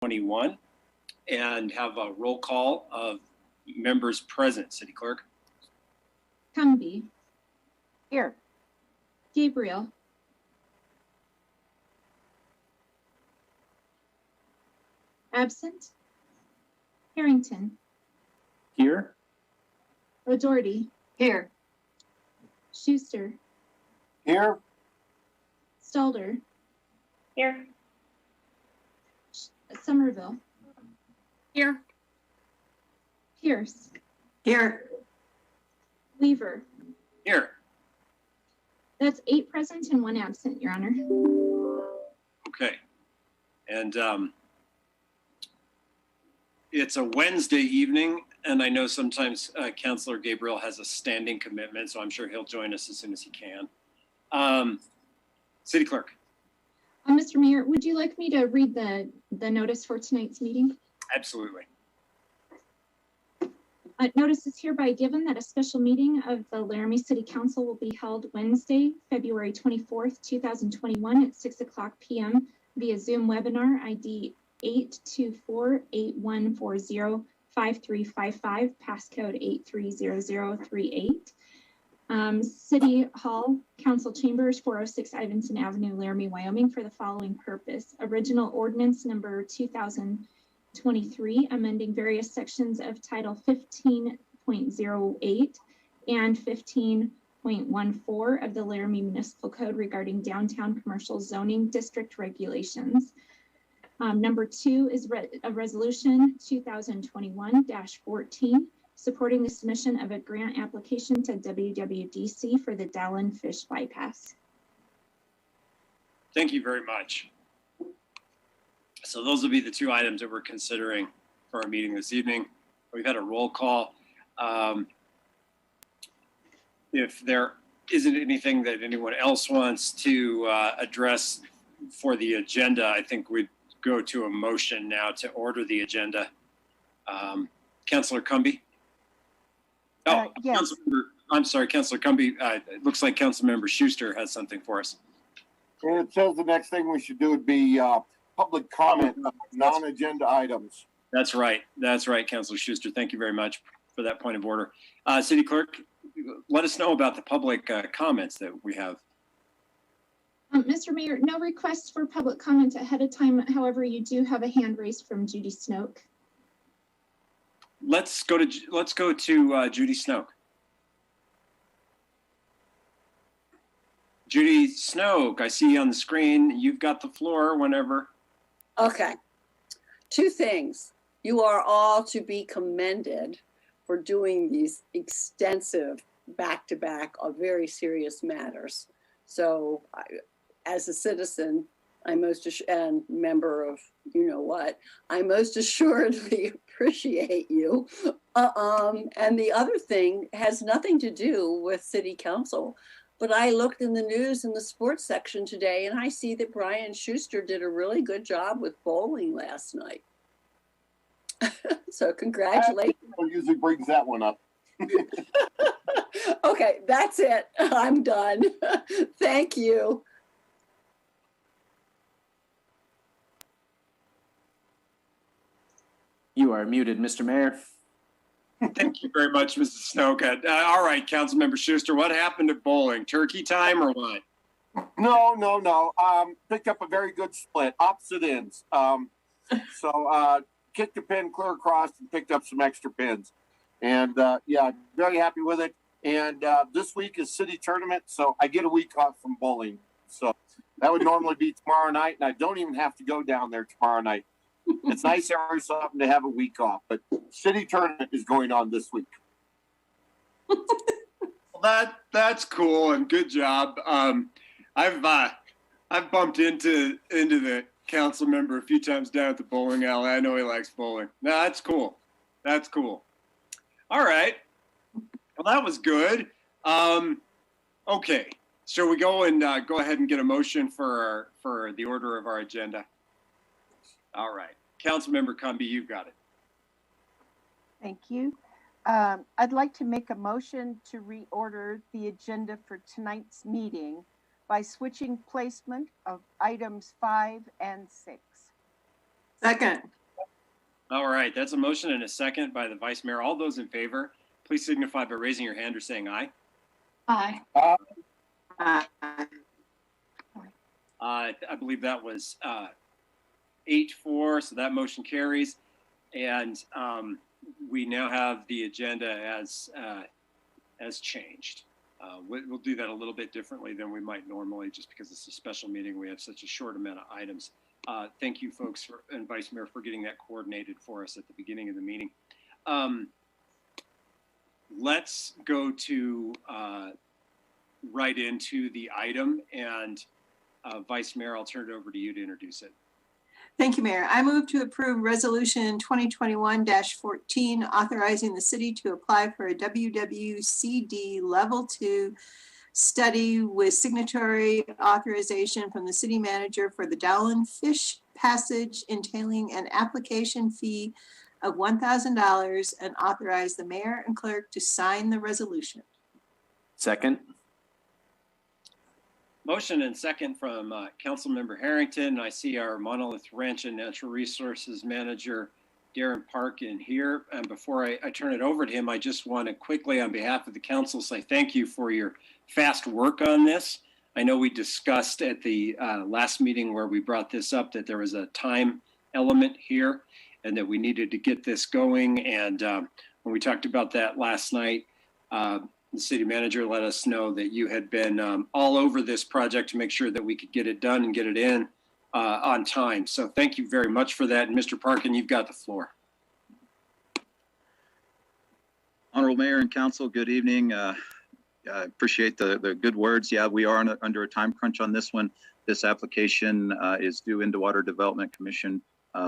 21 and have a roll call of members present. City Clerk. Cumbie. Here. Gabriel. Absent. Harrington. Here. O'Doherty. Here. Schuster. Here. Stalder. Here. Somerville. Here. Pierce. Here. Weaver. Here. That's 8 present and 1 absent, Your Honor. Okay. And it's a Wednesday evening, and I know sometimes Councilor Gabriel has a standing commitment, so I'm sure he'll join us as soon as he can. City Clerk. Mr. Mayor, would you like me to read the notice for tonight's meeting? Absolutely. Notice is hereby given that a special meeting of the Laramie City Council will be held Wednesday, February 24th, 2021 at 6:00 p.m. via Zoom webinar ID 824-8140-5355, passcode 830038. City Hall, Council Chambers, 406 Ivinson Avenue, Laramie, Wyoming, for the following purpose. Original ordinance number 2023, amending various sections of Title 15.08 and 15.14 of the Laramie Municipal Code regarding downtown commercial zoning district regulations. Number 2 is a resolution 2021-14, supporting the submission of a grant application to WWDC for the Dallin Fish Bypass. Thank you very much. So those will be the 2 items that we're considering for our meeting this evening. We've had a roll call. If there isn't anything that anyone else wants to address for the agenda, I think we'd go to a motion now to order the agenda. Councilor Cumbie? Oh, yes. I'm sorry, Councilor Cumbie. It looks like Councilmember Schuster has something for us. And it says the next thing we should do would be public comment on non-agenda items. That's right. That's right, Councilor Schuster. Thank you very much for that point of order. City Clerk, let us know about the public comments that we have. Mr. Mayor, no requests for public comment ahead of time. However, you do have a hand raised from Judy Snoke. Let's go to Judy Snoke. Judy Snoke, I see you on the screen. You've got the floor whenever. Okay. 2 things. You are all to be commended for doing these extensive back-to-back of very serious matters. So as a citizen, and member of you know what, I most assuredly appreciate you. And the other thing has nothing to do with city council, but I looked in the news in the sports section today and I see that Brian Schuster did a really good job with bowling last night. So congratulations. Usually brings that one up. Okay, that's it. I'm done. Thank you. You are muted, Mr. Mayor. Thank you very much, Mrs. Snoke. All right, Councilmember Schuster, what happened at bowling? Turkey time or what? No. Picked up a very good split, opposite ends. So kicked a pin clear across and picked up some extra pins. And yeah, very happy with it. And this week is city tournament, so I get a week off from bowling. So that would normally be tomorrow night, and I don't even have to go down there tomorrow night. It's nice every so often to have a week off, but city tournament is going on this week. Well, that's cool and good job. I've bumped into the council member a few times down at the bowling alley. I know he likes bowling. No, that's cool. That's cool. All right. Well, that was good. Okay. Shall we go and go ahead and get a motion for the order of our agenda? All right. Councilmember Cumbie, you've got it. Thank you. I'd like to make a motion to reorder the agenda for tonight's meeting by switching placement of items 5 and 6. Second. All right, that's a motion and a second by the Vice Mayor. All those in favor, please signify by raising your hand or saying aye. Aye. I believe that was 8-4, so that motion carries. And we now have the agenda as changed. We'll do that a little bit differently than we might normally, just because it's a special meeting. We have such a short amount of items. Thank you, folks, and Vice Mayor, for getting that coordinated for us at the beginning of the meeting. Let's go to right into the item, and Vice Mayor, I'll turn it over to you to introduce it. Thank you, Mayor. I move to approve Resolution 2021-14, authorizing the city to apply for a WWCD Level 2 study with signatory authorization from the city manager for the Dowland Fish Passage, entailing an application fee of $1,000, and authorize the mayor and clerk to sign the resolution. Second. Motion and second from Councilmember Harrington. I see our Monolith Ranch and Natural Resources Manager, Darren Parkin, here. And before I turn it over to him, I just want to quickly, on behalf of the council, say thank you for your fast work on this. I know we discussed at the last meeting where we brought this up that there was a time element here and that we needed to get this going. And when we talked about that last night, the city manager let us know that you had been all over this project to make sure that we could get it done and get it in on time. So thank you very much for that. And Mr. Parkin, you've got the floor. Honorable Mayor and Council, good evening. I appreciate the good words. Yeah, we are under a time crunch on this one. This application is due into Water Development Commission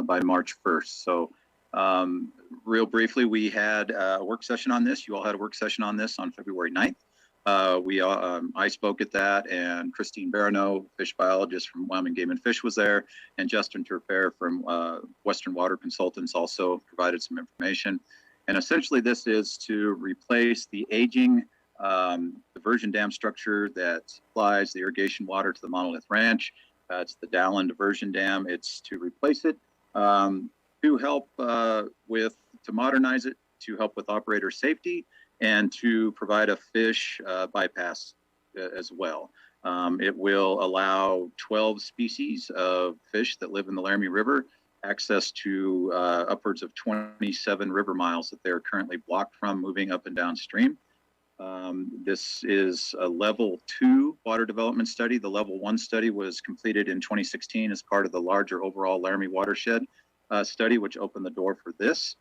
by March 1st. So real briefly, we had a work session on this. You all had a work session on this on February 9th. I spoke at that, and Christine Barano, fish biologist from Wyoming Game and Fish, was there, and Justin Turfair from Western Water Consultants also provided some information. And essentially, this is to replace the aging diversion dam structure that supplies the irrigation water to the Monolith Ranch. It's the Dowland diversion dam. It's to replace it, to help to modernize it, to help with operator safety, and to provide a fish bypass as well. It will allow 12 species of fish that live in the Laramie River access to upwards of 27 river miles that they're currently blocked from moving up and downstream. This is a level 2 water development study. The level 1 study was completed in 2016 as part of the larger overall Laramie watershed study, which opened the door for this.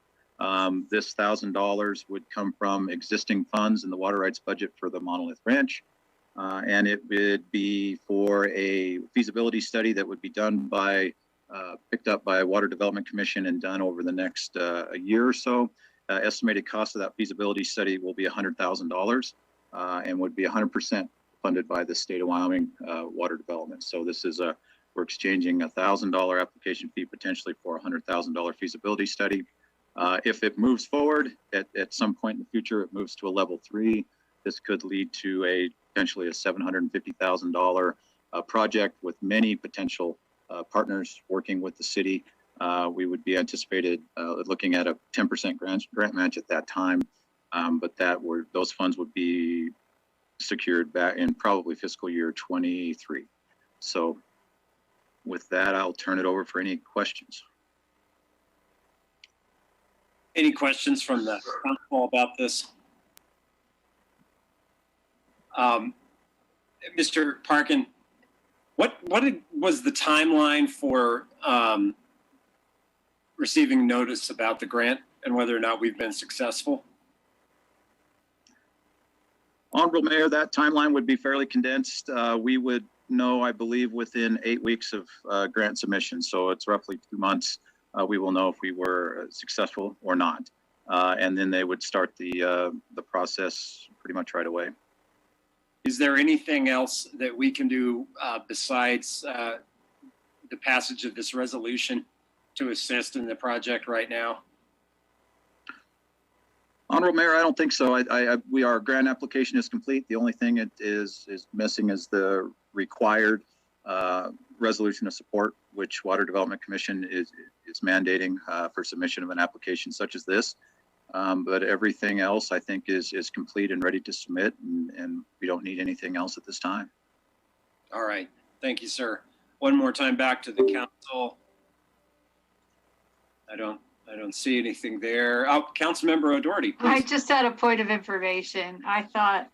This $1,000 would come from existing funds in the water rights budget for the Monolith Ranch. And it would be for a feasibility study that would be done by, picked up by Water Development Commission and done over the next a year or so. Estimated cost of that feasibility study will be $100,000 and would be 100% funded by the state of Wyoming Water Development. So this is we're exchanging a $1,000 application fee potentially for a $100,000 feasibility study. If it moves forward at some point in the future, it moves to a level 3. This could lead to potentially a $750,000 project with many potential partners working with the city. We would be anticipated looking at a 10% grant match at that time, but those funds would be secured back in probably fiscal year 23. So with that, I'll turn it over for any questions. Any questions from the council about this? Mr. Parkin, what was the timeline for receiving notice about the grant and whether or not we've been successful? Honorable Mayor, that timeline would be fairly condensed. We would know, I believe, within 8 weeks of grant submission. So it's roughly 2 months. We will know if we were successful or not. And then they would start the process pretty much right away. Is there anything else that we can do besides the passage of this resolution to assist in the project right now? Honorable Mayor, I don't think so. Our grant application is complete. The only thing it is missing is the required resolution of support, which Water Development Commission is mandating for submission of an application such as this. But everything else I think is complete and ready to submit, and we don't need anything else at this time. All right. Thank you, sir. One more time back to the council. I don't see anything there. Oh, Councilmember O'Doherty, please. I just had a point of information. I thought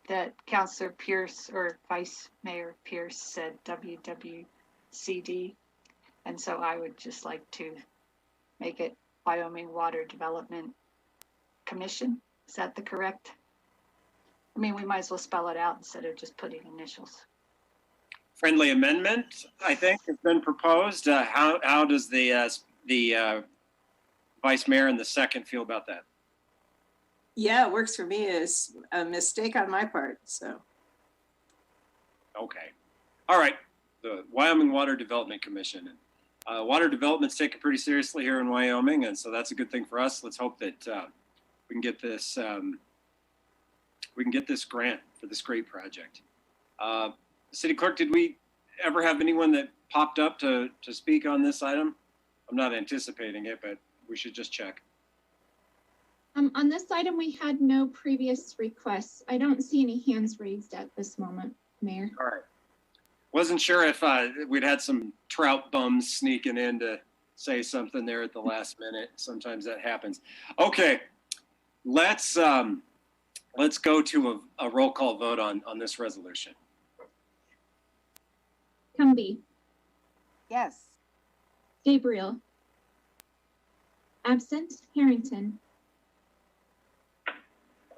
that Councilor Pierce or Vice Mayor Pierce said WWCD. And so I would just like to make it Wyoming Water Development Commission. Is that the correct? I mean, we might as well spell it out instead of just putting initials. Friendly amendment, I think, has been proposed. How does the vice mayor and the second feel about that? Yeah, it works for me. It's a mistake on my part, so. Okay. All right. The Wyoming Water Development Commission. Water development's taken pretty seriously here in Wyoming, and so that's a good thing for us. Let's hope that we can get this grant for this great project. City Clerk, did we ever have anyone that popped up to speak on this item? I'm not anticipating it, but we should just check. On this item, we had no previous requests. I don't see any hands raised at this moment, Mayor. All right. Wasn't sure if we'd had some trout bums sneaking in to say something there at the last minute. Sometimes that happens. Okay, let's go to a roll call vote on this resolution. Cumbie, Yes. Gabriel. Absent, Harrington,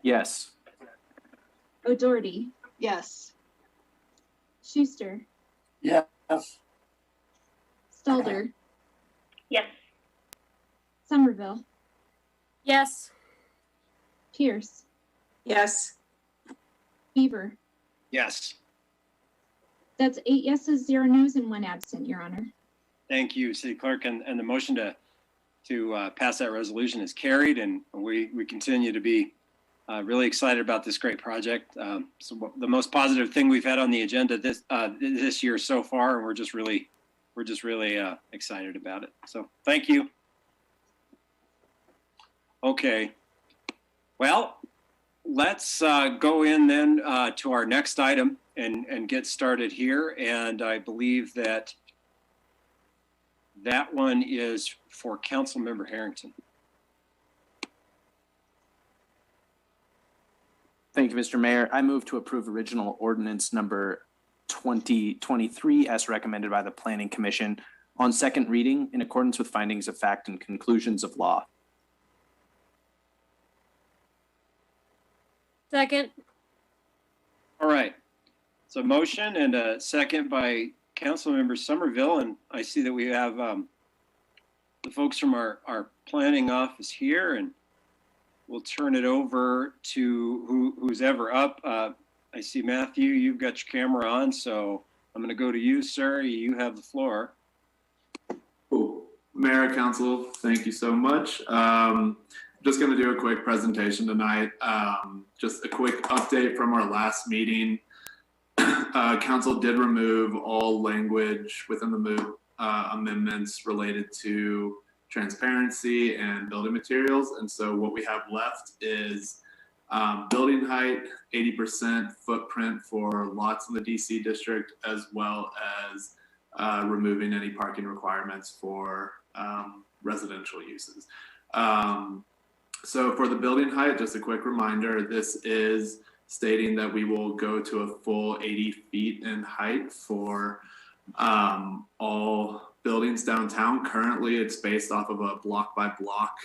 Yes. O'Doherty, Yes. Schuster, Yes. Stalder, Yes. Somerville, Yes. Pierce, Yes. Beaver. Yes. That's 8 yeses, 0 nos, and 1 absent, Your Honor. Thank you, City Clerk, and the motion to pass that resolution is carried, and we continue to be really excited about this great project. So the most positive thing we've had on the agenda this year so far, and we're just really excited about it. So thank you. Okay. Well, let's go in then to our next item and get started here. And I believe that one is for Councilmember Harrington. Thank you, Mr. Mayor. I move to approve original ordinance number 2023 as recommended by the Planning Commission on second reading in accordance with findings of fact and conclusions of law. Second. All right. So motion and a second by Councilmember Somerville, and I see that we have the folks from our planning office here, and we'll turn it over to who's ever up. I see Matthew, you've got your camera on, so I'm going to go to you, sir. You have the floor. Cool. Mayor, Council, thank you so much. Just going to do a quick presentation tonight. Just a quick update from our last meeting. Council did remove all language within the MOVE amendments related to transparency and building materials. And so what we have left is building height, 80% footprint for lots in the DC district, as well as removing any parking requirements for residential uses. So for the building height, just a quick reminder, this is stating that we will go to a full 80 feet in height for all buildings downtown. Currently, it's based off of a block by block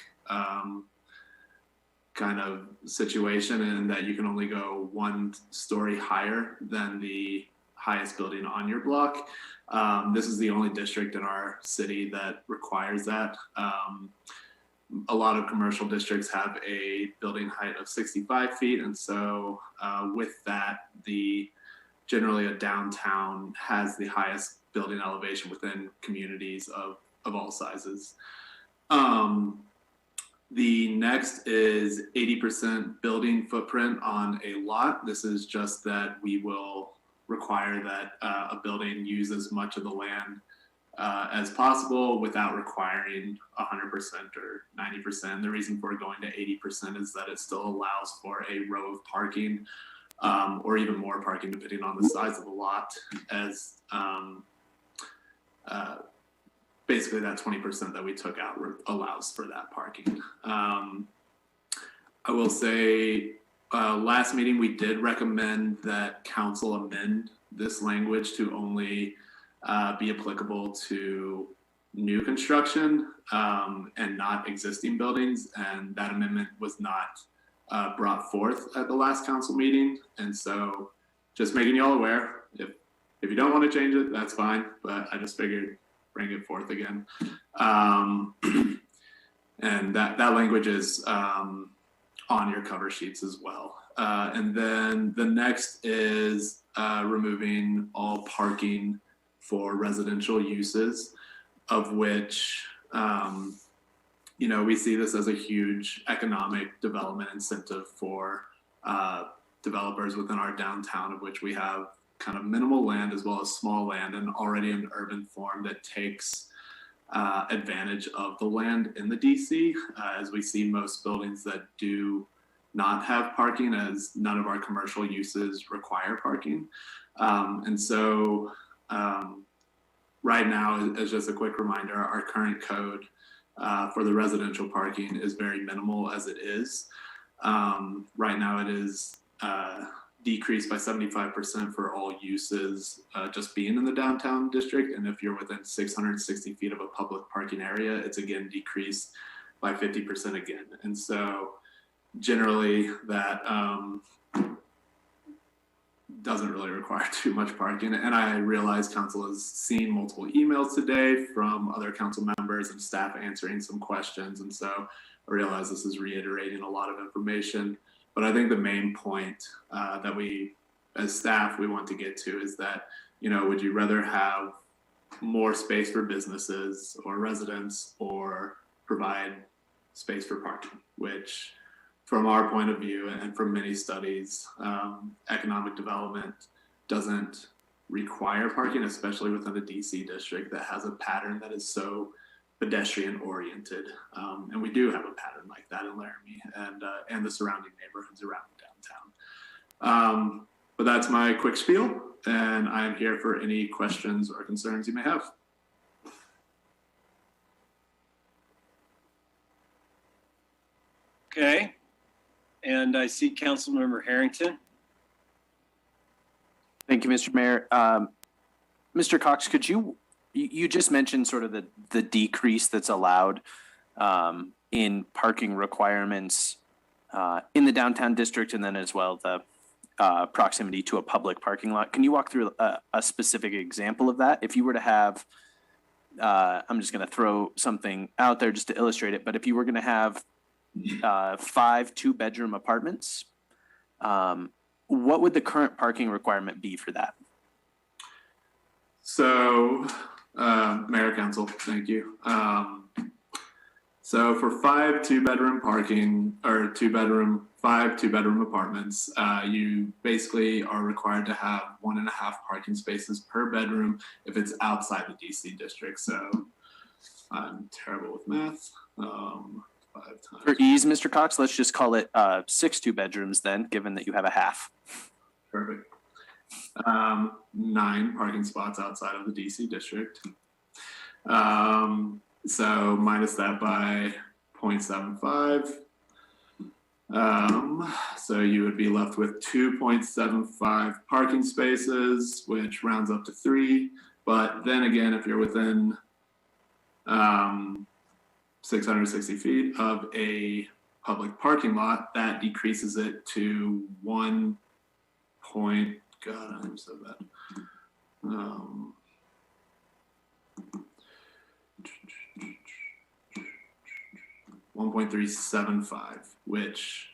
kind of situation, and that you can only go 1 story higher than the highest building on your block. This is the only district in our city that requires that. A lot of commercial districts have a building height of 65 feet. And so with that, generally a downtown has the highest building elevation within communities of all sizes. The next is 80% building footprint on a lot. This is just that we will require that a building use as much of the land as possible without requiring 100% or 90%. The reason for going to 80% is that it still allows for a row of parking or even more parking depending on the size of the lot, as basically that 20% that we took out allows for that parking. I will say last meeting we did recommend that council amend this language to only be applicable to new construction and not existing buildings, and that amendment was not brought forth at the last council meeting. And so just making you all aware, if you don't want to change it, that's fine, but I just figured bring it forth again. And that language is on your cover sheets as well. And then the next is removing all parking for residential uses, of which, we see this as a huge economic development incentive for developers within our downtown, of which we have kind of minimal land as well as small land, and already an urban form that takes advantage of the land in the DC, as we see most buildings that do not have parking, as none of our commercial uses require parking. And so right now, as just a quick reminder, our current code for the residential parking is very minimal as it is. Right now it is decreased by 75% for all uses just being in the downtown district. And if you're within 660 feet of a public parking area, it's again decreased by 50% again. And so generally that doesn't really require too much parking. And I realize council has seen multiple emails today from other council members and staff answering some questions. And so I realize this is reiterating a lot of information, but I think the main point that we, as staff, we want to get to is that, would you rather have more space for businesses or residents, or provide space for parking, which from our point of view and from many studies, economic development doesn't require parking, especially within the DC district that has a pattern that is so pedestrian oriented. And we do have a pattern like that in Laramie and the surrounding neighborhoods around downtown. But that's my quick spiel, and I'm here for any questions or concerns you may have. Okay. And I see Councilmember Harrington. Thank you, Mr. Mayor. Mr. Cox, could you just mentioned sort of the decrease that's allowed in parking requirements in the downtown district, and then as well the proximity to a public parking lot. Can you walk through a specific example of that? If you were to have, I'm just going to throw something out there just to illustrate it, but if you were going to have 5 2-bedroom apartments, what would the current parking requirement be for that? So, Mayor, Council, thank you. So for 5 2-bedroom parking, or 5 2-bedroom apartments, you basically are required to have 1.5 parking spaces per bedroom if it's outside the DC district. So I'm terrible with math. 5 times. For ease, Mr. Cox, let's just call it 6 2-bedrooms then, given that you have a half. Perfect. 9 parking spots outside of the DC district. So minus that by 0.75. So you would be left with 2.75 parking spaces, which rounds up to 3. But then again, if you're within 660 feet of a public parking lot, that decreases it to 1. God, I'm so bad. 1.375, which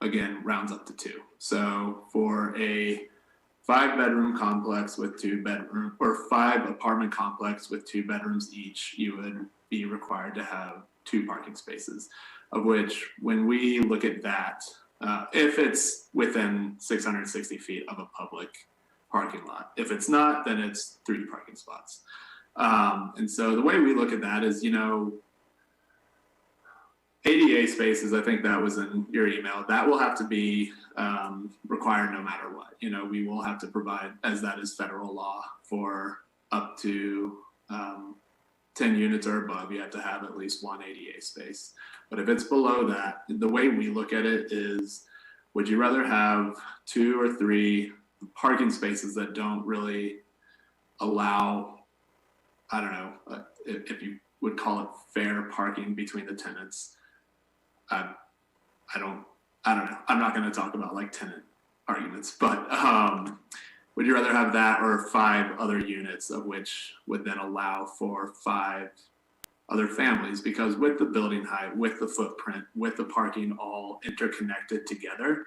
again rounds up to 2. So for a 5-bedroom complex with 2 bedroom, or 5 apartment complex with 2 bedrooms each, you would be required to have 2 parking spaces, of which when we look at that, if it's within 660 feet of a public parking lot. If it's not, then it's 3 parking spots. And so the way we look at that is, ADA spaces, I think that was in your email, that will have to be required no matter what. We will have to provide, as that is federal law, for up to 10 units or above, you have to have at least 1 ADA space. But if it's below that, the way we look at it is, would you rather have 2 or 3 parking spaces that don't really allow, I don't know, if you would call it fair parking between the tenants? I don't know. I'm not going to talk about like tenant arguments, but would you rather have that or 5 other units, of which would then allow for 5 other families? Because with the building height, with the footprint, with the parking all interconnected together,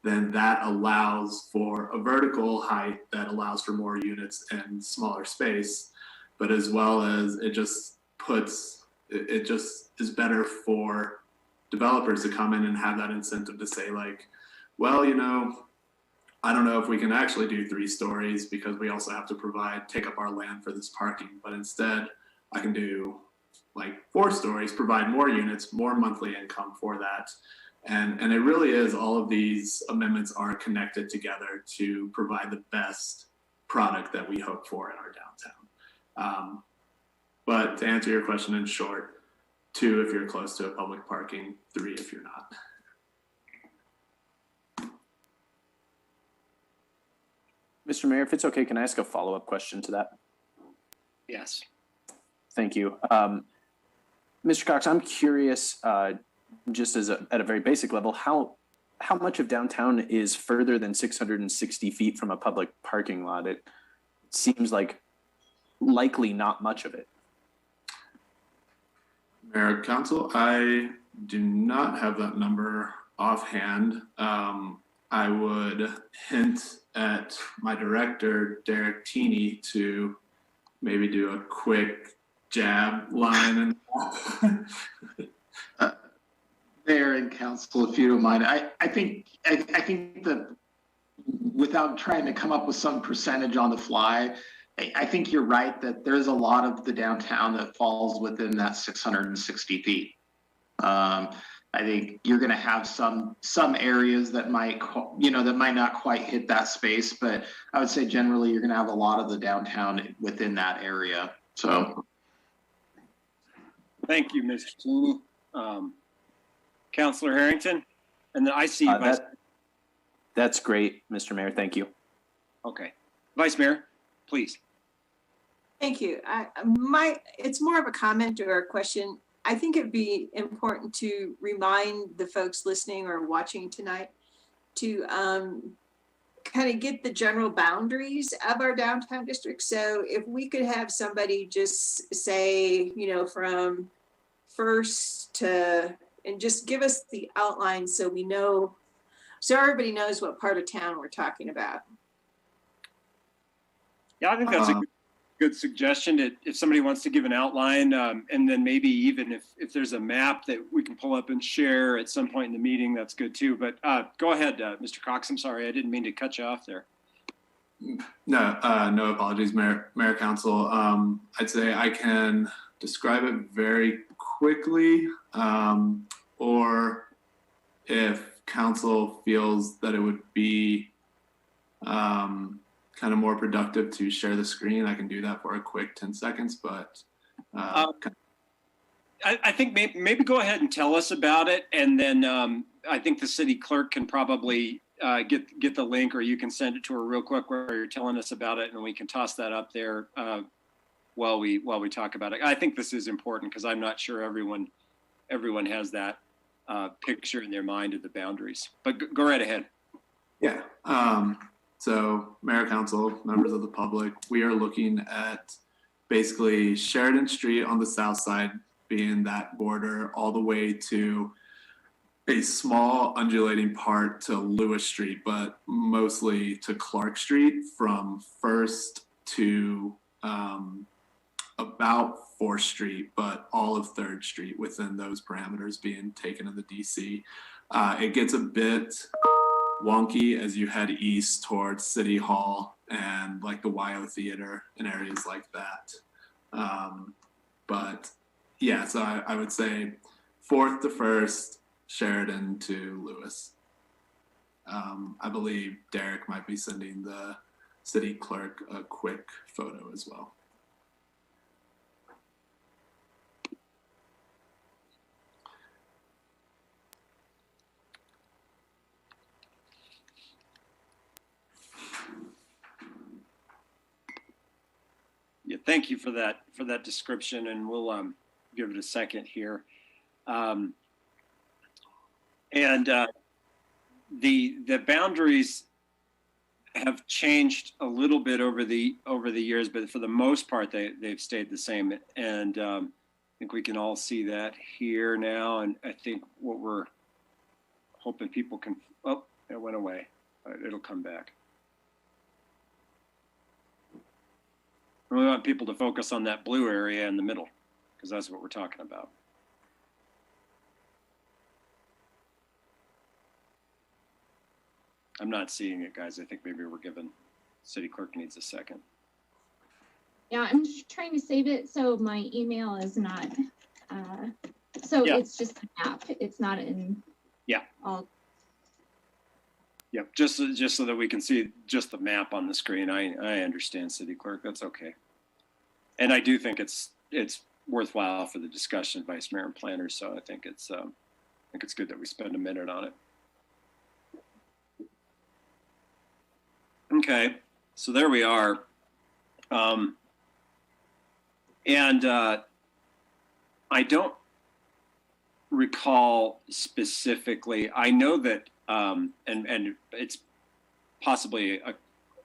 then that allows for a vertical height that allows for more units and smaller space, but as well as it just is better for developers to come in and have that incentive to say like, well, I don't know if we can actually do 3 stories because we also have to take up our land for this parking, but instead I can do like 4 stories, provide more units, more monthly income for that. And it really is, all of these amendments are connected together to provide the best product that we hope for in our downtown. But to answer your question in short, 2 if you're close to a public parking, 3 if you're not. Mr. Mayor, if it's okay, can I ask a follow-up question to that? Yes. Thank you. Mr. Cox, I'm curious, just at a very basic level, how much of downtown is further than 660 feet from a public parking lot? It seems like likely not much of it. Mayor, Council, I do not have that number offhand. I would hint at my director, Derek Teeney, to maybe do a quick jab line. Mayor and Council, if you don't mind, I think that without trying to come up with some percentage on the fly, I think you're right that there's a lot of the downtown that falls within that 660 feet. I think you're going to have some areas that might not quite hit that space, but I would say generally you're going to have a lot of the downtown within that area. So, thank you, Mr. Tooney. Councilor Harrington, and then I see Vice. That's great, Mr. Mayor. Thank you. Okay, Vice Mayor, please. Thank you. It's more of a comment or a question. I think it'd be important to remind the folks listening or watching tonight to kind of get the general boundaries of our downtown district. So if we could have somebody just say, from First to, and just give us the outline so we know, so everybody knows what part of town we're talking about. Yeah, I think that's a good suggestion. If somebody wants to give an outline, and then maybe even if there's a map that we can pull up and share at some point in the meeting, that's good too. But go ahead, Mr. Cox. I'm sorry, I didn't mean to cut you off there. No apologies, Mayor Council. I'd say I can describe it very quickly, or if Council feels that it would be kind of more productive to share the screen, I can do that for a quick 10 seconds, but I think maybe go ahead and tell us about it, and then I think the city clerk can probably get the link, or you can send it to her real quick where you're telling us about it, and we can toss that up there while we talk about it. I think this is important because I'm not sure everyone has that picture in their mind of the boundaries. But go right ahead. Yeah. So, Mayor, Council, members of the public, we are looking at basically Sheridan Street on the south side being that border all the way to a small undulating part to Lewis Street, but mostly to Clark Street from First to about 4th Street, but all of 3rd Street within those parameters being taken in the DC. It gets a bit wonky as you head east towards City Hall and like the YO Theater and areas like that. But yeah, so I would say 4th to 1st, Sheridan to Lewis. I believe Derek might be sending the city clerk a quick photo as well. Yeah, thank you for that description, and we'll give it a second here. The boundaries have changed a little bit over the years, but for the most part, they've stayed the same. And I think we can all see that here now. And I think what we're hoping people can, oh, it went away. It'll come back. We want people to focus on that blue area in the middle, because that's what we're talking about. I'm not seeing it, guys. I think maybe we're giving city clerk needs a second. Yeah, I'm just trying to save it so my email is not, it's just an app. It's not in all. Yep, just so that we can see just the map on the screen. I understand, city clerk. That's okay. And I do think it's worthwhile for the discussion, vice mayor and planners. So I think it's good that we spend a minute on it. Okay, so there we are. I don't recall specifically. I know that, and it's possibly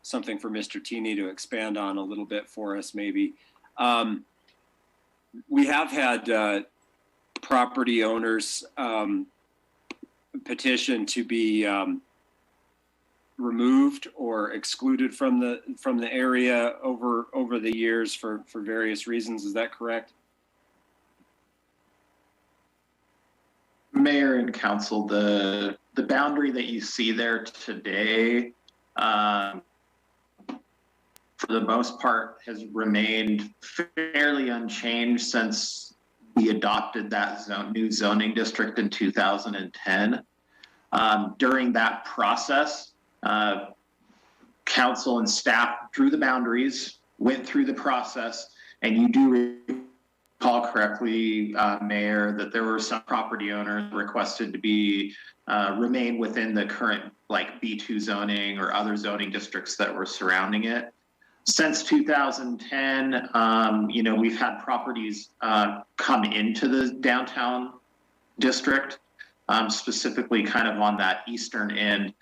something for Mr. Teeny to expand on a little bit for us, maybe. We have had property owners petition to be removed or excluded from the area over the years for various reasons. Is that correct? Mayor and council, the boundary that you see there today, for the most part, has remained fairly unchanged since we adopted that new zoning district in 2010. During that process, council and staff drew the boundaries, went through the process, and you do recall correctly, Mayor, that there were some property owners requested to be remain within the current like B2 zoning or other zoning districts that were surrounding it. Since 2010, we've had properties come into the downtown district, specifically kind of on that eastern end.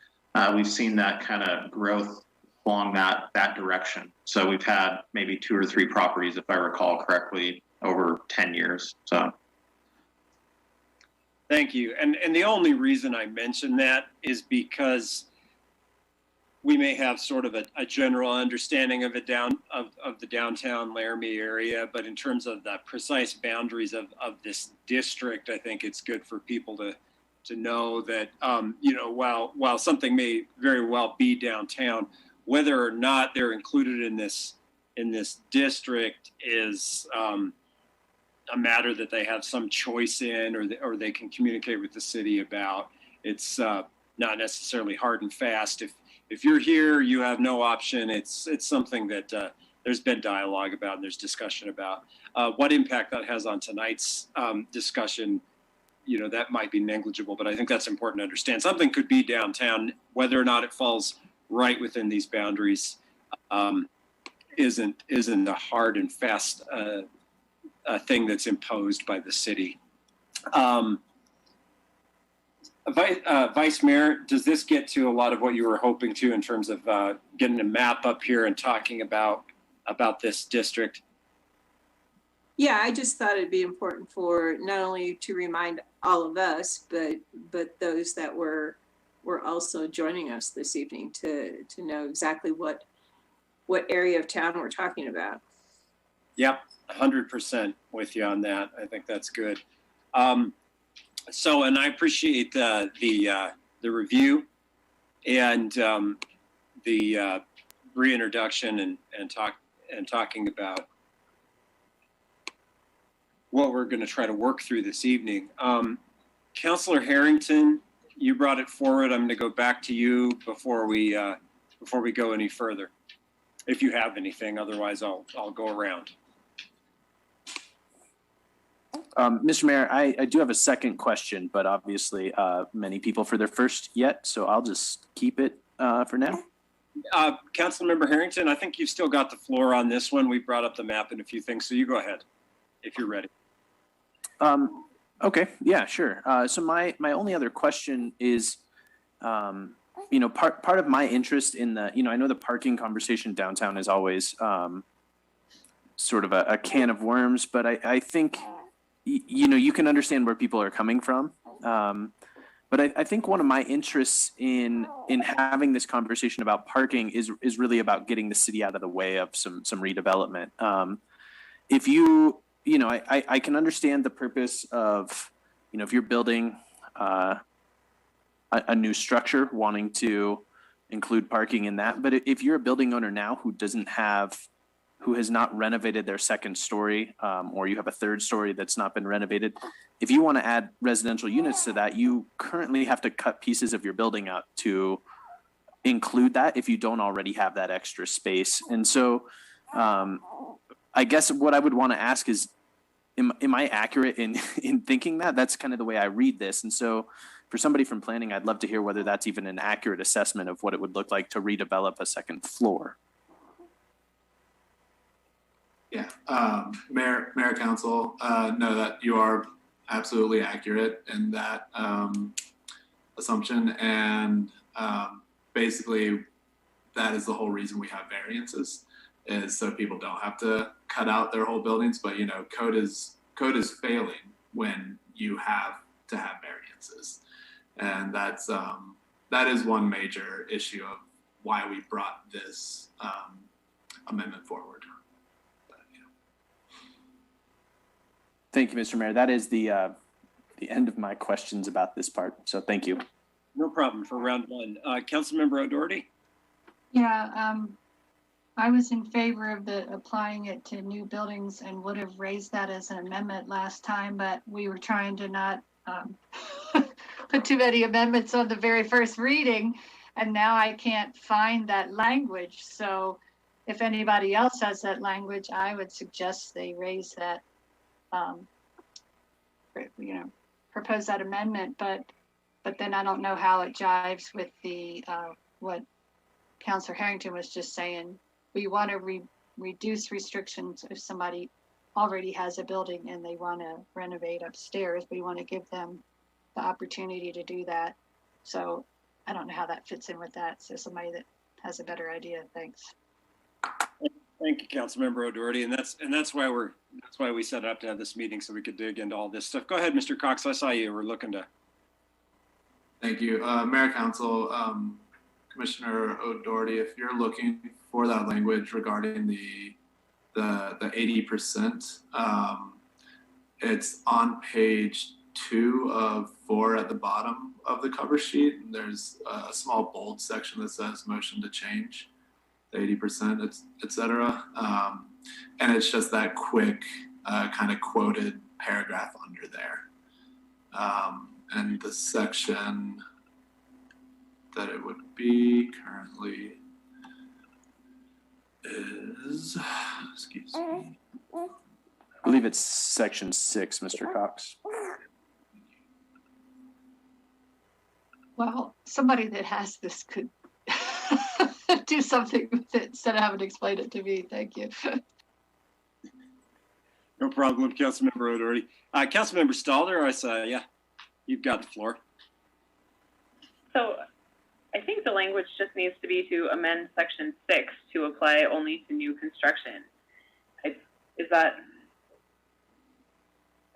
We've seen that kind of growth along that direction. So we've had maybe 2 or 3 properties, if I recall correctly, over 10 years. So. Thank you. And the only reason I mention that is because we may have sort of a general understanding of of the downtown Laramie area, but in terms of the precise boundaries of this district, I think it's good for people to know that while something may very well be downtown, whether or not they're included in this district is a matter that they have some choice in, or they can communicate with the city about. It's not necessarily hard and fast. If you're here, you have no option. It's something that there's been dialogue about and there's discussion about. What impact that has on tonight's discussion, that might be negligible, but I think that's important to understand. Something could be downtown, whether or not it falls right within these boundaries isn't a hard and fast thing that's imposed by the city. Vice Mayor, does this get to a lot of what you were hoping to in terms of getting a map up here and talking about this district? Yeah, I just thought it'd be important for not only to remind all of us, but those that were also joining us this evening to know exactly what area of town we're talking about. Yep, 100% with you on that. I think that's good. And I appreciate the review and the reintroduction and talking about what we're going to try to work through this evening. Councillor Harrington, you brought it forward. I'm going to go back to you before we go any further, if you have anything. Otherwise, I'll go around. Mr. Mayor, I do have a second question, but obviously many people for their first yet, so I'll just keep it for now. Councilmember Harrington, I think you've still got the floor on this one. We brought up the map and a few things, so you go ahead if you're ready. Okay, yeah, sure. So my only other question is, part of my interest in the, I know the parking conversation downtown is always sort of a can of worms, but I think, you can understand where people are coming from. But I think one of my interests in having this conversation about parking is really about getting the city out of the way of some redevelopment. If I can understand the purpose of, if you're building a new structure, wanting to include parking in that. But if you're a building owner now who has not renovated their second story, or you have a third story that's not been renovated, if you want to add residential units to that, you currently have to cut pieces of your building up to include that if you don't already have that extra space. And so I guess what I would want to ask is, am I accurate in thinking that? That's kind of the way I read this. And so for somebody from planning, I'd love to hear whether that's even an accurate assessment of what it would look like to redevelop a second floor. Yeah, Mayor, Council, know that you are absolutely accurate in that assumption, and basically that is the whole reason we have variances, is so people don't have to cut out their whole buildings. But code is failing when you have to have variances, and that is one major issue of why we brought this amendment forward. Thank you, Mr. Mayor. That is the end of my questions about this part. So thank you. No problem for round one. Councilmember O'Doherty? Yeah, I was in favor of applying it to new buildings and would have raised that as an amendment last time, but we were trying to not put too many amendments on the very first reading, and now I can't find that language. So if anybody else has that language, I would suggest they raise that, propose that amendment, but then I don't know how it jives with the what Councilor Harrington was just saying. We want to reduce restrictions if somebody already has a building and they want to renovate upstairs. We want to give them the opportunity to do that. So I don't know how that fits in with that. So somebody that has a better idea. Thanks. Thank you, Councilmember O'Doherty, and that's why we set up to have this meeting, so we could dig into all this stuff. Go ahead, Mr. Cox. I saw you were looking to. Thank you, Mayor, Council, Commissioner O'Doherty. If you're looking for that language regarding the 80%, it's on page 2 of 4 at the bottom of the cover sheet. And there's a small bold section that says motion to change the 80%, etc. And it's just that quick kind of quoted paragraph under there. And the section that it would be currently is, excuse me, I believe it's section 6, Mr. Cox. Well, somebody that has this could do something with it instead of having to explain it to me. Thank you. No problem, Councilmember O'Doherty. Councilmember Stalder, I say, yeah, you've got the floor. So I think the language just needs to be to amend section 6 to apply only to new construction.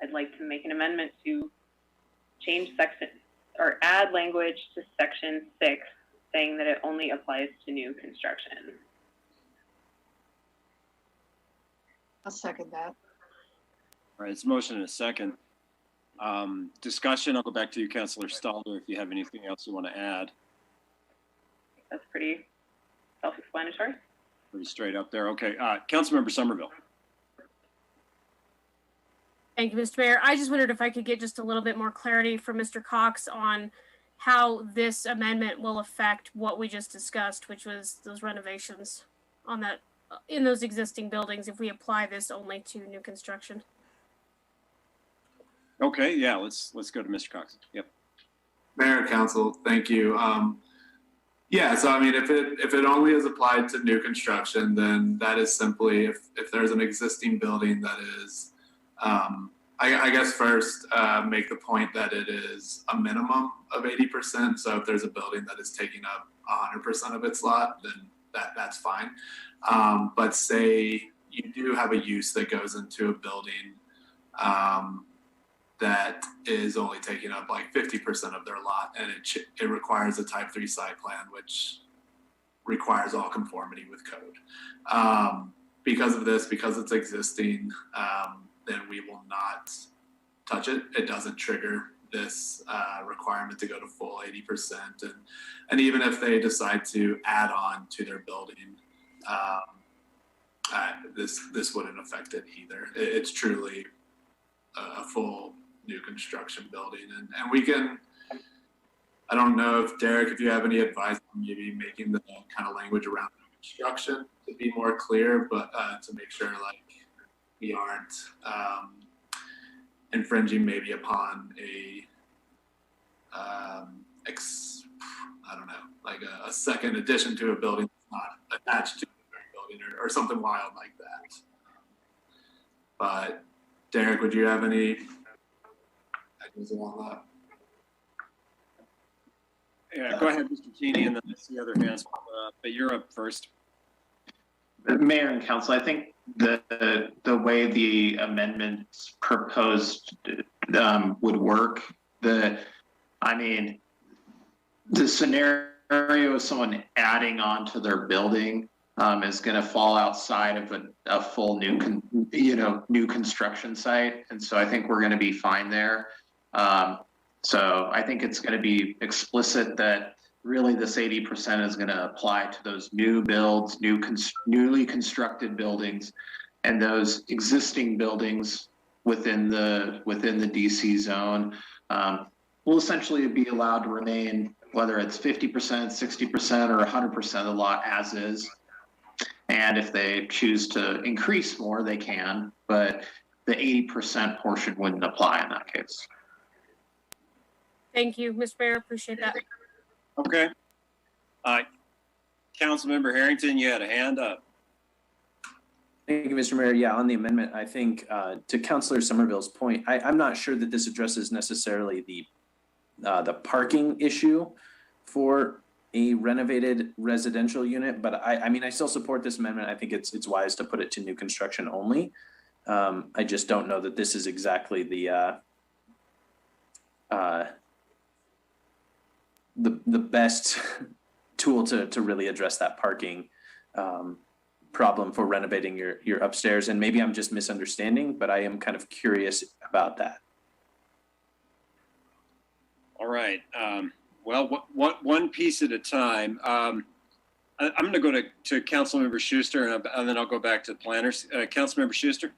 I'd like to make an amendment to change section or add language to section 6 saying that it only applies to new construction. I'll second that. All right, it's a motion and a second. Discussion, I'll go back to you, Councilor Stalder, if you have anything else you want to add. That's pretty self-explanatory. Pretty straight up there. Okay, Councilmember Somerville. Thank you, Mr. Mayor. I just wondered if I could get just a little bit more clarity from Mr. Cox on how this amendment will affect what we just discussed, which was those renovations on that, in those existing buildings, if we apply this only to new construction. Okay, yeah, let's go to Mr. Cox. Yep. Mayor and Council, thank you. Yeah, so I mean, if it only is applied to new construction, then that is simply if there's an existing building that is, I guess first make the point that it is a minimum of 80%. So if there's a building that is taking up 100% of its lot, then that's fine. But say you do have a use that goes into a building that is only taking up like 50% of their lot, and it requires a type 3 site plan, which requires all conformity with code. Because of this, because it's existing, then we will not touch it. It doesn't trigger this requirement to go to full 80%. And even if they decide to add on to their building, this wouldn't affect it either. It's truly a full new construction building. And we can, I don't know if Derek, if you have any advice on maybe making the kind of language around construction to be more clear, but to make sure like we aren't infringing maybe upon I don't know, like a second addition to a building that's not attached to the building or something wild like that. But Derek, would you have any ideas along that? Yeah, go ahead, Mr. Keeney, and then I see other hands, but you're up first. Mayor and Council, I think the way the amendments proposed would work, the scenario of someone adding on to their building is going to fall outside of a full new construction site, and so I think we're going to be fine there. So I think it's going to be explicit that really this 80% is going to apply to those new builds, newly constructed buildings, and those existing buildings within the DC zone will essentially be allowed to remain, whether it's 50%, 60%, or 100% of the lot as is. And if they choose to increase more, they can, but the 80% portion wouldn't apply in that case. Thank you, Mr. Mayor. Appreciate that. Okay. Councilmember Harrington, you had a hand up. Thank you, Mr. Mayor. Yeah, on the amendment, I think to Councilor Somerville's point, I'm not sure that this addresses necessarily the parking issue for a renovated residential unit, but I mean, I still support this amendment. I think it's wise to put it to new construction only. I just don't know that this is exactly the best tool to really address that parking problem for renovating your upstairs. And maybe I'm just misunderstanding, but I am kind of curious about that. All right. Well, one piece at a time. I'm going to go to Councilmember Schuster, and then I'll go back to the planners. Councilmember Schuster.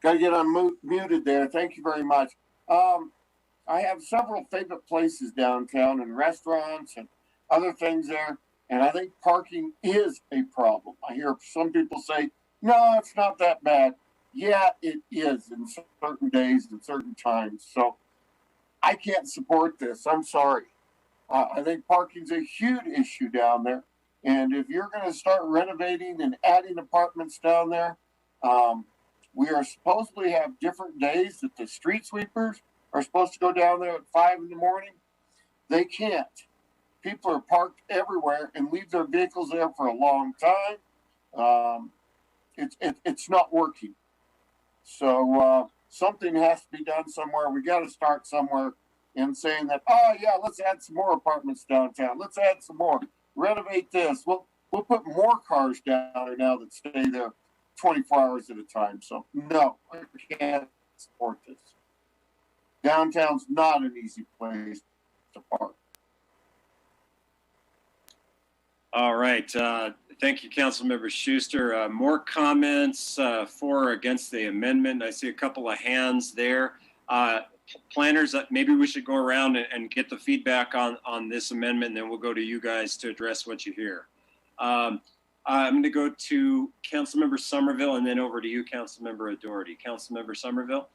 Gotta get unmuted there. Thank you very much. I have several favorite places downtown and restaurants and other things there, and I think parking is a problem. I hear some people say, no, it's not that bad. Yeah, it is in certain days and certain times. So I can't support this. I'm sorry. I think parking's a huge issue down there. And if you're going to start renovating and adding apartments down there, we are supposedly have different days that the street sweepers are supposed to go down there at 5 in the morning. They can't. People are parked everywhere and leave their vehicles there for a long time. It's not working. So something has to be done somewhere. We got to start somewhere in saying that, oh yeah, let's add some more apartments downtown. Let's add some more. Renovate this. We'll put more cars down there now that stay there 24 hours at a time. So no, I can't support this. Downtown's not an easy place to park. All right. Thank you, Councilmember Schuster. More comments for or against the amendment? I see a couple of hands there. Planners, maybe we should go around and get the feedback on this amendment, and then we'll go to you guys to address what you hear. I'm going to go to Councilmember Somerville and then over to you, Councilmember O'Doherty. Councilmember Somerville.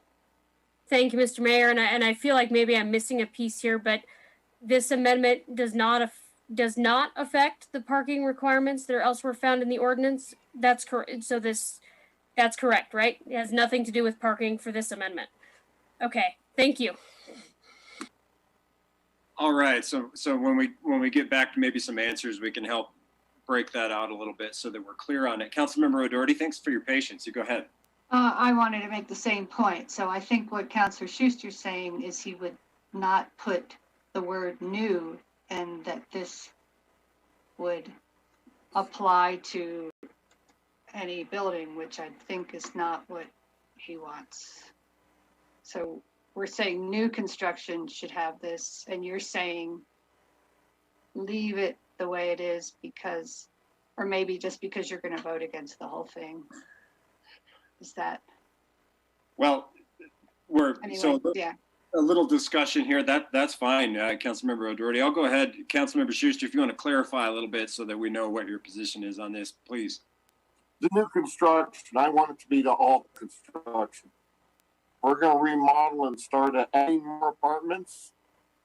Thank you, Mr. Mayor. And I feel like maybe I'm missing a piece here, but this amendment does not affect the parking requirements that are elsewhere found in the ordinance. That's correct. So that's correct, right? It has nothing to do with parking for this amendment. Okay, thank you. All right. So when we get back to maybe some answers, we can help break that out a little bit so that we're clear on it. Councilmember O'Doherty, thanks for your patience. You go ahead. I wanted to make the same point. So I think what Councilor Schuster's saying is he would not put the word new, and that this would apply to any building, which I think is not what he wants. So we're saying new construction should have this, and you're saying leave it the way it is because, or maybe just because you're going to vote against the whole thing. Is that? Well, anyway, yeah. A little discussion here. That's fine, Councilmember O'Doherty. I'll go ahead, Councilmember Schuster, if you want to clarify a little bit so that we know what your position is on this, please. The new construction, I want it to be to all construction. We're going to remodel and start adding more apartments.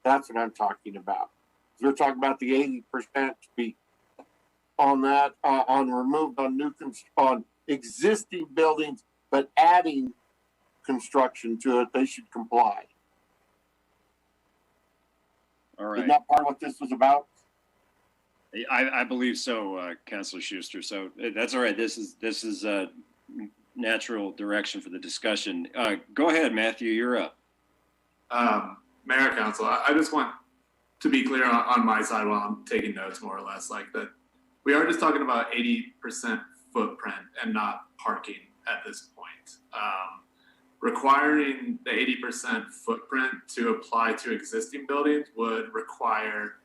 That's what I'm talking about. We're talking about the 80% to be on that, on removed on on existing buildings, but adding construction to it, they should comply. All right. Isn't that part of what this was about? I believe so, Councilor Schuster. So that's all right. This is natural direction for the discussion. Go ahead, Matthew. You're up. Mayor, Council, I just want to be clear on my side while I'm taking notes, more or less, like that we are just talking about 80% footprint and not parking at this point. Requiring the 80% footprint to apply to existing buildings would require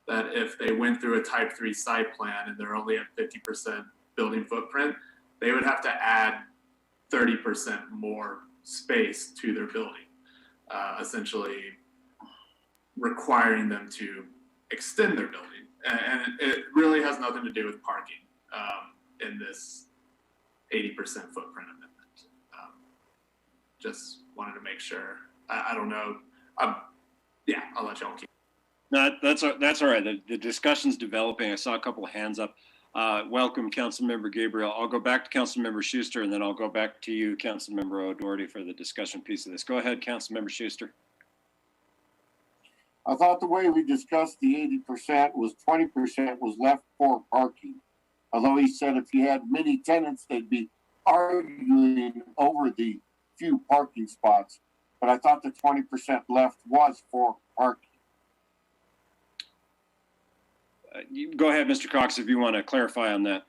that if they went through a type 3 site plan and they're only at 50% building footprint, they would have to add 30% more space to their building, essentially requiring them to extend their building. And it really has nothing to do with parking in this 80% footprint amendment. Just wanted to make sure. I don't know. Yeah, I'll let y'all keep. No, that's all right. The discussion's developing. I saw a couple of hands up. Welcome, Councilmember Gabriel. I'll go back to Councilmember Schuster, and then I'll go back to you, Councilmember O'Doherty, for the discussion piece of this. Go ahead, Councilmember Schuster. I thought the way we discussed the 80% was 20% was left for parking. Although he said if you had many tenants, they'd be arguing over the few parking spots. But I thought the 20% left was for parking. Go ahead, Mr. Cox, if you want to clarify on that.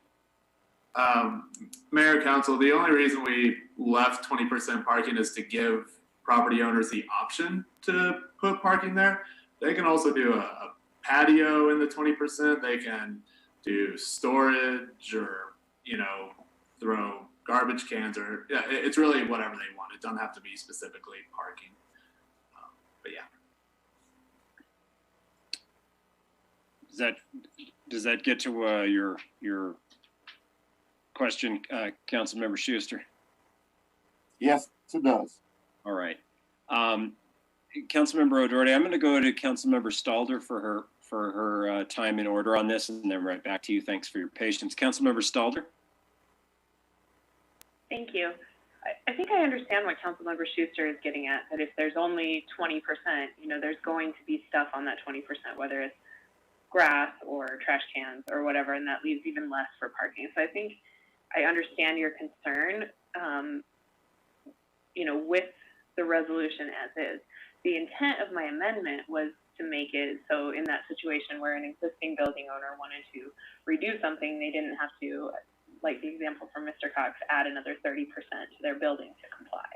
Mayor, Council, the only reason we left 20% parking is to give property owners the option to put parking there. They can also do a patio in the 20%. They can do storage or, throw garbage cans or, yeah, it's really whatever they want. It doesn't have to be specifically parking. But yeah. Does that get to your question, Councilmember Schuster? Yes, it does. All right. Councilmember O'Doherty, I'm going to go to Councilmember Stalder for her time in order on this, and then right back to you. Thanks for your patience. Councilmember Stalder. Thank you. I think I understand what Councilmember Schuster is getting at, that if there's only 20%, there's going to be stuff on that 20%, whether it's grass or trash cans or whatever, and that leaves even less for parking. So I think I understand your concern, with the resolution as is. The intent of my amendment was to make it so in that situation where an existing building owner wanted to redo something, they didn't have to, like the example from Mr. Cox, add another 30% to their building to comply.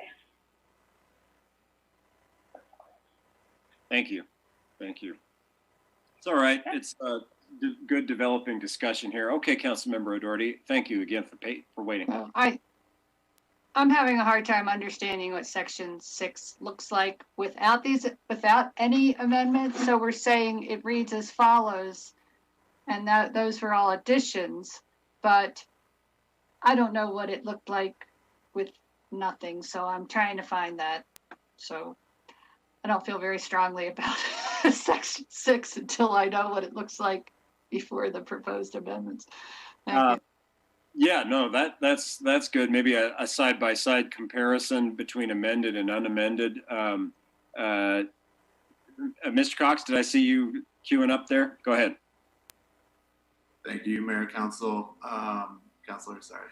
Thank you. Thank you. It's all right. It's good developing discussion here. Okay, Councilmember O'Doherty, thank you again for waiting. Well, I'm having a hard time understanding what section 6 looks like without any amendments. So we're saying it reads as follows, and those were all additions, but I don't know what it looked like with nothing. So I'm trying to find that. So I don't feel very strongly about section 6 until I know what it looks like before the proposed amendments. Thank you. Yeah, no, that's good. Maybe a side-by-side comparison between amended and unamended. Mr. Cox, did I see you queuing up there? Go ahead. Thank you, Mayor, Council, Councilor. Sorry,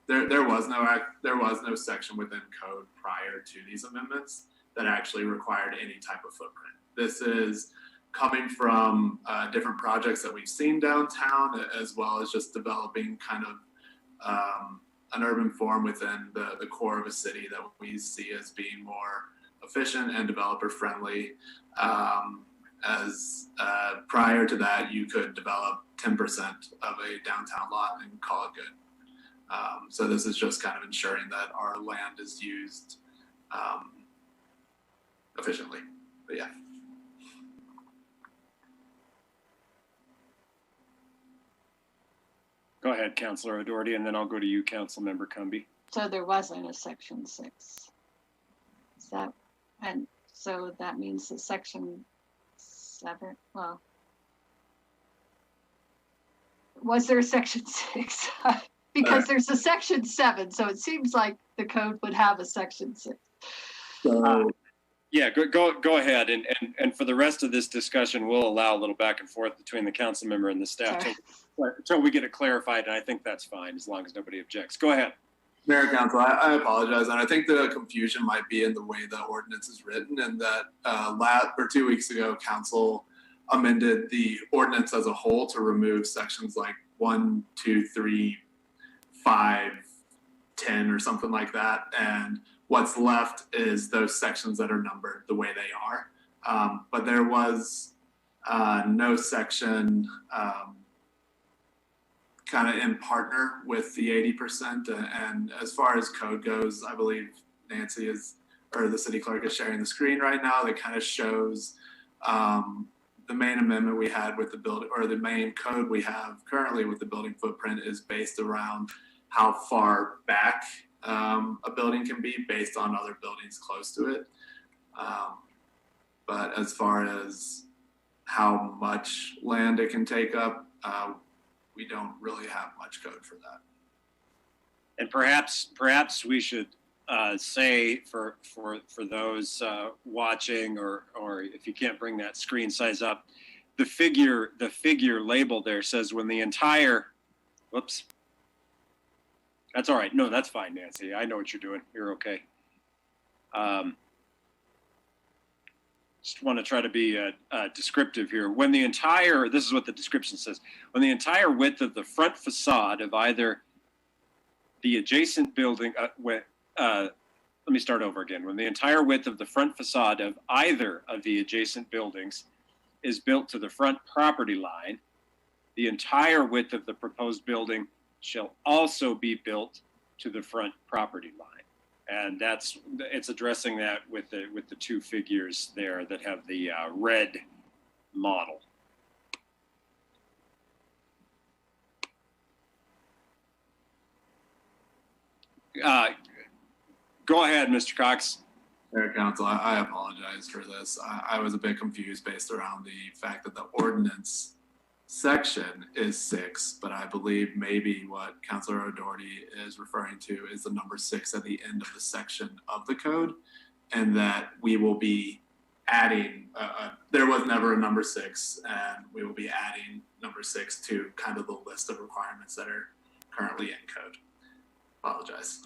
there was no section within code prior to these amendments that actually required any type of footprint. This is coming from different projects that we've seen downtown, as well as just developing kind of an urban form within the core of a city that we see as being more efficient and developer friendly. As prior to that, you could develop 10% of a downtown lot and call it good. So this is just kind of ensuring that our land is used efficiently. But yeah. Go ahead, Councilor O'Doherty, and then I'll go to you, Councilmember Cumby. So there wasn't a section 6. Is that, and so that means that section 7, well, was there a section 6? Because there's a section 7, so it seems like the code would have a section 6. Yeah, go ahead, and for the rest of this discussion, we'll allow a little back and forth between the council member and the staff until we get it clarified, and I think that's fine as long as nobody objects. Go ahead. Mayor, Council, I apologize, and I think the confusion might be in the way the ordinance is written, and that 2 weeks ago, Council amended the ordinance as a whole to remove sections like 1, 2, 3, 5, 10, or something like that, and what's left is those sections that are numbered the way they are. But there was no section kind of in partner with the 80%. And as far as code goes, I believe Nancy or the city clerk is sharing the screen right now that kind of shows the main amendment we had with the building, or the main code we have currently with the building footprint is based around how far back a building can be based on other buildings close to it. But as far as how much land it can take up, we don't really have much code for that. And perhaps we should say for those watching, or if you can't bring that screen size up, the figure label there says when the entire, whoops. That's all right. No, that's fine, Nancy. I know what you're doing. You're okay. Just want to try to be descriptive here. When the entire, this is what the description says, when the entire width of the front facade of either the adjacent building, let me start over again. When the entire width of the front facade of either of the adjacent buildings is built to the front property line, the entire width of the proposed building shall also be built to the front property line. And it's addressing that with the two figures there that have the red model. Go ahead, Mr. Cox. Mayor, Council, I apologize for this. I was a bit confused based around the fact that the ordinance section is 6, but I believe maybe what Councilor O'Doherty is referring to is the number 6 at the end of the section of the code, and that we will be adding, there was never a number 6, and we will be adding number 6 to kind of the list of requirements that are currently in code. Apologize.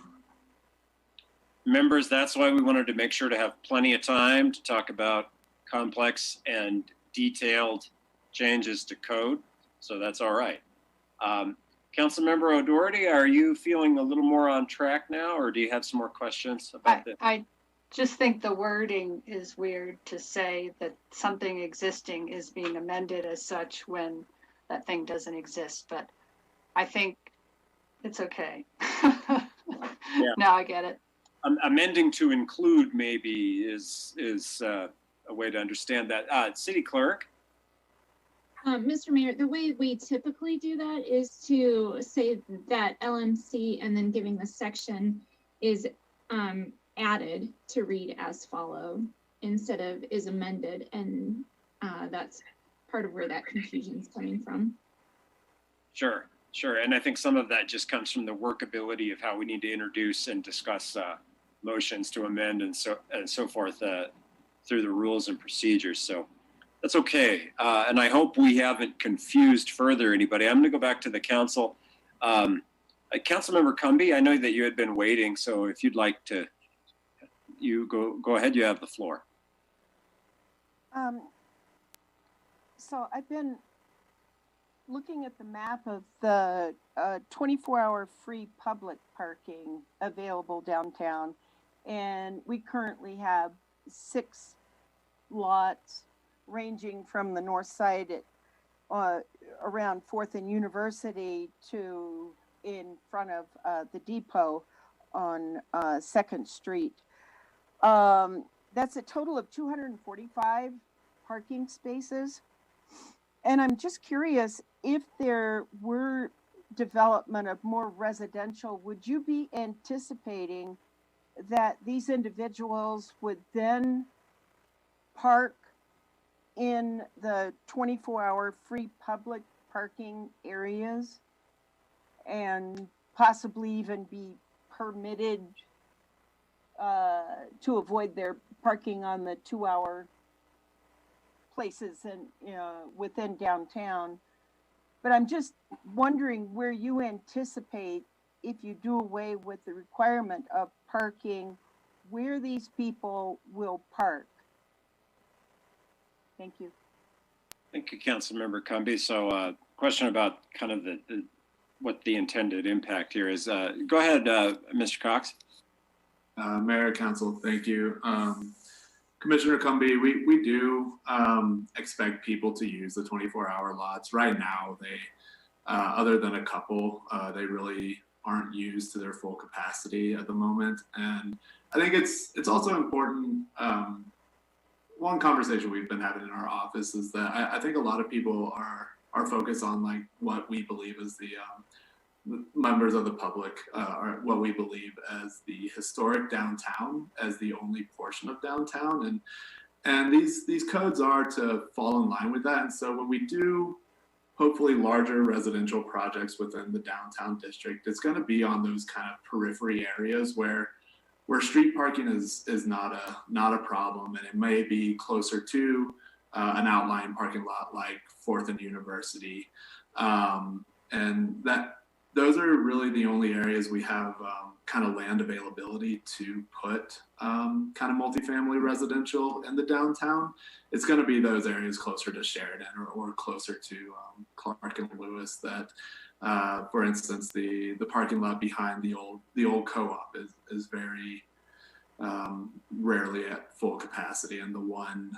Members, that's why we wanted to make sure to have plenty of time to talk about complex and detailed changes to code, so that's all right. Councilmember O'Doherty, are you feeling a little more on track now, or do you have some more questions about this? just think the wording is weird to say that something existing is being amended as such when that thing doesn't exist, but I think it's okay. Now I get it. Amending to include maybe is a way to understand that. City Clerk? Mr. Mayor, the way we typically do that is to say that LMC and then giving the section is added to read as follow instead of is amended, and that's part of where that confusion is coming from. Sure. And I think some of that just comes from the workability of how we need to introduce and discuss motions to amend and so forth through the rules and procedures. So that's okay. And I hope we haven't confused further anybody. I'm going to go back to the council. Councilmember Cumby, I know that you had been waiting, so if you'd like to, you go ahead. You have the floor. So I've been looking at the map of the 24-hour free public parking available downtown, and we currently have 6 lots ranging from the north side at around 4th and University to in front of the depot on 2nd Street. That's a total of 245 parking spaces. And I'm just curious, if there were development of more residential, would you be anticipating that these individuals would then park in the 24-hour free public parking areas and possibly even be permitted to avoid their parking on the 2-hour places and within downtown? But I'm just wondering where you anticipate, if you do away with the requirement of parking, where these people will park. Thank you. Thank you, Councilmember Cumby. So question about kind of what the intended impact here is. Go ahead, Mr. Cox. Mayor, Council, thank you. Commissioner Cumby, we do expect people to use the 24-hour lots. Right now, they, other than a couple, they really aren't used to their full capacity at the moment. And I think it's also important. One conversation we've been having in our office is that I think a lot of people are focused on like what we believe is the members of the public are what we believe as the historic downtown as the only portion of downtown, and these codes are to fall in line with that. And so when we do hopefully larger residential projects within the downtown district, it's going to be on those kind of periphery areas where street parking is not a problem, and it may be closer to an outlying parking lot like 4th and University, and those are really the only areas we have kind of land availability to put kind of multifamily residential in the downtown. It's going to be those areas closer to Sheridan or closer to Clark and Lewis that, for instance, the parking lot behind the old co-op is very rarely at full capacity, and the one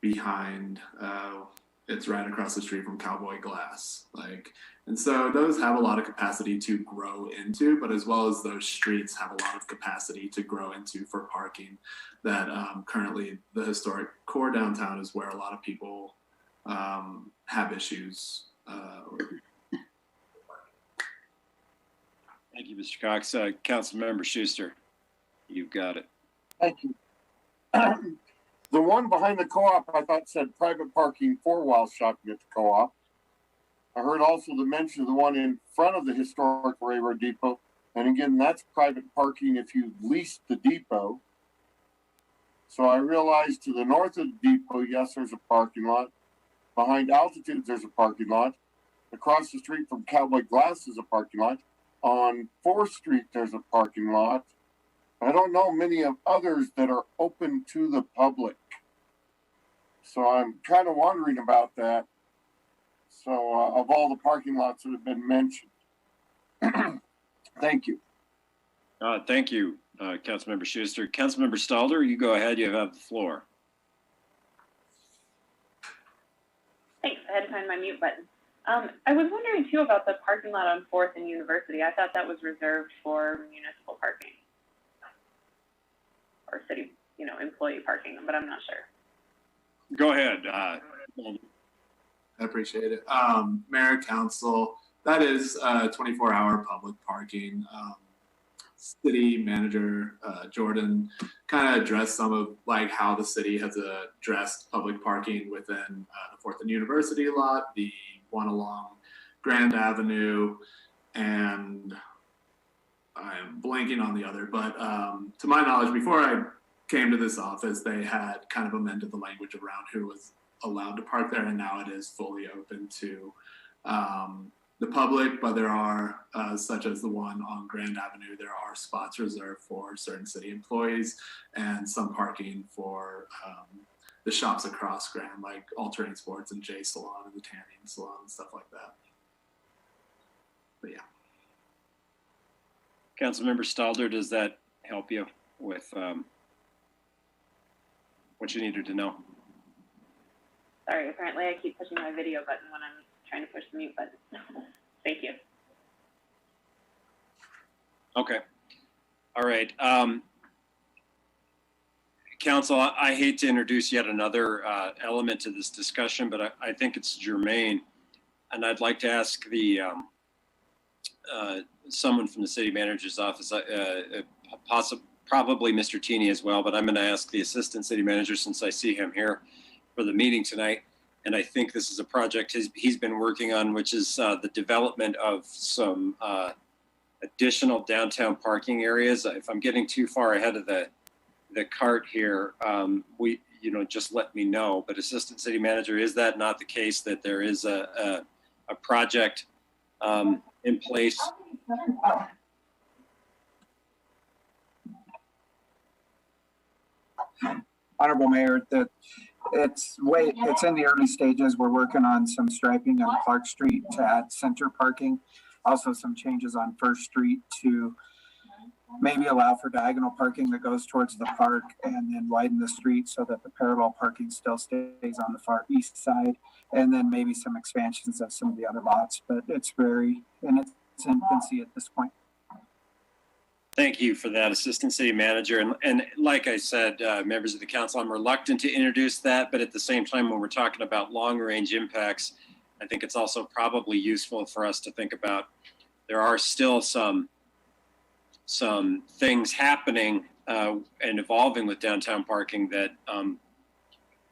behind it's right across the street from Cowboy Glass. And so those have a lot of capacity to grow into, but as well as those streets have a lot of capacity to grow into for parking that currently the historic core downtown is where a lot of people have issues. Thank you, Mr. Cox. Councilmember Schuster, you've got it. Thank you. The one behind the co-op, I thought said private parking for while shopping at the co-op. I heard also the mention of the one in front of the historic railroad depot. And again, that's private parking if you lease the depot. So I realized to the north of the depot, yes, there's a parking lot. Behind Altitudes, there's a parking lot. Across the street from Cowboy Glass is a parking lot. On 4th Street, there's a parking lot. I don't know many of others that are open to the public. So I'm kind of wondering about that. So of all the parking lots that have been mentioned. Thank you. Thank you, Councilmember Schuster. Councilmember Stalder, you go ahead. You have the floor. Thanks. I had to find my mute button. I was wondering too about the parking lot on 4th and University. I thought that was reserved for municipal parking or city, employee parking, but I'm not sure. Go ahead. I appreciate it. Mayor, Council, that is 24-hour public parking. City Manager Jordan kind of addressed some of like how the city has addressed public parking within the 4th and University lot, the one along Grand Avenue, and I'm blanking on the other, but to my knowledge, before I came to this office, they had kind of amended the language around who was allowed to park there, and now it is fully open to the public, but there are, such as the one on Grand Avenue, there are spots reserved for certain city employees and some parking for the shops across Grand, like All Terrain Sports and J Salon and the Tanning Salon and stuff like that. But yeah. Councilmember Stalder, does that help you with what you needed to know? Sorry, apparently I keep pushing my video button when I'm trying to push the mute button. Thank you. Okay. All right. Council, I hate to introduce yet another element to this discussion, but I think it's germane. And I'd like to ask the someone from the city manager's office, probably Mr. Tini as well, but I'm going to ask the assistant city manager since I see him here for the meeting tonight. And I think this is a project he's been working on, which is the development of some additional downtown parking areas. If I'm getting too far ahead of the cart here, just let me know. But Assistant City Manager, is that not the case that there is a project in place? Honorable Mayor, it's in the early stages. We're working on some striping on Clark Street to add center parking. Also some changes on First Street to maybe allow for diagonal parking that goes towards the park and then widen the street so that the parallel parking still stays on the far east side. And then maybe some expansions of some of the other lots, but it's in its infancy at this point. Thank you for that, Assistant City Manager. And like I said, members of the council, I'm reluctant to introduce that, but at the same time, when we're talking about long-range impacts, I think it's also probably useful for us to think about there are still some things happening and evolving with downtown parking that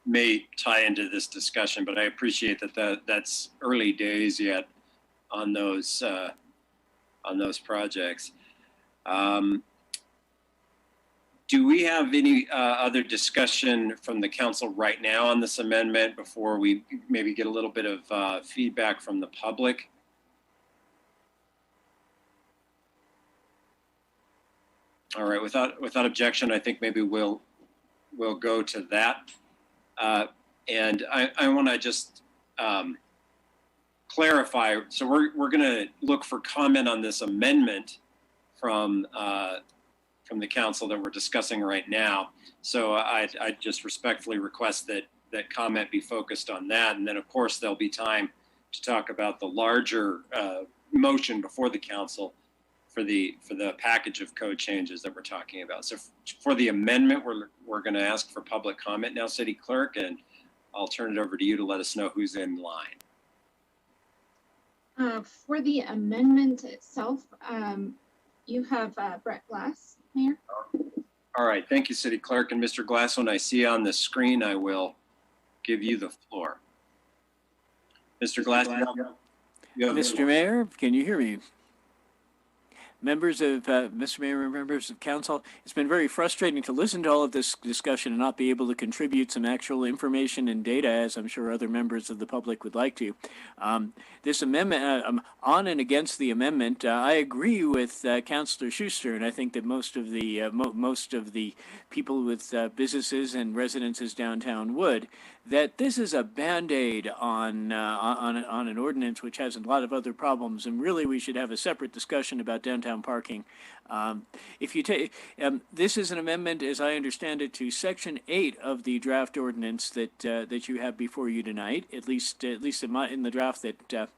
may tie into this discussion, but I appreciate that's early days yet on those projects. Do we have any other discussion from the council right now on this amendment before we maybe get a little bit of feedback from the public? All right, without objection, I think maybe we'll go to that. And I want to just clarify. So we're going to look for comment on this amendment from the council that we're discussing right now. So I just respectfully request that comment be focused on that. And then of course there'll be time to talk about the larger motion before the council for the package of code changes that we're talking about. So for the amendment, we're going to ask for public comment now, City Clerk, and I'll turn it over to you to let us know who's in line. For the amendment itself, you have Brett Glass, Mayor. All right, thank you, City Clerk. And Mr. Glass, when I see on the screen, I will give you the floor. Mr. Glass. Mr. Mayor, can you hear me? Members of Mr. Mayor, members of council, it's been very frustrating to listen to all of this discussion and not be able to contribute some actual information and data, as I'm sure other members of the public would like to. This amendment, on and against the amendment, I agree with Councilor Schuster, and I think that most of the people with businesses and residences downtown would. that this is a Band-Aid on an ordinance which has a lot of other problems, and really we should have a separate discussion about downtown parking. If you take, this is an amendment, as I understand it, to Section 8 of the draft ordinance that you have before you tonight, at least in the draft that.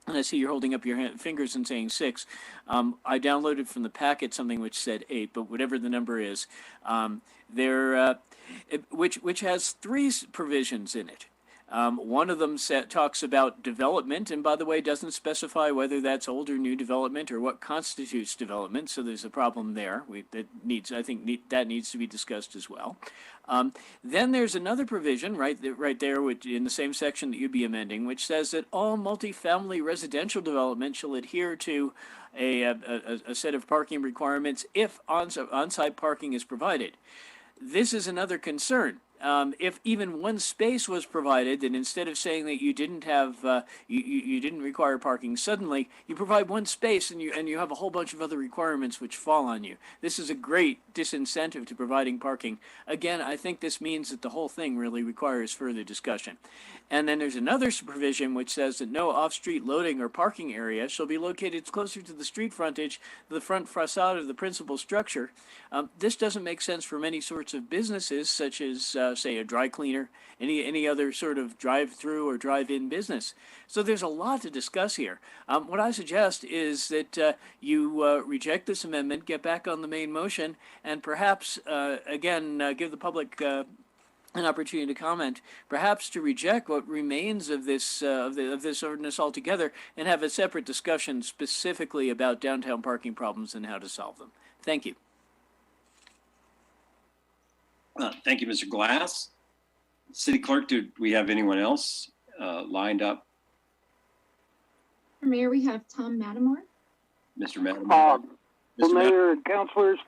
And I see you're holding up your fingers and saying 6. I downloaded from the packet something which said 8, but whatever the number is, which has 3 provisions in it. One of them talks about development, and by the way, doesn't specify whether that's old or new development or what constitutes development. So there's a problem there. That needs to be discussed as well. Then there's another provision right there, which in the same section that you'd be amending, which says that all multifamily residential development shall adhere to a set of parking requirements if on-site parking is provided. This is another concern. If even one space was provided, then instead of saying that you didn't have you didn't require parking, suddenly you provide one space and you have a whole bunch of other requirements which fall on you. This is a great disincentive to providing parking. Again, I think this means that the whole thing really requires further discussion. And then there's another provision which says that no off-street loading or parking area shall be located closer to the street frontage, the front facade of the principal structure. This doesn't make sense for many sorts of businesses, such as, say, a dry cleaner, any other sort of drive-through or drive-in business. So there's a lot to discuss here. What I suggest is that you reject this amendment, get back on the main motion, and perhaps, again, give the public an opportunity to comment, perhaps to reject what remains of this this ordinance altogether, and have a separate discussion specifically about downtown parking problems and how to solve them. Thank you. Thank you, Mr. Glass. City Clerk, do we have anyone else lined up? Mayor, we have Tom Matamore. Mr. Matamore. The Mayor and councilors,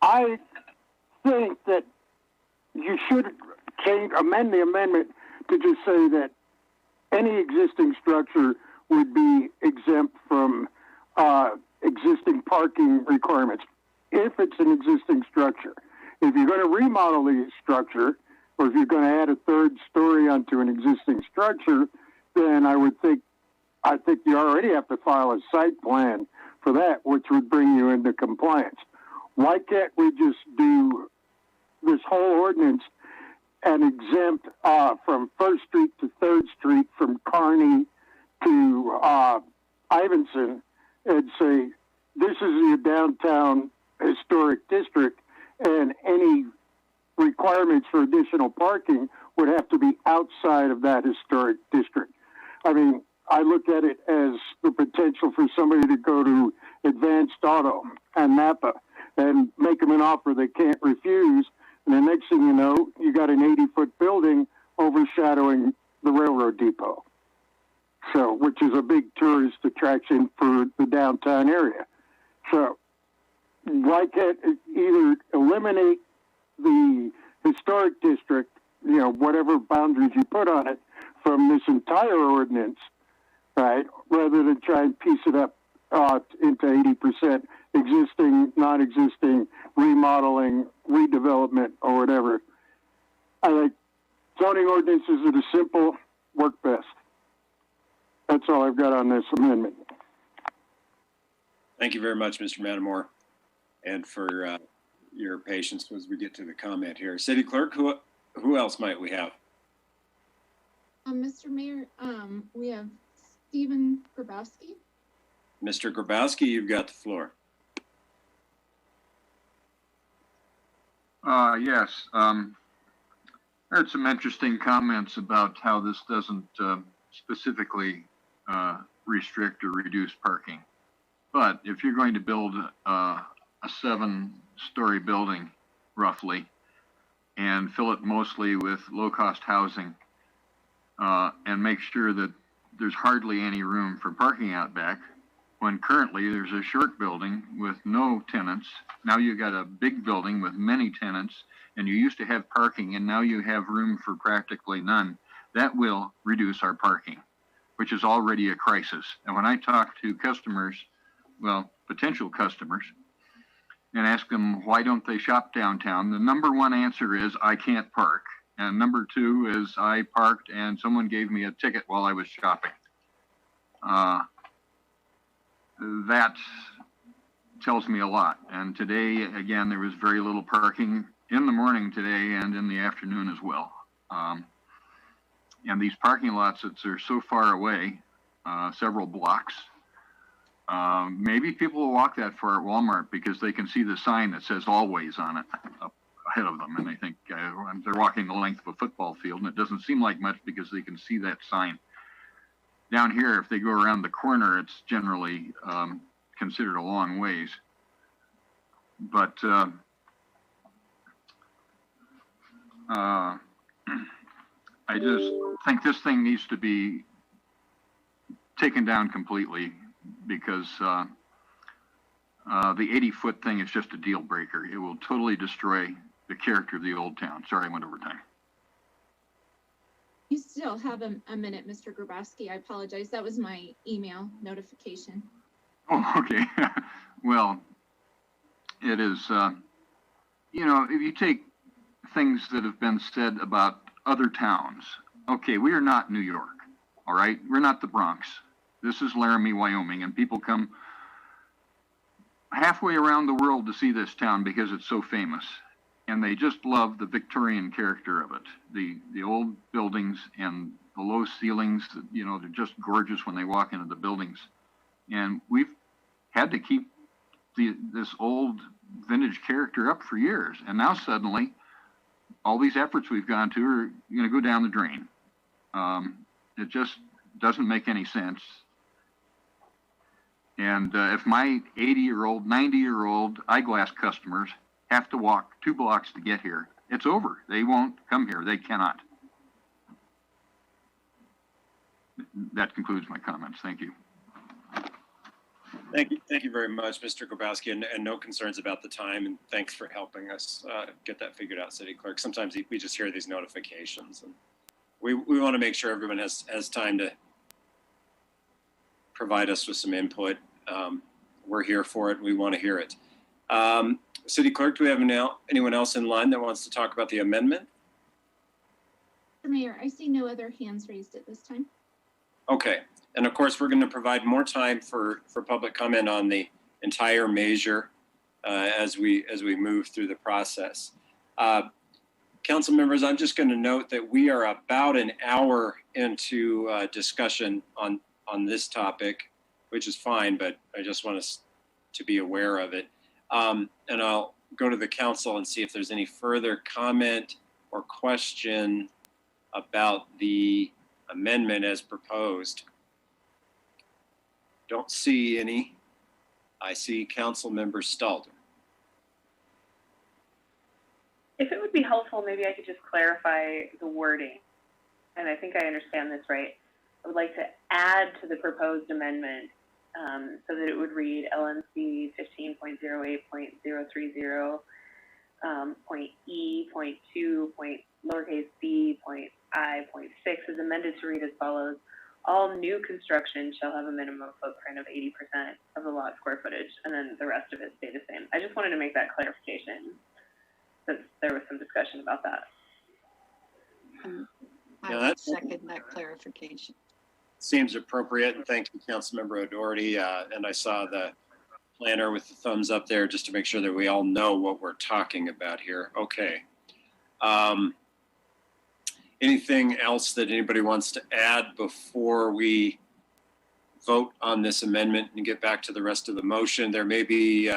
I think that you should amend the amendment to just say that any existing structure would be exempt from existing parking requirements if it's an existing structure. If you're going to remodel the structure, or if you're going to add a third story onto an existing structure, then I think you already have to file a site plan for that, which would bring you into compliance. Why can't we just do this whole ordinance and exempt from 1st Street to 3rd Street, from Kearney to Ivinson, and say, this is your downtown historic district, and any requirements for additional parking would have to be outside of that historic district. I mean, I look at it as the potential for somebody to go to Advanced Auto and Napa and make them an offer they can't refuse. And the next thing you know, you got an 80-foot building overshadowing the railroad depot. So, which is a big tourist attraction for the downtown area. So, why can't it either eliminate the historic district, whatever boundaries you put on it, from this entire ordinance, right, rather than try and piece it up into 80% existing, non-existing, remodeling, redevelopment, or whatever. I think zoning ordinances that are simple work best. That's all I've got on this amendment. Thank you very much, Mr. Matamore, and for your patience as we get to the comment here. City Clerk, who else might we have? Mr. Mayor, we have Stephen Grabowski. Mr. Grabowski, you've got the floor. Yes. Heard some interesting comments about how this doesn't specifically restrict or reduce parking. But if you're going to build a 7-story building, roughly, and fill it mostly with low-cost housing, and make sure that there's hardly any room for parking out back, when currently there's a short building with no tenants. Now you've got a big building with many tenants, and you used to have parking, and now you have room for practically none. That will reduce our parking, which is already a crisis. And when I talk to customers, well, potential customers, and ask them why don't they shop downtown, the number one answer is, I can't park. And number two is I parked and someone gave me a ticket while I was shopping. That tells me a lot. And today, again, there was very little parking in the morning today and in the afternoon as well. And these parking lots that are so far away, several blocks, maybe people will walk that far at Walmart because they can see the sign that says always on it up ahead of them. And they think they're walking the length of a football field, and it doesn't seem like much because they can see that sign. Down here, if they go around the corner, it's generally considered a long ways. But I just think this thing needs to be taken down completely because the 80-foot thing is just a deal breaker. It will totally destroy the character of the old town. Sorry, I went over time. You still have a minute, Mr. Grabowski. I apologize. That was my email notification. Oh, okay. Well, it is, you know, if you take things that have been said about other towns, okay, we are not New York, all right? We're not the Bronx. This is Laramie, Wyoming, and people come halfway around the world to see this town because it's so famous. And they just love the Victorian character of it. The old buildings and the low ceilings, you know, they're just gorgeous when they walk into the buildings. And we've had to keep this old vintage character up for years. And now suddenly, all these efforts we've gone to are going to go down the drain. It just doesn't make any sense. And if my 80-year-old, 90-year-old eyeglass customers have to walk 2 blocks to get here, it's over. They won't come here. They cannot. That concludes my comments. Thank you. Thank you very much, Mr. Grabowski, and no concerns about the time, and thanks for helping us get that figured out, City Clerk. Sometimes we just hear these notifications, and we want to make sure everyone has time to provide us with some input. We're here for it. We want to hear it. City Clerk, do we have anyone else in line that wants to talk about the amendment? Mr. Mayor, I see no other hands raised at this time. Okay. And of course, we're going to provide more time for public comment on the entire measure as we move through the process. Council members, I'm just going to note that we are about an hour into discussion on this topic, which is fine, but I just want us to be aware of it. And I'll go to the council and see if there's any further comment or question about the amendment as proposed. Don't see any. I see Council Member Stalder. If it would be helpful, maybe I could just clarify the wording. And I think I understand this right. I would like to add to the proposed amendment so that it would read LNC 15.08.030 point E, point 2, point lowercase b, point I, point 6 is amended to read as follows. All new construction shall have a minimum footprint of 80% of the lot square footage, and then the rest of it stay the same. I just wanted to make that clarification since there was some discussion about that. I would second that clarification. Seems appropriate, and thank you, Councilmember O'Doherty. And I saw the planner with the thumbs up there just to make sure that we all know what we're talking about here. Okay. Anything else that anybody wants to add before we vote on this amendment and get back to the rest of the motion? There may be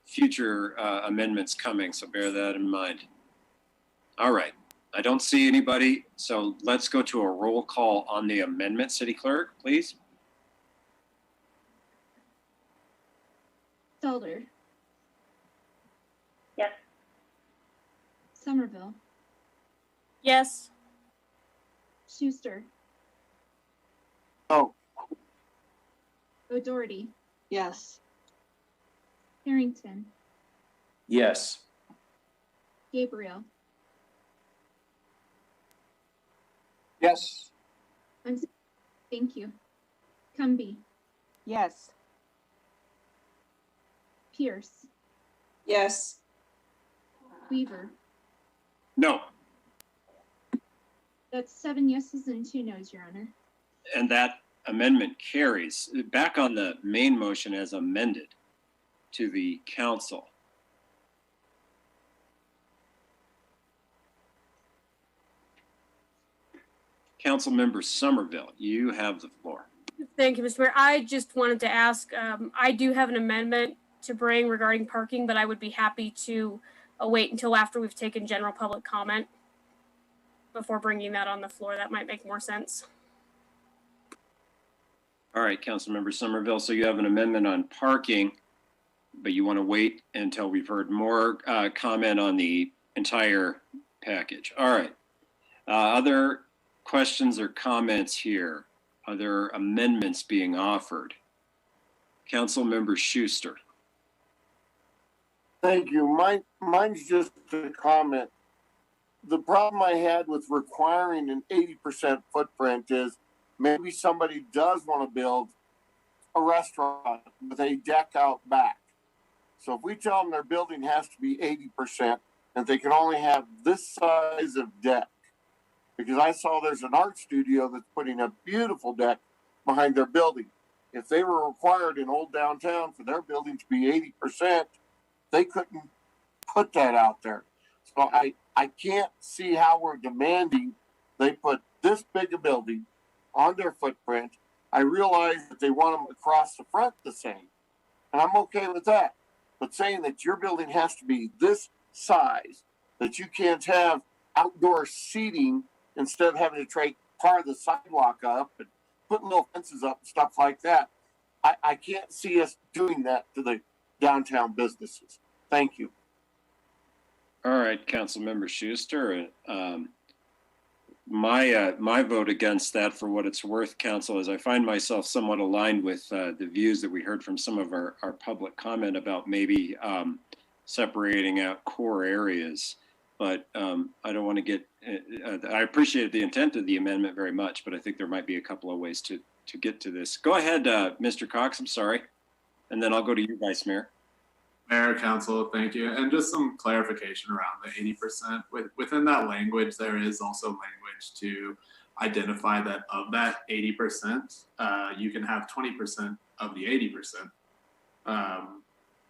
future amendments coming, so bear that in mind. All right. I don't see anybody, so let's go to a roll call on the amendment. City Clerk, please. Stalder. Yes. Somerville. Yes. Schuster. Oh. O'Doherty. Yes. Harrington. Yes. Gabriel. Yes. Thank you. Cumby. Yes. Pierce. Yes. Weaver. No. That's 7 yeses and 2 noes, Your Honor. And that amendment carries. Back on the main motion as amended to the council. Councilmember Somerville, you have the floor. Thank you, Mr. Mayor. I just wanted to ask, I do have an amendment to bring regarding parking, but I would be happy to wait until after we've taken general public comment before bringing that on the floor. That might make more sense. All right, Councilmember Somerville, so you have an amendment on parking, but you want to wait until we've heard more comment on the entire package. All right. Other questions or comments here? Are there amendments being offered? Councilmember Schuster. Thank you. Mine's just a comment. The problem I had with requiring an 80% footprint is maybe somebody does want to build a restaurant with a deck out back. So if we tell them their building has to be 80%, and they can only have this size of deck, because I saw there's an art studio that's putting a beautiful deck behind their building. If they were required in old downtown for their building to be 80%, they couldn't put that out there. So I can't see how we're demanding they put this big a building on their footprint. I realize that they want them across the front the same, and I'm okay with that. But saying that your building has to be this size, that you can't have outdoor seating instead of having to take part of the sidewalk up and putting little fences up and stuff like that, I can't see us doing that to the downtown businesses. Thank you. All right, Councilmember Schuster. My vote against that, for what it's worth, Council, is I find myself somewhat aligned with the views that we heard from some of our public comment about maybe separating out core areas. But I don't want to get, I appreciate the intent of the amendment very much, but I think there might be a couple of ways to get to this. Go ahead, Mr. Cox, I'm sorry. And then I'll go to you, Vice Mayor. Mayor, Council, thank you. And just some clarification around the 80%. Within that language, there is also language to identify that of that 80%, you can have 20% of the 80%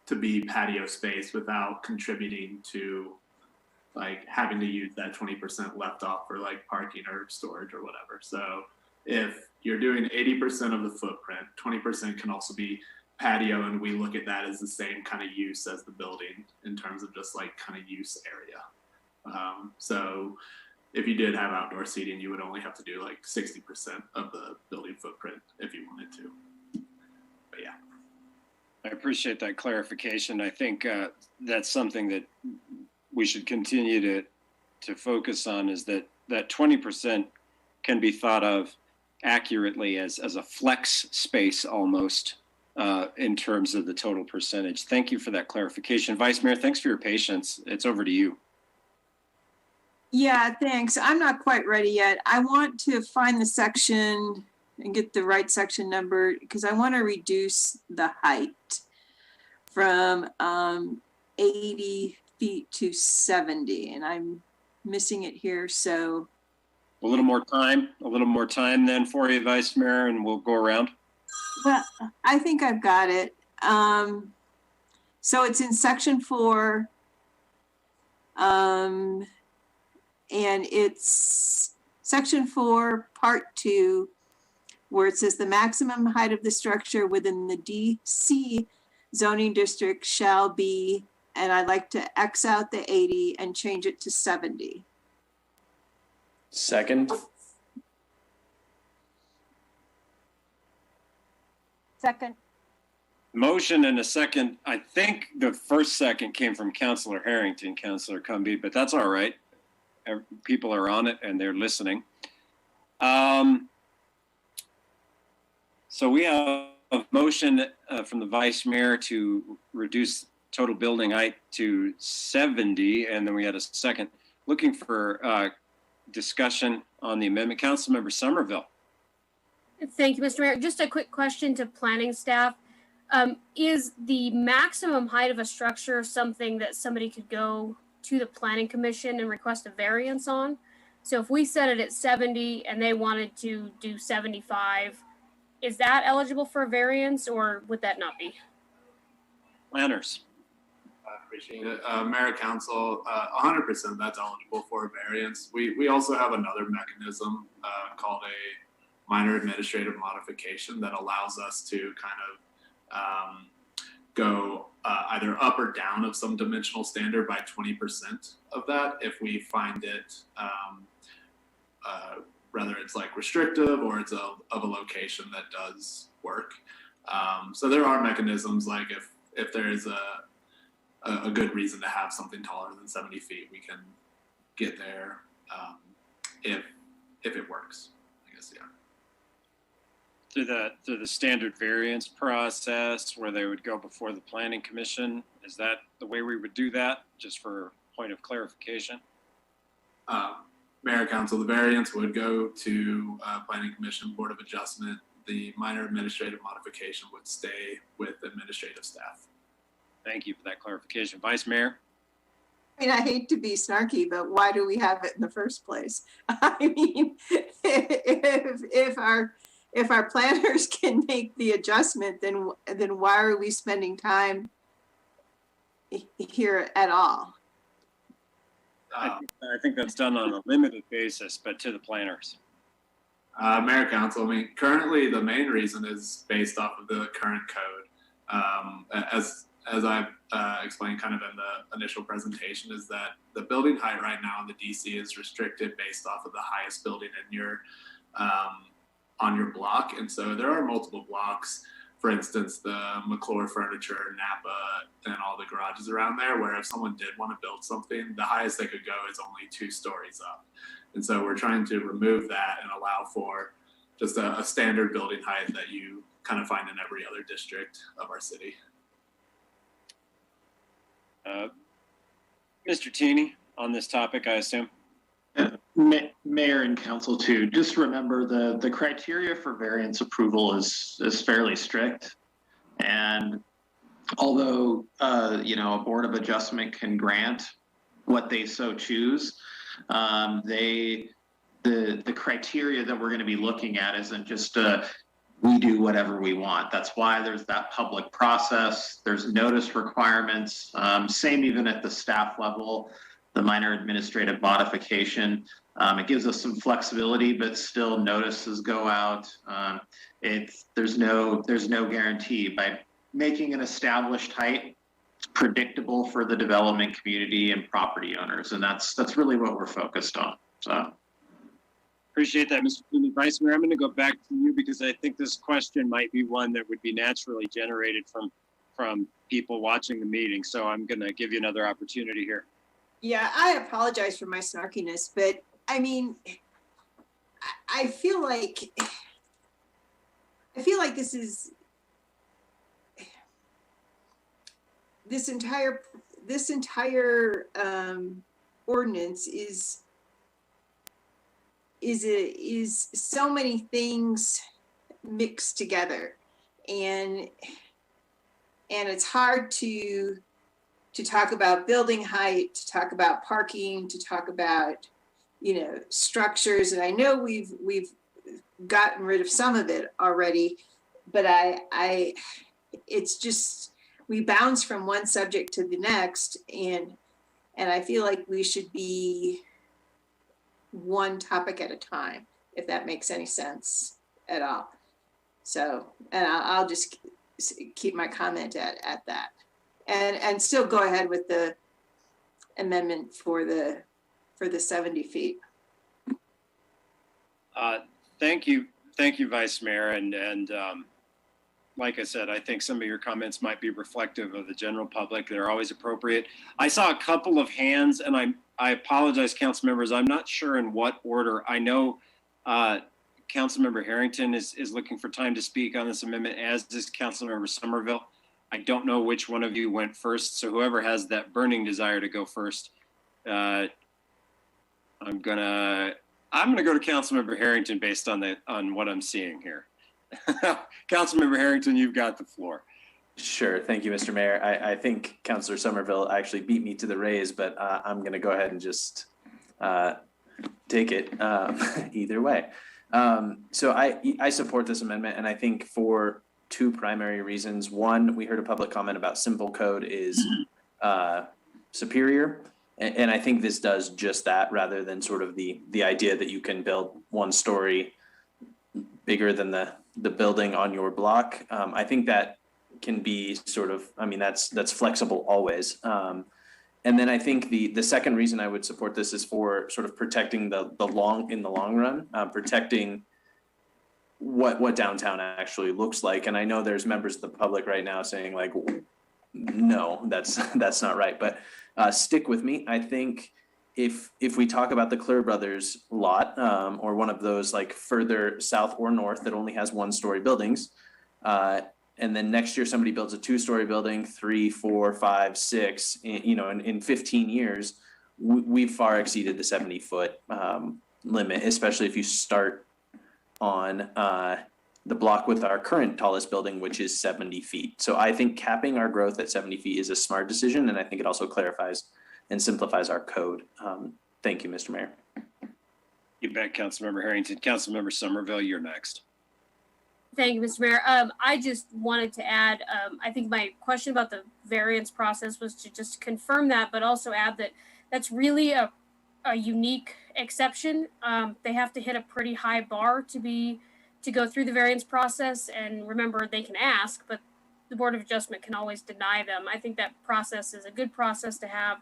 to be patio space without contributing to like having to use that 20% left off for like parking or storage or whatever. So if you're doing 80% of the footprint, 20% can also be patio, and we look at that as the same kind of use as the building in terms of just like kind of use area. So if you did have outdoor seating, you would only have to do like 60% of the building footprint if you wanted to. But yeah. I appreciate that clarification. I think that's something that we should continue to focus on, is that 20% can be thought of accurately as a flex space almost. In terms of the total percentage. Thank you for that clarification. Vice Mayor, thanks for your patience. It's over to you. Yeah, thanks. I'm not quite ready yet. I want to find the section and get the right section number because I want to reduce the height from 80 feet to 70, and I'm missing it here. So a little more time then for you, Vice Mayor, and we'll go around. Well, I think I've got it. So it's in section 4. And it's section 4, part 2, where it says the maximum height of the structure within the DC zoning district shall be, and I'd like to X out the 80 and change it to 70. Second. Second. Motion and a second. I think the first second came from Councilor Harrington, Councilor Cumby, but that's all right. People are on it and they're listening. So we have a motion from the Vice Mayor to reduce total building height to 70, and then we had a second. Looking for discussion on the amendment. Councilmember Somerville. Thank you, Mr. Mayor. Just a quick question to planning staff. Is the maximum height of a structure something that somebody could go to the planning commission and request a variance on? So if we set it at 70 and they wanted to do 75, is that eligible for a variance or would that not be? Planners. I appreciate it. Mayor, Council, 100% that's eligible for a variance. We also have another mechanism called a minor administrative modification that allows us to kind of go either up or down of some dimensional standard by 20% of that if we find it, whether it's like restrictive or it's of a location that does work. So there are mechanisms like if there is a good reason to have something taller than 70 feet, we can get there if it works, I guess, yeah. Through the standard variance process where they would go before the planning commission, is that the way we would do that, just for point of clarification? Mayor, Council, the variance would go to Planning Commission, Board of Adjustment. The minor administrative modification would stay with administrative staff. Thank you for that clarification. Vice Mayor? I mean, I hate to be snarky, but why do we have it in the first place? I mean, if our planners can make the adjustment, then why are we spending time here at all? I think that's done on a limited basis, but to the planners. Mayor, Council, I mean, currently the main reason is based off of the current code. As I've explained kind of in the initial presentation, is that the building height right now in the DC is restricted based off of the highest building in your on your block. And so there are multiple blocks, for instance, the McClure Furniture, Napa, and all the garages around there, where if someone did want to build something, the highest they could go is only 2 stories up. And so we're trying to remove that and allow for just a standard building height that you kind of find in every other district of our city. Mr. Teeny, on this topic, I assume? Mayor and Council too, just remember the criteria for variance approval is fairly strict. And although, a Board of Adjustment can grant what they so choose, the criteria that we're going to be looking at isn't just we do whatever we want. That's why there's that public process. There's notice requirements. Same even at the staff level, the minor administrative modification. It gives us some flexibility, but still notices go out. There's no guarantee. By making an established height, it's predictable for the development community and property owners, and that's really what we're focused on. So. Appreciate that, Mr. Toomey. Vice Mayor, I'm going to go back to you because I think this question might be one that would be naturally generated from people watching the meeting. So I'm going to give you another opportunity here. Yeah, I apologize for my snarkiness, but I mean, I feel like this entire ordinance is so many things mixed together, and it's hard to talk about building height, to talk about parking, to talk about structures. And I know we've gotten rid of some of it already, but it's just we bounce from one subject to the next, and I feel like we should be one topic at a time, if that makes any sense at all. So, and I'll just keep my comment at that, and still go ahead with the amendment for the 70 feet. Thank you, Vice Mayor, and like I said, I think some of your comments might be reflective of the general public. They're always appropriate. I saw a couple of hands, and I apologize, council members. I'm not sure in what order. I know Councilmember Harrington is looking for time to speak on this amendment, as is Councilmember Somerville. I don't know which one of you went first, so whoever has that burning desire to go first, I'm gonna go to Councilmember Harrington based on what I'm seeing here. Councilmember Harrington, you've got the floor. Sure. Thank you, Mr. Mayor. I think Councilor Somerville actually beat me to the raise, but I'm going to go ahead and just take it either way. So I support this amendment, and I think for two primary reasons. One, we heard a public comment about simple code is superior. And I think this does just that, rather than sort of the idea that you can build one story bigger than the building on your block. I think that can be sort of, I mean, that's flexible always. And then I think the second reason I would support this is for sort of protecting in the long run, protecting what downtown actually looks like. And I know there's members of the public right now saying like, no, that's not right. But stick with me. I think if we talk about the Clear Brothers lot, or one of those like further south or north that only has 1-story buildings, and then next year somebody builds a 2-story building, 3, 4, 5, 6, in 15 years, we've far exceeded the 70-foot limit, especially if you start on the block with our current tallest building, which is 70 feet. So I think capping our growth at 70 feet is a smart decision, and I think it also clarifies and simplifies our code. Thank you, Mr. Mayor. You bet, Councilmember Harrington. Councilmember Somerville, you're next. Thank you, Mr. Mayor. I just wanted to add, I think my question about the variance process was to just confirm that, but also add that that's really a unique exception. They have to hit a pretty high bar to go through the variance process. And remember, they can ask, but the Board of Adjustment can always deny them. I think that process is a good process to have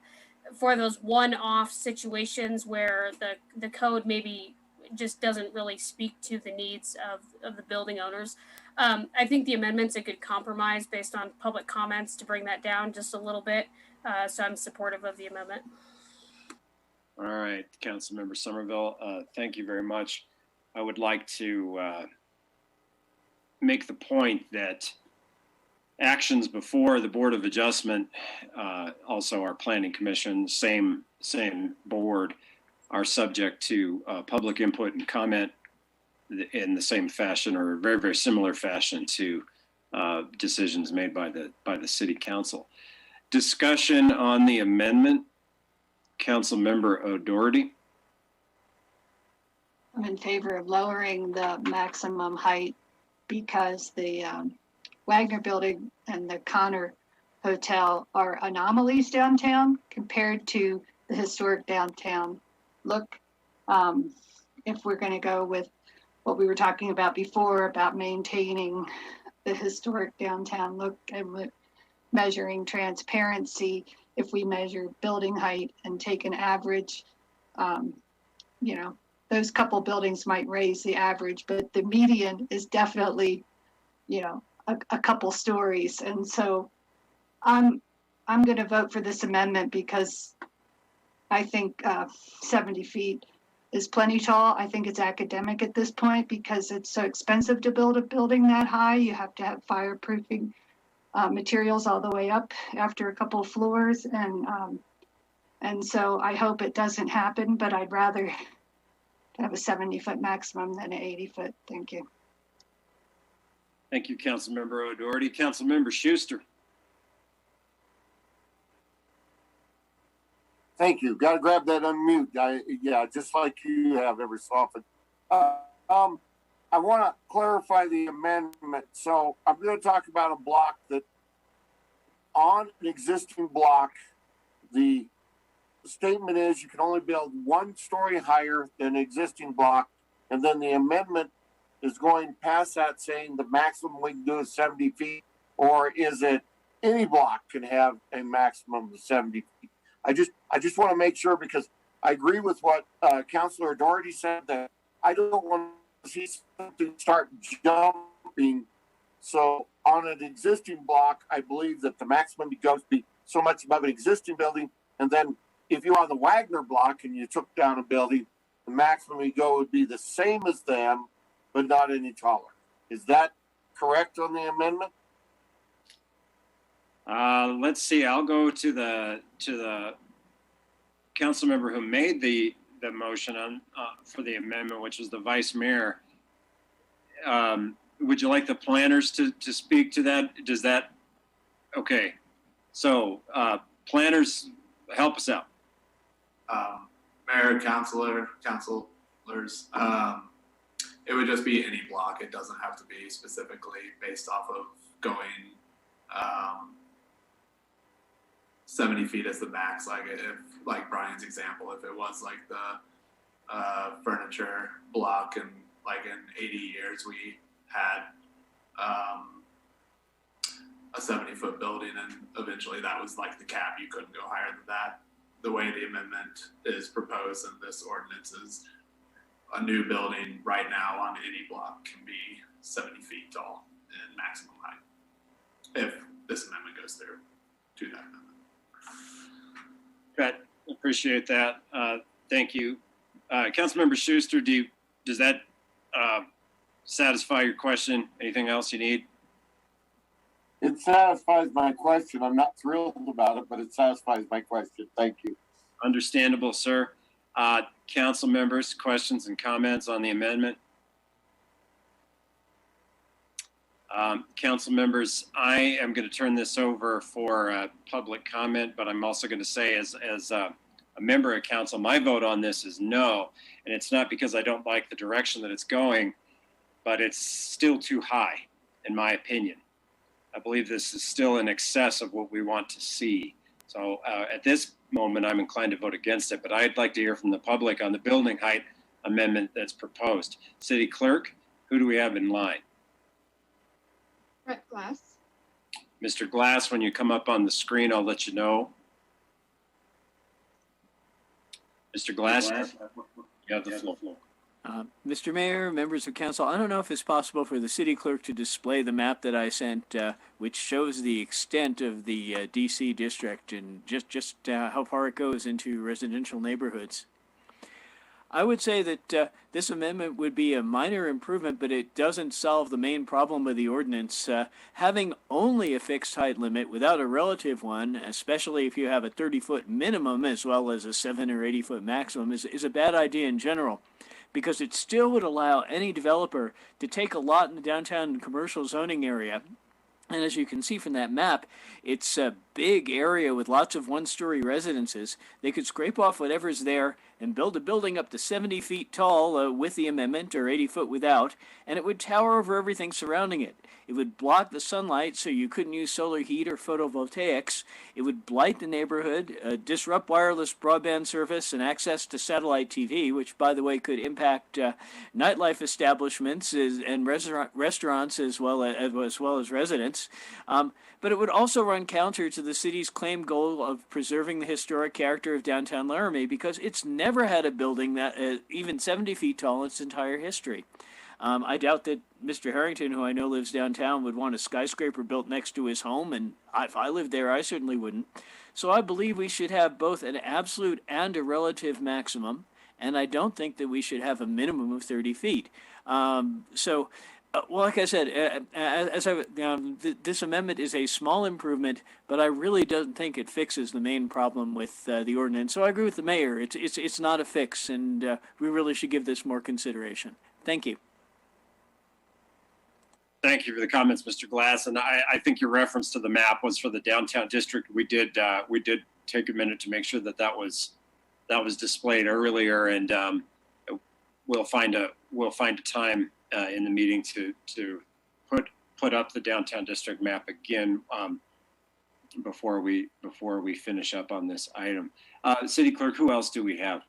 for those one-off situations where the code maybe just doesn't really speak to the needs of the building owners. I think the amendment's a good compromise based on public comments to bring that down just a little bit. So I'm supportive of the amendment. All right, Councilmember Somerville, thank you very much. I would like to make the point that actions before the Board of Adjustment, also our Planning Commission, same board, are subject to public input and comment in the same fashion or very, very similar fashion to decisions made by the City Council. Discussion on the amendment. Councilmember O'Doherty. I'm in favor of lowering the maximum height because the Wagner Building and the Connor Hotel are anomalies downtown compared to the historic downtown look. If we're going to go with what we were talking about before about maintaining the historic downtown look and measuring transparency, if we measure building height and take an average, those couple buildings might raise the average, but the median is definitely, a couple stories. And so I'm going to vote for this amendment because I think 70 feet is plenty tall. I think it's academic at this point because it's so expensive to build a building that high. You have to have fireproofing materials all the way up after a couple of floors. And so I hope it doesn't happen, but I'd rather have a 70-foot maximum than an 80-foot. Thank you. Thank you, Councilmember O'Doherty. Councilmember Schuster. Thank you. Got to grab that unmute. Yeah, just like you have every so often. I want to clarify the amendment. So I'm going to talk about a block that on an existing block, the statement is you can only build 1 story higher than an existing block. And then the amendment is going past that saying the maximum we can do is 70 feet, or is it any block can have a maximum of 70 feet? I just want to make sure, because I agree with what Councilor Doherty said, that I don't want to see something start jumping. So on an existing block, I believe that the maximum goes to be so much above an existing building. And then if you're on the Wagner block and you took down a building, the maximum you go would be the same as them, but not any taller. Is that correct on the amendment? Let's see. I'll go to the council member who made the motion on for the amendment, which was the vice mayor. Would you like the planners to speak to that? Does that? Okay. So planners, help us out. Mayor, councilors, it would just be any block. It doesn't have to be specifically based off of going 70 feet as the max. Like if, like Brian's example, if it was like the furniture block, and like in 80 years we had a 70-foot building, and eventually that was like the cap. You couldn't go higher than that. The way the amendment is proposed in this ordinance is a new building right now on any block can be 70 feet tall in maximum height if this amendment goes through to that amendment. Pat, appreciate that. Thank you. Councilmember Schuster, does that satisfy your question? Anything else you need? It satisfies my question. I'm not thrilled about it, but it satisfies my question. Thank you. Understandable, sir. Council members, questions and comments on the amendment? Council members, I am going to turn this over for public comment, but I'm also going to say as a member of council, my vote on this is no. And it's not because I don't like the direction that it's going, but it's still too high, in my opinion. I believe this is still in excess of what we want to see. So at this moment, I'm inclined to vote against it, but I'd like to hear from the public on the building height amendment that's proposed. City Clerk, who do we have in line? Brett Glass. Mr. Glass, when you come up on the screen, I'll let you know. Mr. Glass, you have the floor. Mr. Mayor, members of council, I don't know if it's possible for the city clerk to display the map that I sent, which shows the extent of the DC district and just how far it goes into residential neighborhoods. I would say that this amendment would be a minor improvement, but it doesn't solve the main problem of the ordinance. Having only a fixed height limit without a relative one, especially if you have a 30-foot minimum as well as a 70 or 80-foot maximum, is a bad idea in general, because it still would allow any developer to take a lot in the downtown commercial zoning area. And as you can see from that map, it's a big area with lots of one-story residences. They could scrape off whatever's there and build a building up to 70 feet tall with the amendment, or 80 foot without, and it would tower over everything surrounding it. It would block the sunlight so you couldn't use solar heat or photovoltaics. It would blight the neighborhood, disrupt wireless broadband service and access to satellite TV, which, by the way, could impact nightlife establishments and restaurants as well as residents. But it would also run counter to the city's claimed goal of preserving the historic character of downtown Laramie, because it's never had a building that even 70 feet tall in its entire history. I doubt that Mr. Harrington, who I know lives downtown, would want a skyscraper built next to his home, and if I lived there, I certainly wouldn't. So I believe we should have both an absolute and a relative maximum, and I don't think that we should have a minimum of 30 feet. Well, like I said, this amendment is a small improvement, but I really don't think it fixes the main problem with the ordinance. So I agree with the mayor. It's not a fix, and we really should give this more consideration. Thank you. Thank you for the comments, Mr. Glass. And I think your reference to the map was for the downtown district. We did take a minute to make sure that was displayed earlier, and we'll find a time in the meeting to put up the downtown district map again before we finish up on this item. City Clerk, who else do we have?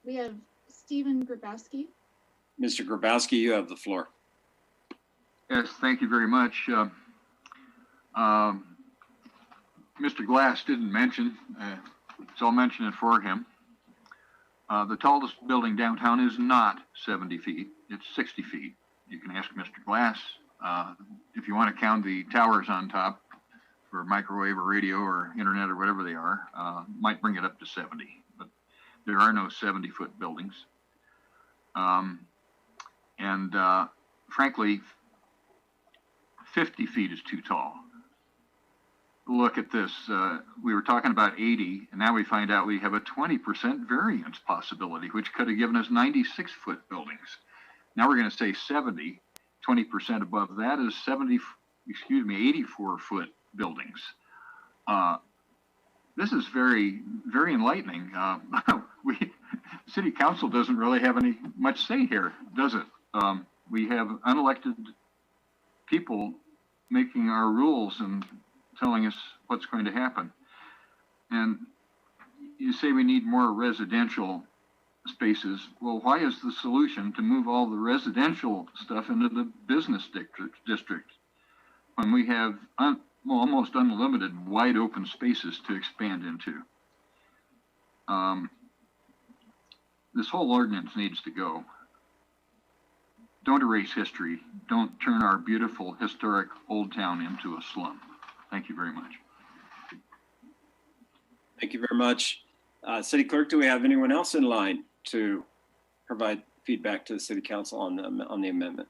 We have Stephen Grabowski. Mr. Grabowski, you have the floor. Yes, thank you very much. Mr. Glass didn't mention, so I'll mention it for him. The tallest building downtown is not 70 feet, it's 60 feet. You can ask Mr. Glass if you want to count the towers on top for microwave or radio or internet or whatever they are, might bring it up to 70, but there are no 70-foot buildings. Frankly, 50 feet is too tall. Look at this. We were talking about 80, and now we find out we have a 20% variance possibility, which could have given us 96-foot buildings. Now we're going to say 70. 20% above that is 84-foot buildings. this is very, very enlightening. City council doesn't really have much say here, does it? We have unelected people making our rules and telling us what's going to happen. And you say we need more residential spaces. Well, why is the solution to move all the residential stuff into the business district when we have almost unlimited wide open spaces to expand into? This whole ordinance needs to go. Don't erase history. Don't turn our beautiful historic old town into a slum. Thank you very much. Thank you very much. City Clerk, do we have anyone else in line to provide feedback to the City Council on the amendment?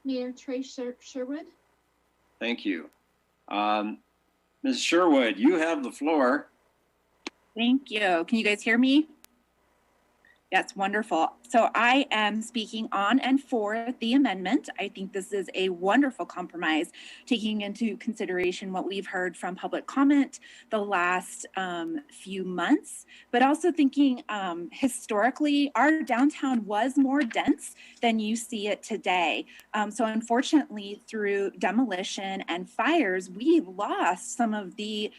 Mayor Trey Sherwood. Thank you. Ms. Sherwood, you have the floor. Thank you. Can you guys hear me? That's wonderful. So I am speaking on and for the amendment. I think this is a wonderful compromise, taking into consideration what we've heard from public comment the last few months, but also thinking historically, our downtown was more dense than you see it today. So unfortunately, through demolition and fires, we've lost some of the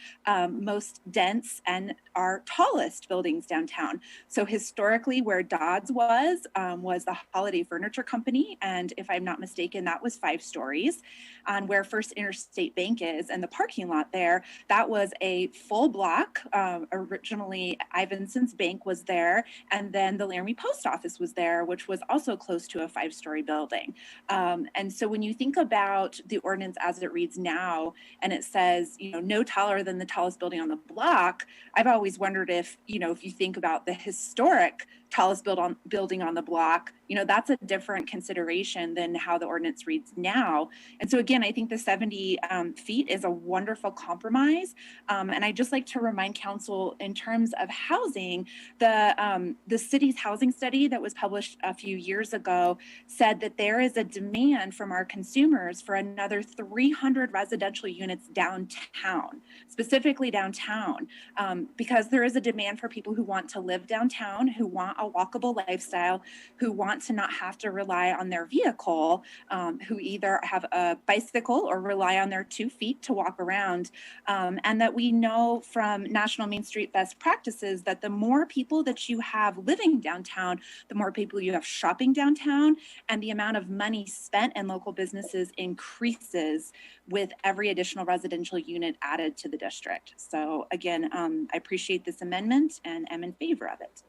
most dense and our tallest buildings downtown. So historically, where Dodds was the Holiday Furniture Company. And if I'm not mistaken, that was 5 stories. On where First Interstate Bank is and the parking lot there, that was a full block. Originally, Ivinson's Bank was there. And then the Laramie Post Office was there, which was also close to a 5-story building. And so when you think about the ordinance as it reads now, and it says, no taller than the tallest building on the block, I've always wondered if you think about the historic tallest building on the block, that's a different consideration than how the ordinance reads now. And so again, I think the 70 feet is a wonderful compromise. And I'd just like to remind council in terms of housing, the city's housing study that was published a few years ago said that there is a demand from our consumers for another 300 residential units downtown, specifically downtown, because there is a demand for people who want to live downtown, who want a walkable lifestyle, who want to not have to rely on their vehicle, who either have a bicycle or rely on their 2 feet to walk around. And that we know from National Main Street best practices that the more people that you have living downtown, the more people you have shopping downtown, and the amount of money spent in local businesses increases with every additional residential unit added to the district. So again, I appreciate this amendment and am in favor of it.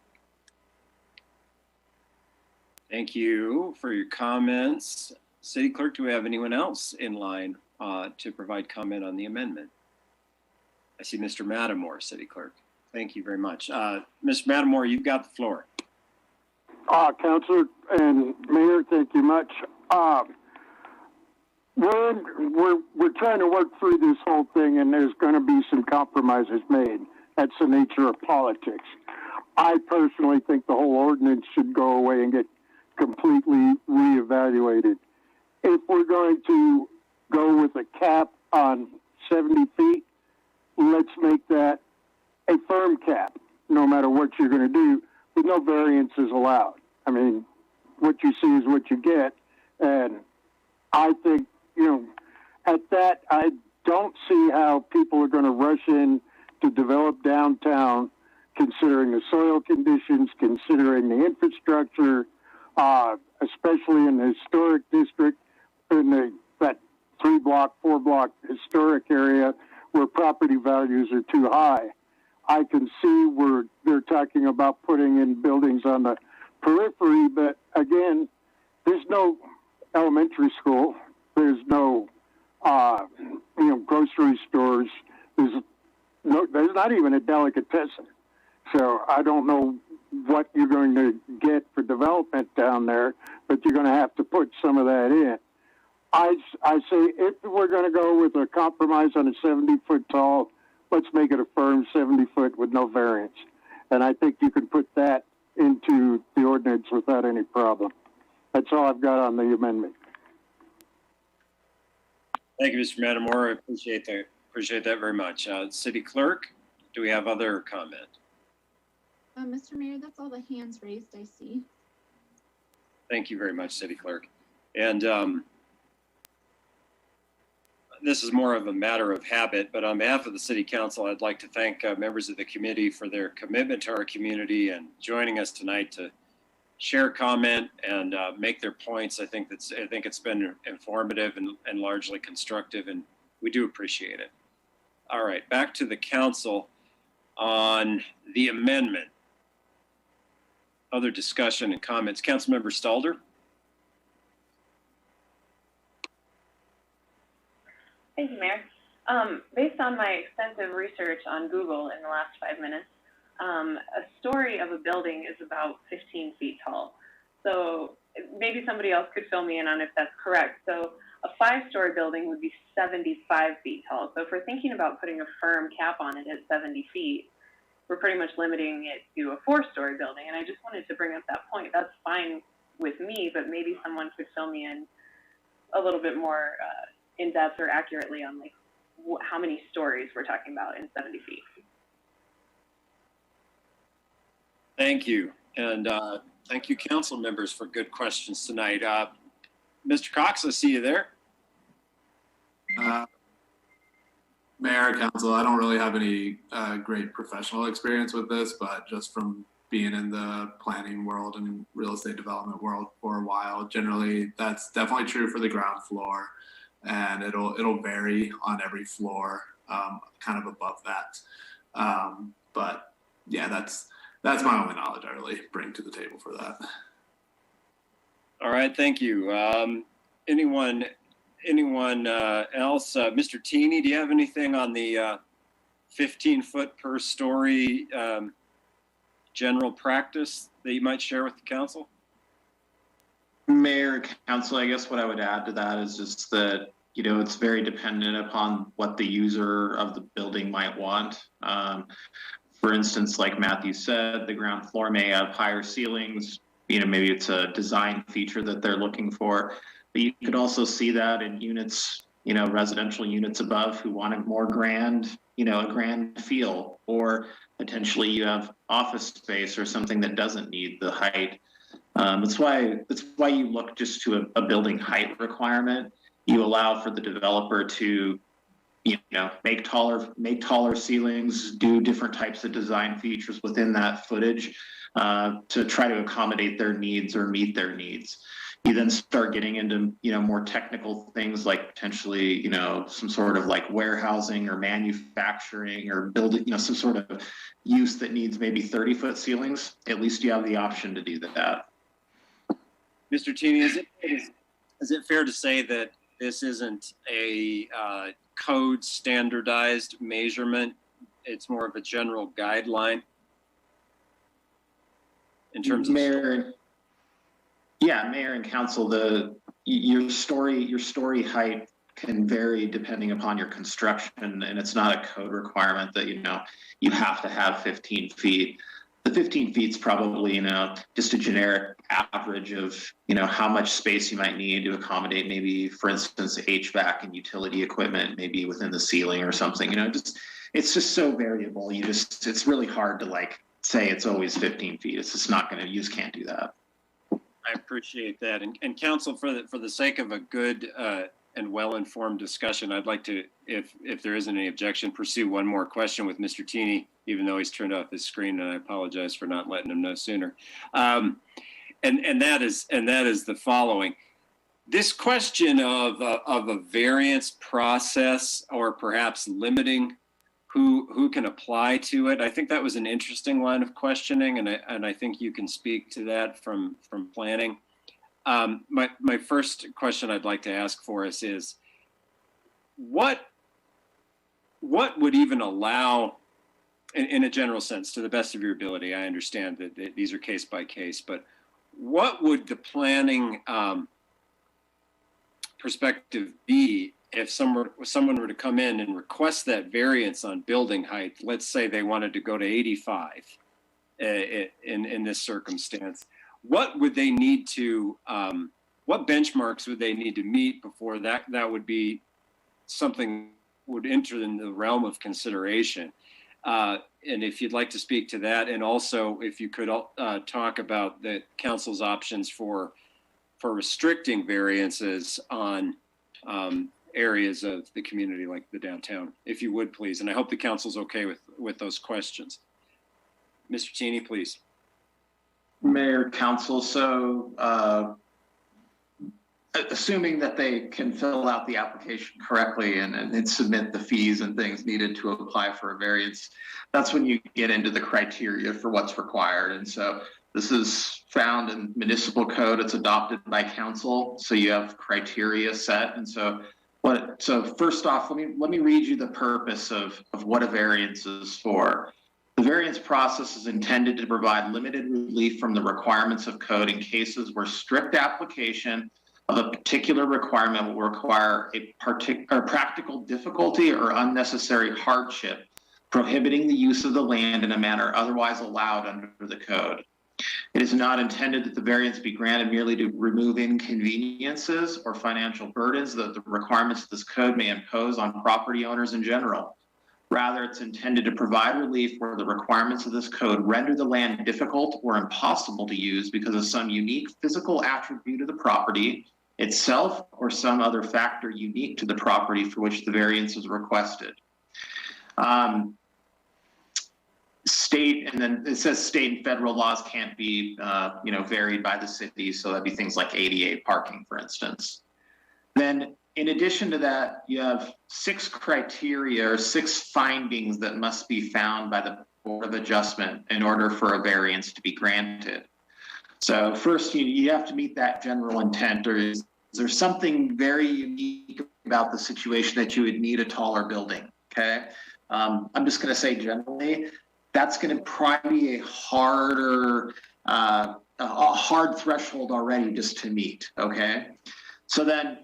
Thank you for your comments. City Clerk, do we have anyone else in line to provide comment on the amendment? I see Mr. Mattimore, City Clerk. Thank you very much. Mr. Mattimore, you've got the floor. Councilor and Mayor, thank you much. We're trying to work through this whole thing, and there's going to be some compromises made. That's the nature of politics. I personally think the whole ordinance should go away and get completely reevaluated. If we're going to go with a cap on 70 feet, let's make that a firm cap, no matter what you're going to do, with no variances allowed. I mean, what you see is what you get. And I think, at that, I don't see how people are going to rush in to develop downtown, considering the soil conditions, considering the infrastructure, especially in the historic district, in that 3-block, 4-block historic area where property values are too high. I can see where they're talking about putting in buildings on the periphery, but again, there's no elementary school, there's no grocery stores, there's not even a delicatessen. So I don't know what you're going to get for development down there, but you're going to have to put some of that in. I say if we're going to go with a compromise on a 70-foot tall, let's make it a firm 70-foot with no variance. And I think you can put that into the ordinance without any problem. That's all I've got on the amendment. Thank you, Mr. Mattimore. I appreciate that very much. City Clerk, do we have other comment? Mr. Mayor, that's all the hands raised I see. Thank you very much, City Clerk. And this is more of a matter of habit, but on behalf of the City Council, I'd like to thank members of the committee for their commitment to our community and joining us tonight to share, comment, and make their points. I think it's been informative and largely constructive, and we do appreciate it. All right, back to the council on the amendment. Other discussion and comments. Councilmember Stalder. Thank you, Mayor. Based on my extensive research on Google in the last 5 minutes, a story of a building is about 15 feet tall. So maybe somebody else could fill me in on if that's correct. So a 5-story building would be 75 feet tall. So if we're thinking about putting a firm cap on it at 70 feet, we're pretty much limiting it to a 4-story building. And I just wanted to bring up that point. That's fine with me, but maybe someone could fill me in a little bit more in depth or accurately on like how many stories we're talking about in 70 feet. Thank you. And thank you, council members, for good questions tonight. Mr. Cox, I see you there. Mayor, council, I don't really have any great professional experience with this, but just from being in the planning world and real estate development world for a while, generally that's definitely true for the ground floor, and it'll vary on every floor, kind of above that. But yeah, that's my only knowledge I really bring to the table for that. All right, thank you. Anyone else? Mr. Teeny, do you have anything on the 15-foot per story general practice that you might share with the council? Mayor, council, I guess what I would add to that is just that, you know, it's very dependent upon what the user of the building might want. For instance, like Matthew said, the ground floor may have higher ceilings. You know, maybe it's a design feature that they're looking for. But you could also see that in units, you know, residential units above who want a more grand, you know, a grand feel, or potentially you have office space or something that doesn't need the height. That's why you look just to a building height requirement. You allow for the developer to, you know, make taller ceilings, do different types of design features within that footage to try to accommodate their needs or meet their needs. You then start getting into, you know, more technical things like potentially, you know, some sort of like warehousing or manufacturing or building, you know, some sort of use that needs maybe 30-foot ceilings. At least you have the option to do that. Mr. Teeny, is it fair to say that this isn't a code standardized measurement? It's more of a general guideline in terms of Mayor. Yeah, Mayor and council, your story height can vary depending upon your construction, and it's not a code requirement that, you know, you have to have 15 feet. The 15 feet is probably, you know, just a generic average of, you know, how much space you might need to accommodate maybe, for instance, HVAC and utility equipment, maybe within the ceiling or something, you know, it's just so variable. It's really hard to like say it's always 15 feet. It's just not you just can't do that. I appreciate that. And council, for the sake of a good and well-informed discussion, I'd like to, if there isn't any objection, pursue one more question with Mr. Teeny, even though he's turned off his screen, and I apologize for not letting him know sooner. And that is the following. This question of a variance process, or perhaps limiting who can apply to it, I think that was an interesting line of questioning, and I think you can speak to that from planning. My first question I'd like to ask for us is, what would even allow, in a general sense, to the best of your ability, I understand that these are case by case, but what would the planning perspective be if someone were to come in and request that variance on building height? Let's say they wanted to go to 85 in this circumstance. What would they need to, what benchmarks would they need to meet before that would be something would enter in the realm of consideration? And if you'd like to speak to that, and also if you could talk about the council's options for restricting variances on areas of the community like the downtown, if you would, please. And I hope the council's okay with those questions. Mr. Cheney, please. Mayor, council, so assuming that they can fill out the application correctly and submit the fees and things needed to apply for a variance, that's when you get into the criteria for what's required. And so this is found in municipal code. It's adopted by council. So you have criteria set. And so first off, let me read you the purpose of what a variance is for. The variance process is intended to provide limited relief from the requirements of code in cases where strict application of a particular requirement will require a practical difficulty or unnecessary hardship, prohibiting the use of the land in a manner otherwise allowed under the code. It is not intended that the variance be granted merely to remove inconveniences or financial burdens that the requirements of this code may impose on property owners in general. Rather, it's intended to provide relief where the requirements of this code render the land difficult or impossible to use because of some unique physical attribute of the property itself or some other factor unique to the property for which the variance is requested. State, and then it says state and federal laws can't be varied by the city, so that'd be things like ADA parking, for instance. Then in addition to that, you have 6 criteria or 6 findings that must be found by the Board of Adjustment in order for a variance to be granted. So first, you have to meet that general intent, or is there something very unique about the situation that you would need a taller building, okay? I'm just gonna say generally, that's gonna probably be a harder, a hard threshold already just to meet, okay? So then,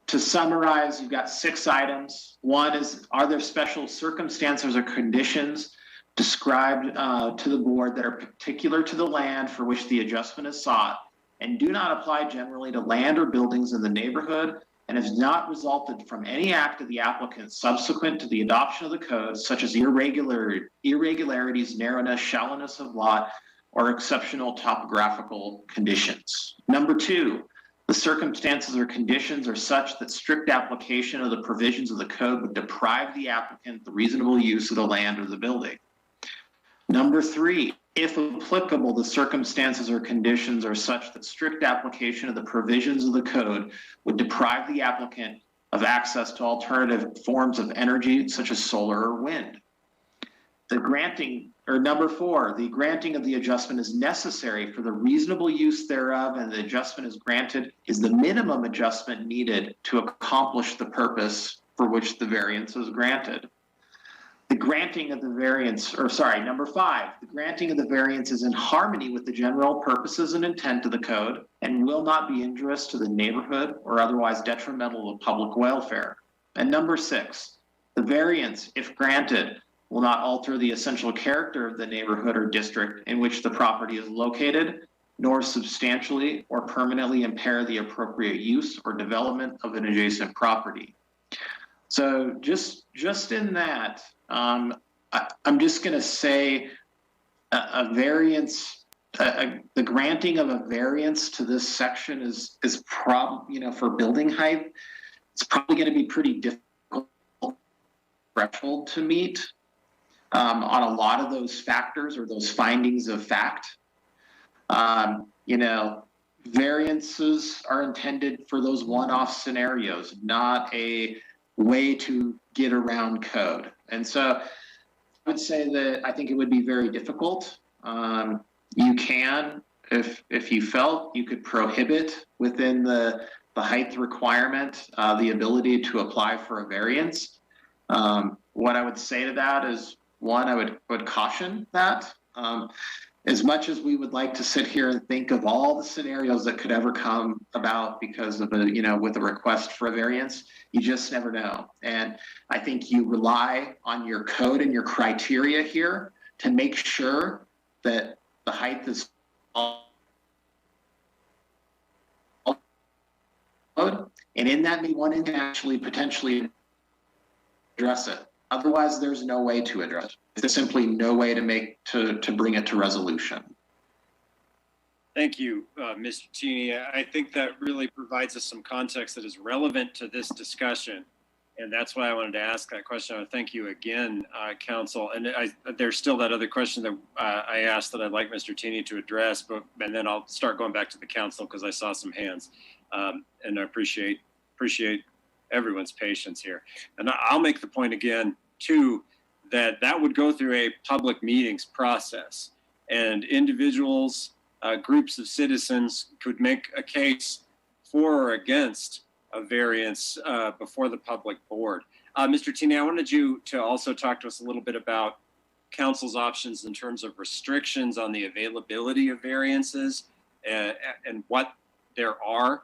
to summarize, you've got 6 items. One is, are there special circumstances or conditions described to the board that are particular to the land for which the adjustment is sought and do not apply generally to land or buildings in the neighborhood and has not resulted from any act of the applicant subsequent to the adoption of the code, such as irregularities, narrowness, shallowness of lot, or exceptional topographical conditions. Number 2, the circumstances or conditions are such that strict application of the provisions of the code would deprive the applicant the reasonable use of the land or the building. Number 3, if applicable, the circumstances or conditions are such that strict application of the provisions of the code would deprive the applicant of access to alternative forms of energy such as solar or wind. Number 4, the granting of the adjustment is necessary for the reasonable use thereof, and the adjustment is granted is the minimum adjustment needed to accomplish the purpose for which the variance is granted. The granting of the variance, number 5, the granting of the variance is in harmony with the general purposes and intent of the code and will not be injurious to the neighborhood or otherwise detrimental to public welfare. And number 6, the variance, if granted, will not alter the essential character of the neighborhood or district in which the property is located, nor substantially or permanently impair the appropriate use or development of an adjacent property. So just in that, I'm just going to say a variance, the granting of a variance to this section is probably, for building height, it's probably going to be pretty difficult threshold to meet. On a lot of those factors or those findings of fact. Variances are intended for those one-off scenarios, not a way to get around code. And so I would say that I think it would be very difficult. You can, if you felt, you could prohibit within the height requirement, the ability to apply for a variance. What I would say to that is, one, I would caution that. As much as we would like to sit here and think of all the scenarios that could ever come about because of with a request for a variance, you just never know. And I think you rely on your code and your criteria here to make sure that the height is and in that, one can actually potentially address it. Otherwise, there's no way to address it. There's simply no way to bring it to resolution. Thank you, Mr. Cheney. I think that really provides us some context that is relevant to this discussion. And that's why I wanted to ask that question. I thank you again, Council. And there's still that other question that I asked that I'd like Mr. Cheney to address, and then I'll start going back to the Council because I saw some hands. And I appreciate everyone's patience here. And I'll make the point again, too, that would go through a public meetings process. And individuals, groups of citizens could make a case for or against a variance before the public board. Mr. Cheney, I wanted you to also talk to us a little bit about Council's options in terms of restrictions on the availability of variances and what there are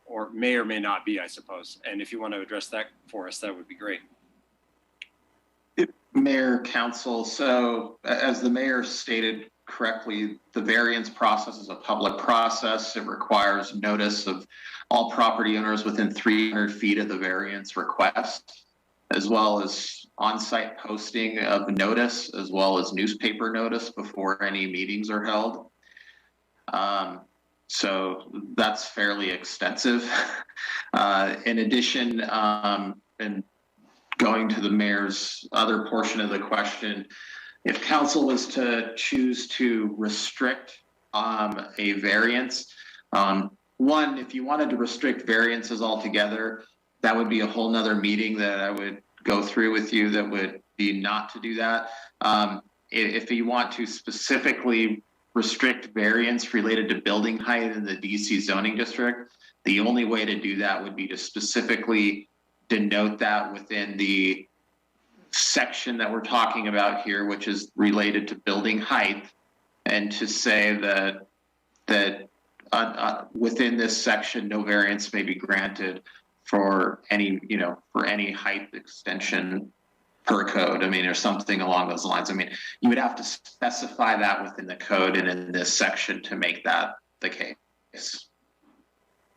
or may not be, I suppose. And if you want to address that for us, that would be great. Mayor, Council, so as the mayor stated correctly, the variance process is a public process. It requires notice of all property owners within 300 feet of the variance request, as well as on-site posting of notice, as well as newspaper notice before any meetings are held. So that's fairly extensive. In addition, and going to the mayor's other portion of the question, if council was to choose to restrict a variance, one, if you wanted to restrict variances altogether, that would be a whole nother meeting that I would go through with you that would be not to do that. If you want to specifically restrict variance related to building height in the DC zoning district, the only way to do that would be to specifically denote that within the section that we're talking about here, which is related to building height, and to say that within this section, no variance may be granted for any height extension per code. I mean, or something along those lines. I mean, you would have to specify that within the code and in this section to make that the case.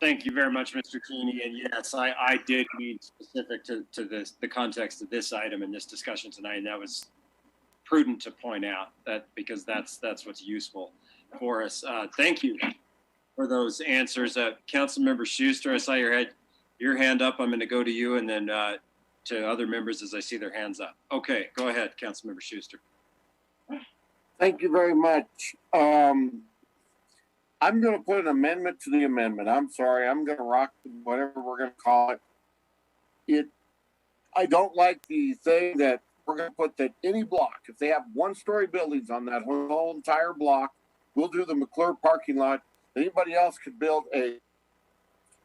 Thank you very much, Mr. Cheney. And yes, I did mean specific to the context of this item in this discussion tonight, and that was prudent to point out that because that's what's useful for us. Thank you for those answers. Councilmember Schuster, I saw your hand up. I'm going to go to you, and then to other members as I see their hands up. Okay, go ahead, Councilmember Schuster. Thank you very much. I'm going to put an amendment to the amendment. I'm sorry. I'm going to rock whatever we're going to call it. I don't like the thing that we're going to put that any block, if they have one-story buildings on that whole entire block, we'll do the McClure parking lot. Anybody else could build a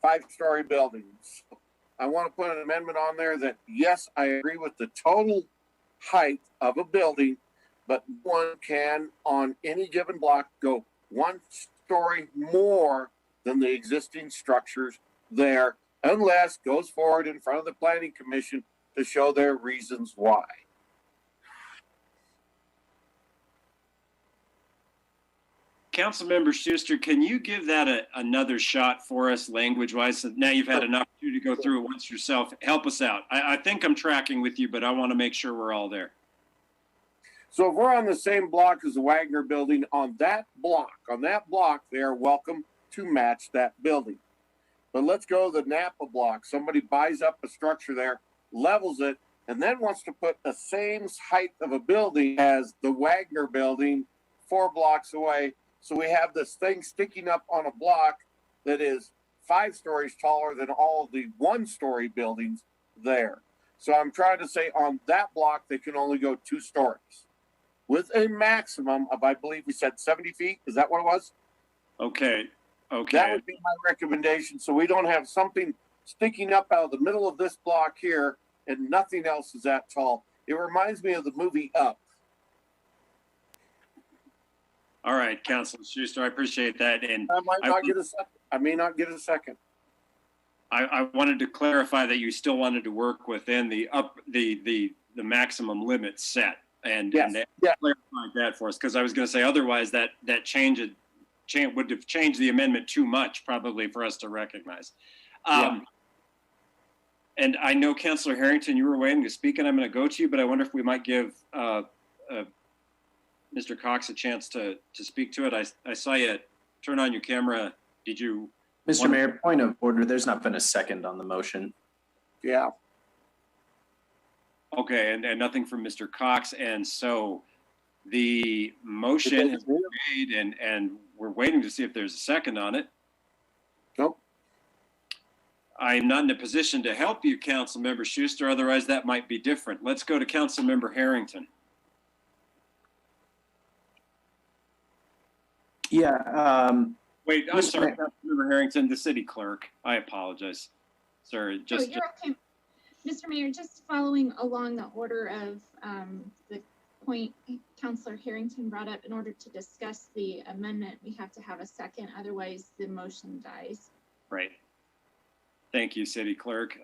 5-story building. So I want to put an amendment on there that, yes, I agree with the total height of a building, but one can, on any given block, go 1 story more than the existing structures there, unless goes forward in front of the Planning Commission to show their reasons why. Councilmember Schuster, can you give that another shot for us language-wise? Now you've had an opportunity to go through it once yourself. Help us out. I think I'm tracking with you, but I want to make sure we're all there. So if we're on the same block as the Wagner building, on that block, they are welcome to match that building. But let's go to the Napa block. Somebody buys up a structure there, levels it, and then wants to put the same height of a building as the Wagner building 4 blocks away. So we have this thing sticking up on a block that is 5 stories taller than all of the 1-story buildings there. So I'm trying to say on that block, they can only go 2 stories with a maximum of, I believe we said 70 feet. Is that what it was? Okay. That would be my recommendation. So we don't have something sticking up out of the middle of this block here and nothing else is that tall. It reminds me of the movie Up. All right, Councilor Schuster, I appreciate that. And I might not get a second. I may not get a second. I wanted to clarify that you still wanted to work within the maximum limit set, and clarify that for us, because I was going to say otherwise that change would have changed the amendment too much, probably, for us to recognize. And I know Councilor Harrington, you were waiting to speak, and I'm going to go to you, but I wonder if we might give Mr. Cox a chance to speak to it. I saw you turn on your camera. Did you? Mr. Mayor, point of order. There's not been a second on the motion. Yeah. Okay, and nothing from Mr. Cox. And so the motion has been made, and we're waiting to see if there's a second on it. Nope. I'm not in a position to help you, Councilmember Schuster. Otherwise, that might be different. Let's go to Councilmember Harrington. Yeah. Wait, I'm sorry, Councilmember Harrington, the city clerk. I apologize. Sorry, You're okay. Mr. Mayor, just following along the order of the point Councilor Harrington brought up, in order to discuss the amendment, we have to have a second, otherwise the motion dies. Right. Thank you, City Clerk,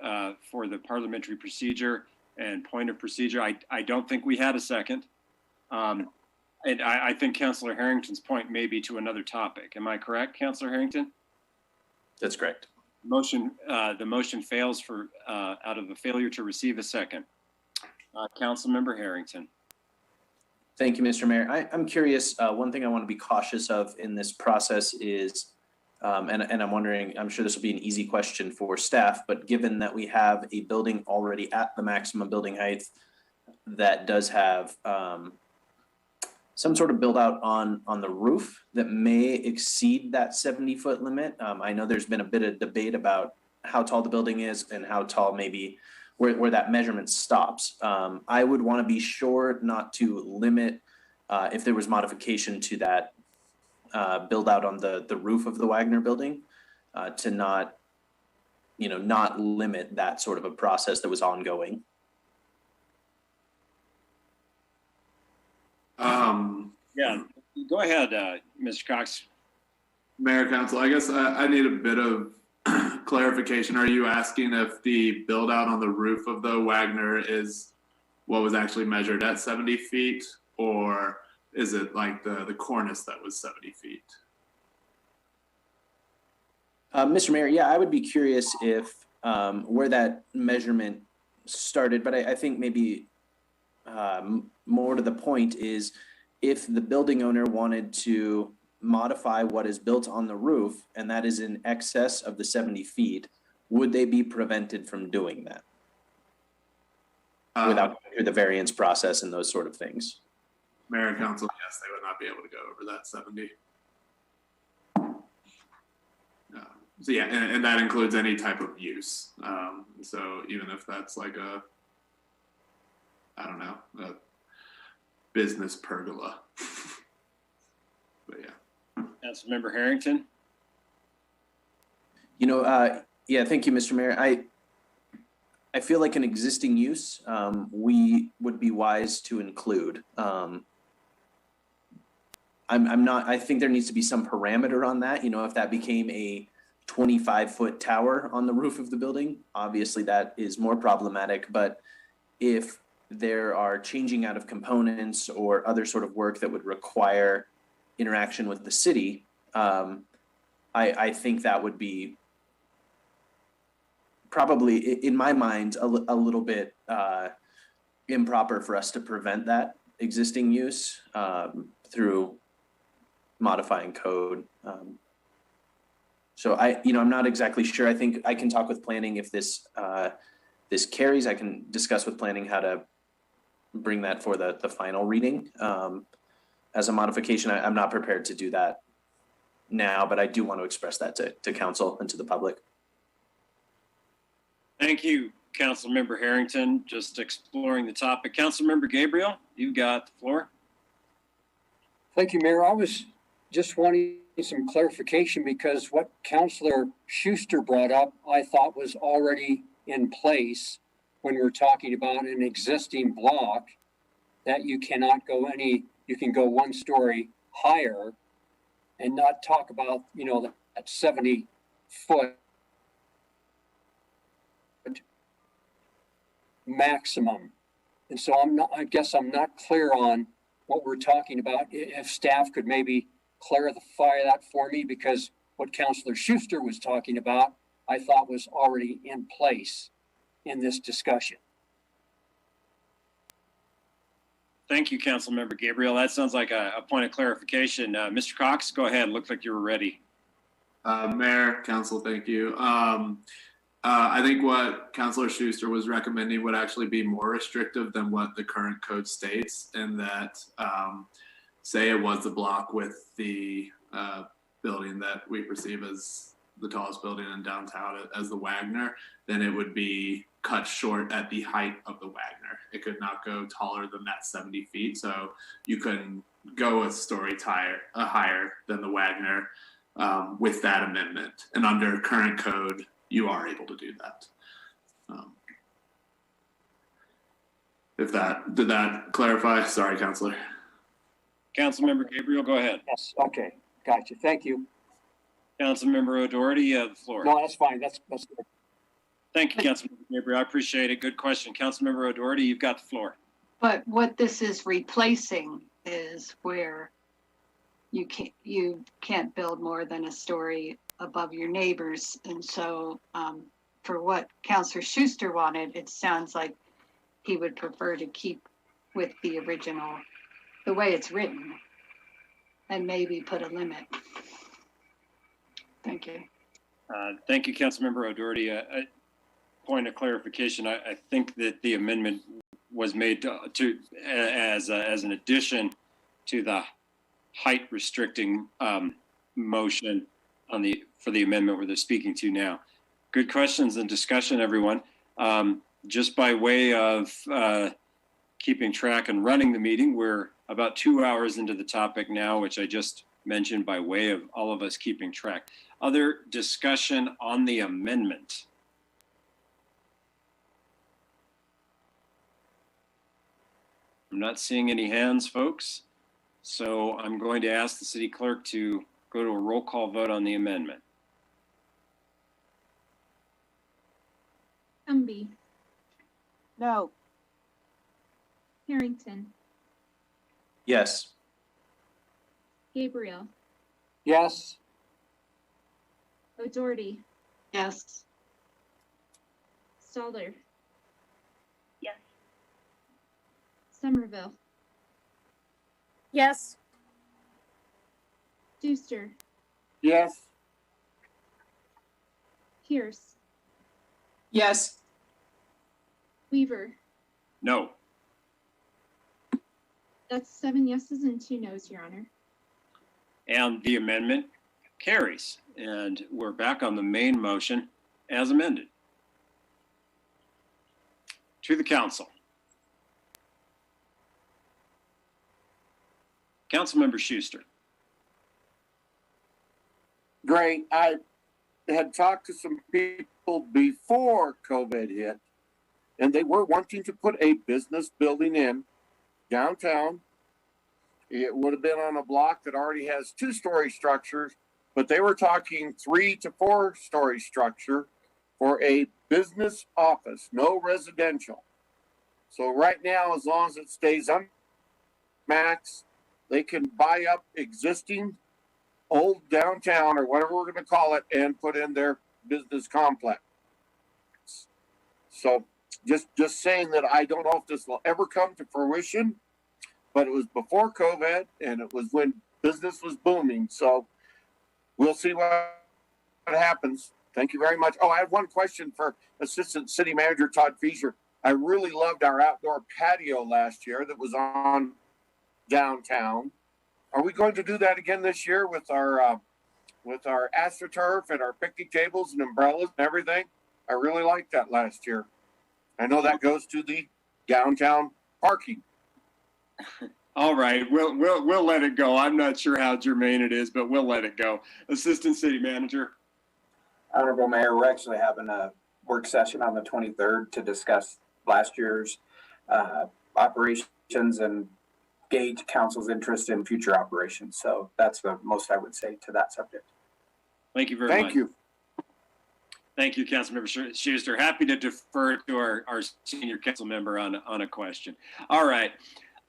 for the parliamentary procedure and point of procedure. I don't think we had a second. And I think Councilor Harrington's point may be to another topic. Am I correct, Councilor Harrington? That's correct. The motion fails for out of a failure to receive a second. Councilmember Harrington. Thank you, Mr. Mayor. I'm curious, one thing I want to be cautious of in this process is, and I'm wondering, I'm sure this will be an easy question for staff, but given that we have a building already at the maximum building height that does have some sort of build out on the roof that may exceed that 70-foot limit. I know there's been a bit of debate about how tall the building is and how tall maybe where that measurement stops. I would want to be sure not to limit if there was modification to that build out on the roof of the Wagner building to not limit that sort of a process that was ongoing. Yeah, go ahead, Mr. Cox. Mayor, Council, I guess I need a bit of clarification. Are you asking if the build out on the roof of the Wagner is what was actually measured at 70 feet, or is it like the cornice that was 70 feet? Mr. Mayor, yeah, I would be curious if where that measurement started, but I think maybe more to the point is if the building owner wanted to modify what is built on the roof and that is in excess of the 70 feet, would they be prevented from doing that without going through the variance process and those sort of things? Mayor and Council, yes, they would not be able to go over that 70. So yeah, and that includes any type of use. So even if that's like a business pergola. But yeah. Councilmember Harrington. Yeah, thank you, Mr. Mayor. I feel like an existing use we would be wise to include. I think there needs to be some parameter on that. If that became a 25-foot tower on the roof of the building, obviously that is more problematic. But if there are changing out of components or other sort of work that would require interaction with the city, I think that would be probably, in my mind, a little bit improper for us to prevent that existing use through modifying code. So I'm not exactly sure. I think I can talk with planning if this carries. I can discuss with planning how to bring that for the final reading as a modification. I'm not prepared to do that now, but I do want to express that to council and to the public. Thank you, Councilmember Harrington. Just exploring the topic. Councilmember Gabriel, you've got the floor. Thank you, Mayor. I was just wanting some clarification because what Councilor Schuster brought up, I thought was already in place when we're talking about an existing block, that you cannot go you can go one story higher and not talk about, that 70-foot maximum. And so I guess I'm not clear on what we're talking about. If staff could maybe clarify that for me, because what Councilor Schuster was talking about, I thought was already in place. in this discussion. Thank you, Councilmember Gabriel. That sounds like a point of clarification. Mr. Cox, go ahead. Looked like you were ready. Mayor, Council, thank you. I think what Councilor Schuster was recommending would actually be more restrictive than what the current code states, and that say it was the block with the building that we perceive as the tallest building in downtown as the Wagner, then it would be cut short at the height of the Wagner. It could not go taller than that 70 feet. So you couldn't go a story higher than the Wagner with that amendment. And under current code, you are able to do that. Did that clarify? Sorry, Councilor. Councilmember Gabriel, go ahead. Yes, okay, gotcha, thank you. Councilmember O'Doherty, the floor. No, that's fine, that's good. Thank you, Councilmember Gabriel. I appreciate it. Good question. Councilmember O'Doherty, you've got the floor. But what this is replacing is where you can't build more than a story above your neighbors. And so for what Councilor Schuster wanted, it sounds like he would prefer to keep with the original, the way it's written, and maybe put a limit. Thank you. Thank you, Councilmember O'Doherty. A point of clarification. I think that the amendment was made as an addition to the height restricting motion for the amendment where they're speaking to now. Good questions and discussion, everyone. Just by way of keeping track and running the meeting, we're about 2 hours into the topic now, which I just mentioned by way of all of us keeping track. Other discussion on the amendment? I'm not seeing any hands, folks. So I'm going to ask the city clerk to go to a roll call vote on the amendment. Humby, No. Harrington, Yes. Gabriel, Yes, O'Doherty, Yes. Stalder, Yes. Somerville, Yes. Schuster, Yes. Pierce, Yes. Weaver. No. That's 7 yeses and 2 nos, Your Honor. And the amendment carries. And we're back on the main motion as amended. To the council. Councilmember Schuster. Great. I had talked to some people before COVID hit, and they were wanting to put a business building in downtown. It would have been on a block that already has 2-story structures, but they were talking 3 to 4-story structure for a business office, no residential. So right now, as long as it stays on max, they can buy up existing old downtown or whatever we're going to call it and put in their business complex. So just saying that I don't know if this will ever come to fruition, but it was before COVID and it was when business was booming. So we'll see what happens. Thank you very much. Oh, I have one question for Assistant City Manager Todd Feaser. I really loved our outdoor patio last year that was on downtown. Are we going to do that again this year with our AstroTurf and our picnic tables and umbrellas and everything? I really liked that last year. I know that goes to the downtown parking. All right, we'll let it go. I'm not sure how germane it is, but we'll let it go. Assistant City Manager. Honorable Mayor, we're actually having a work session on the 23rd to discuss last year's operations and gauge council's interest in future operations. So that's the most I would say to that subject. Thank you very much. Thank you. Thank you, Councilmember Schuster. Happy to defer to our senior council member on a question. All right,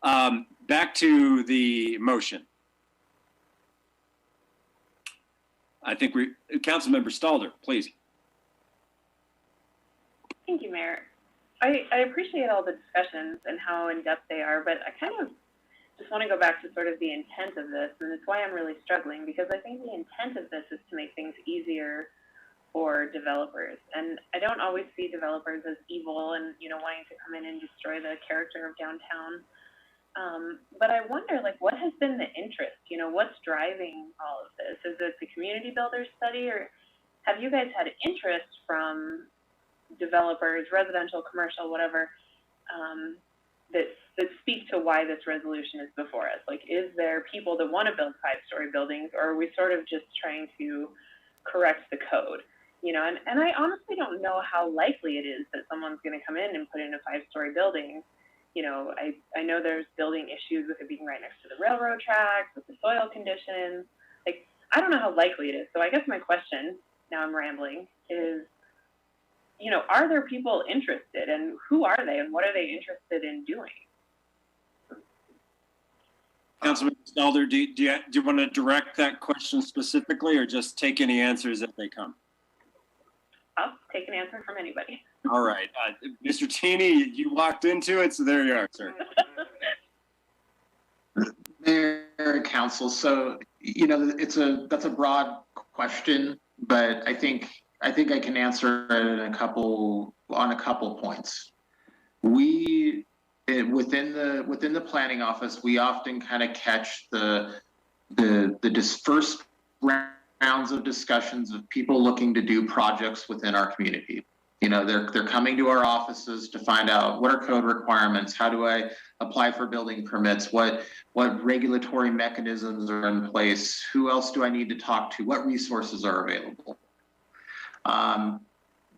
back to the motion. I think Councilmember Stalder, please. Thank you, Mayor. I appreciate all the discussions and how in-depth they are, but I kind of just want to go back to sort of the intent of this, and it's why I'm really struggling, because I think the intent of this is to make things easier for developers. And I don't always see developers as evil and, you know, wanting to come in and destroy the character of downtown. But I wonder, like, what has been the interest? You know, what's driving all of this? Is it the community builders study, or have you guys had interest from developers, residential, commercial, whatever, that speak to why this resolution is before us? Like, is there people that want to build 5-story buildings, or are we sort of just trying to correct the code? You know, and I honestly don't know how likely it is that someone's going to come in and put in a 5-story building. You know, I know there's building issues with it being right next to the railroad tracks, with the soil conditions. Like, I don't know how likely it is. So I guess my question, now I'm rambling, is, you know, are there people interested, and who are they, and what are they interested in doing? Councilman Stelter, do you want to direct that question specifically, or just take any answers as they come? I'll take an answer from anybody. All right. Mr. Teeny, you walked into it, so there you are, sir. Mayor and Council, so, you know, that's a broad question, but I think I can answer it on a couple points. Within the planning office, we often kind of catch the first rounds of discussions of people looking to do projects within our community. You know, they're coming to our offices to find out what are code requirements, how do I apply for building permits, what regulatory mechanisms are in place, who else do I need to talk to, what resources are available.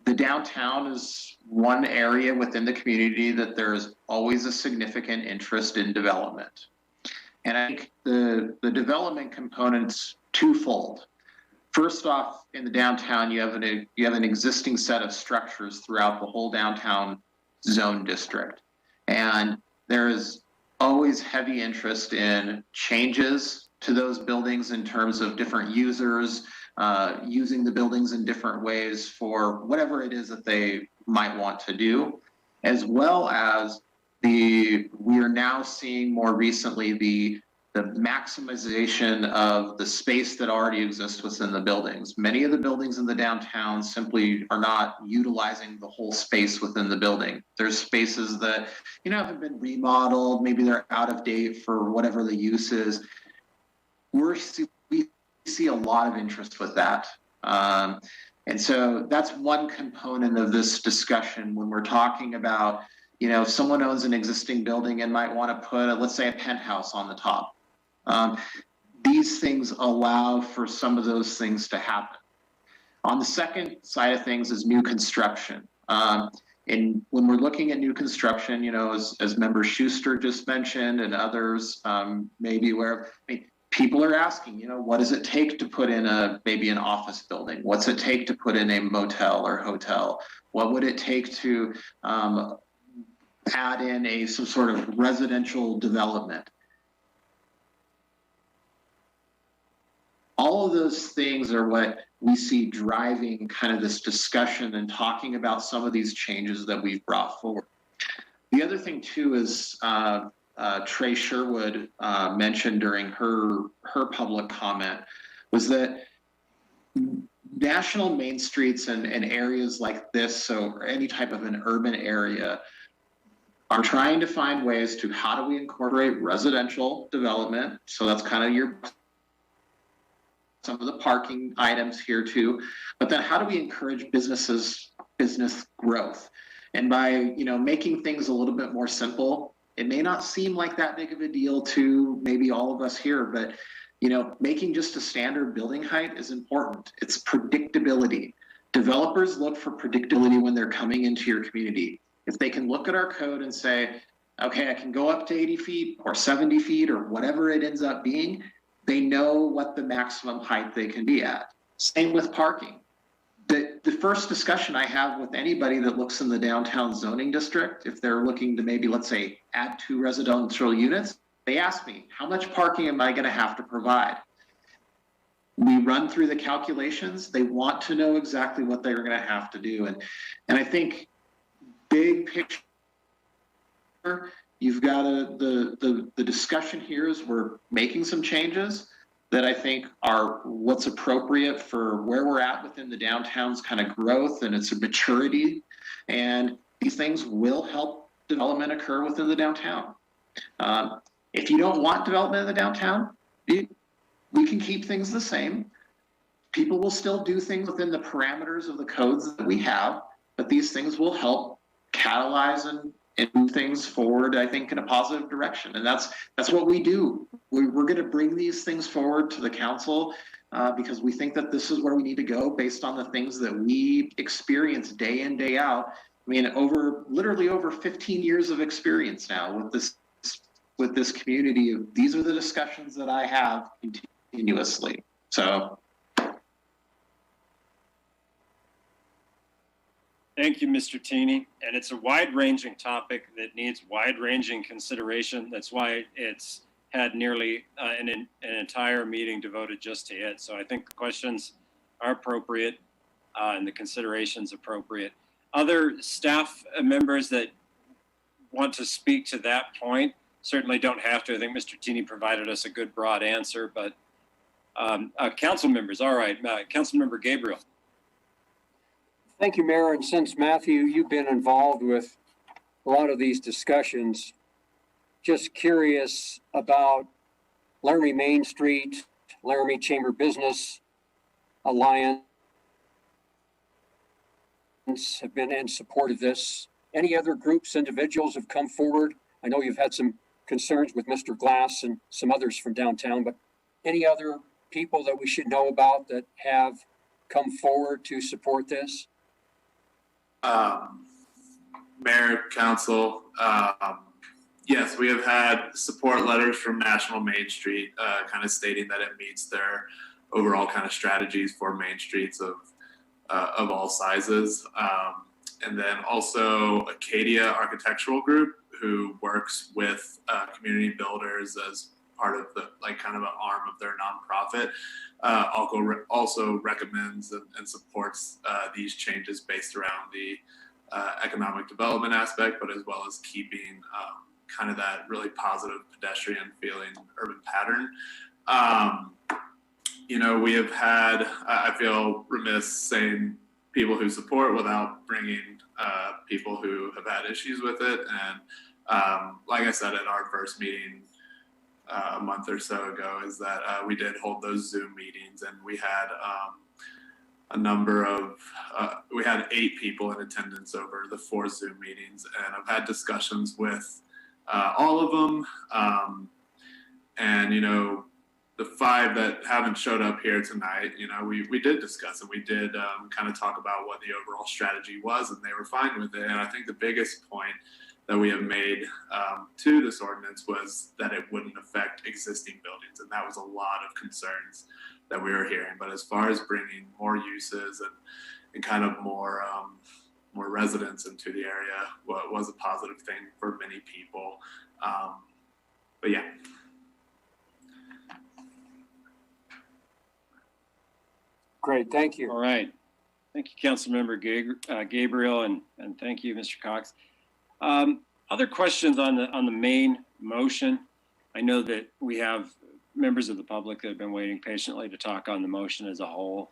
The downtown is one area within the community that there's always a significant interest in development. And I think the development component's twofold. First off, in the downtown, you have an existing set of structures throughout the whole downtown zone district. And there is always heavy interest in changes to those buildings in terms of different users, using the buildings in different ways for whatever it is that they might want to do, as well as we are now seeing more recently the maximization of the space that already exists within the buildings. Many of the buildings in the downtown simply are not utilizing the whole space within the building. There's spaces that, you know, haven't been remodeled, maybe they're out of date for whatever the use is. We see a lot of interest with that. And so that's one component of this discussion when we're talking about, you know, if someone owns an existing building and might want to put, let's say, a penthouse on the top. These things allow for some of those things to happen. On the second side of things is new construction. And when we're looking at new construction, you know, as Member Schuster just mentioned and others may be aware of, I mean, people are asking, you know, what does it take to put in maybe an office building? What's it take to put in a motel or hotel? What would it take to add in some sort of residential development? All of those things are what we see driving kind of this discussion and talking about some of these changes that we've brought forward. The other thing too is Trey Sherwood mentioned during her public comment was that national main streets and areas like this, so any type of an urban area, are trying to find ways to how do we incorporate residential development. So that's kind of some of the parking items here too, but then how do we encourage business growth? And by, you know, making things a little bit more simple, it may not seem like that big of a deal to maybe all of us here, but, you know, making just a standard building height is important. It's predictability. Developers look for predictability when they're coming into your community. If they can look at our code and say, okay, I can go up to 80 feet or 70 feet or whatever it ends up being, they know what the maximum height they can be at. Same with parking. The first discussion I have with anybody that looks in the downtown zoning district, if they're looking to maybe, let's say, add 2 residential units, they ask me, how much parking am I going to have to provide? We run through the calculations. They want to know exactly what they're going to have to do. And I think big picture, you've got the discussion here is we're making some changes that I think are what's appropriate for where we're at within the downtown's kind of growth and its maturity. And these things will help development occur within the downtown. If you don't want development in the downtown, we can keep things the same. People will still do things within the parameters of the codes that we have, but these things will help catalyze and move things forward, I think, in a positive direction. And that's what we do. We're going to bring these things forward to the council because we think that this is where we need to go based on the things that we experience day in, day out. I mean, literally over 15 years of experience now with this community. These are the discussions that I have continuously. So. Thank you, Mr. Tini. And it's a wide-ranging topic that needs wide-ranging consideration. That's why it's had nearly an entire meeting devoted just to it. So I think the questions are appropriate and the consideration's appropriate. Other staff members that want to speak to that point certainly don't have to. I think Mr. Tini provided us a good broad answer, but council members, all right. Councilmember Gabriel. Thank you, Mayor. And since Matthew, you've been involved with a lot of these discussions, just curious about Laramie Main Street, Laramie Chamber Business Alliance have been in support of this. Any other groups, individuals have come forward? I know you've had some concerns with Mr. Glass and some others from downtown, but any other people that we should know about that have come forward to support this? Mayor, Council, yes, we have had support letters from National Main Street kind of stating that it meets their overall kind of strategies for main streets of all sizes. And then also Acadia Architectural Group, who works with community builders as part of the kind of an arm of their nonprofit, also recommends and supports these changes based around the economic development aspect, but as well as keeping kind of that really positive pedestrian feeling urban pattern. We have had, I feel remiss saying people who support without bringing people who have had issues with it. And like I said at our first meeting a month or so ago, is that we did hold those Zoom meetings, and we had a number of, we had 8 people in attendance over the 4 Zoom meetings, and I've had discussions with all of them. And, the 5 that haven't showed up here tonight, we did discuss and we did kind of talk about what the overall strategy was, and they were fine with it. And I think the biggest point that we have made to this ordinance was that it wouldn't affect existing buildings. And that was a lot of concerns that we were hearing. But as far as bringing more uses and kind of more residents into the area, was a positive thing for many people. But yeah. Great, thank you. All right. Thank you, Councilmember Gabriel, and thank you, Mr. Cox. Other questions on the main motion? I know that we have members of the public that have been waiting patiently to talk on the motion as a whole.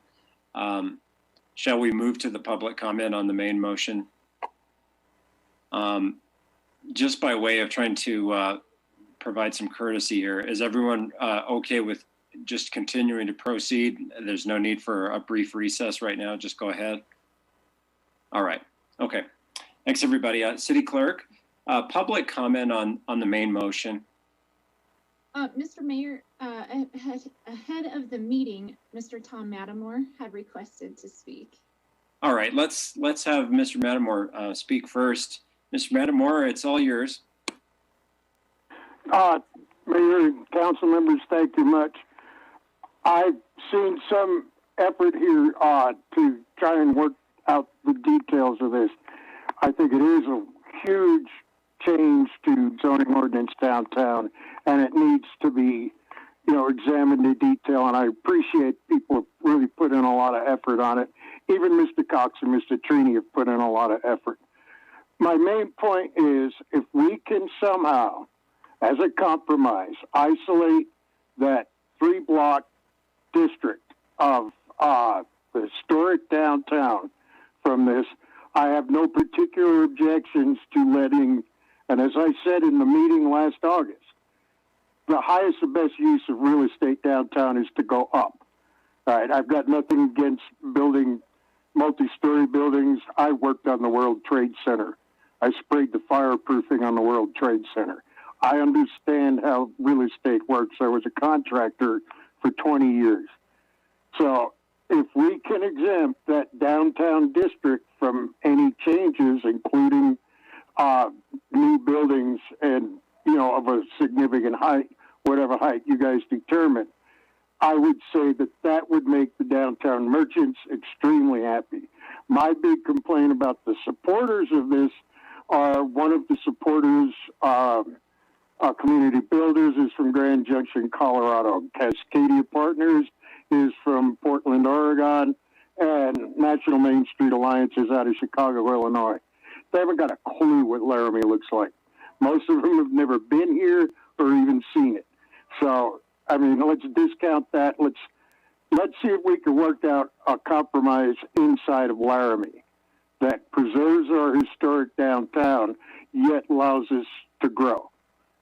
Shall we move to the public comment on the main motion? Just by way of trying to provide some courtesy here, is everyone okay with just continuing to proceed? There's no need for a brief recess right now. Just go ahead. All right. Okay. Thanks, everybody. City Clerk, public comment on the main motion. Mr. Mayor, ahead of the meeting, Mr. Tom Mattamore had requested to speak. All right. Let's have Mr. Mattamore speak first. Mr. Mattamore, it's all yours. Mayor and council members, thank you much. I've seen some effort here to try and work out the details of this. I think it is a huge change to zoning ordinance downtown, and it needs to be, examined in detail. And I appreciate people have really put in a lot of effort on it. Even Mr. Cox and Mr. Trini have put in a lot of effort. my main point is if we can somehow, as a compromise, isolate that 3-block district of the historic downtown from this, I have no particular objections to letting, and as I said in the meeting last August, the highest and best use of real estate downtown is to go up. All right, I've got nothing against building multi-story buildings. I worked on the World Trade Center. I sprayed the fireproofing on the World Trade Center. I understand how real estate works. I was a contractor for 20 years. So if we can exempt that downtown district from any changes, including new buildings and, of a significant height, whatever height you guys determine, I would say that that would make the downtown merchants extremely happy. My big complaint about the supporters of this are one of the supporters, Community Builders, is from Grand Junction, Colorado. Cascadia Partners is from Portland, Oregon, and National Main Street Alliance is out of Chicago, Illinois. They haven't got a clue what Laramie looks like. Most of them have never been here or even seen it. So, I mean, let's discount that. Let's see if we can work out a compromise inside of Laramie that preserves our historic downtown, yet allows us to grow.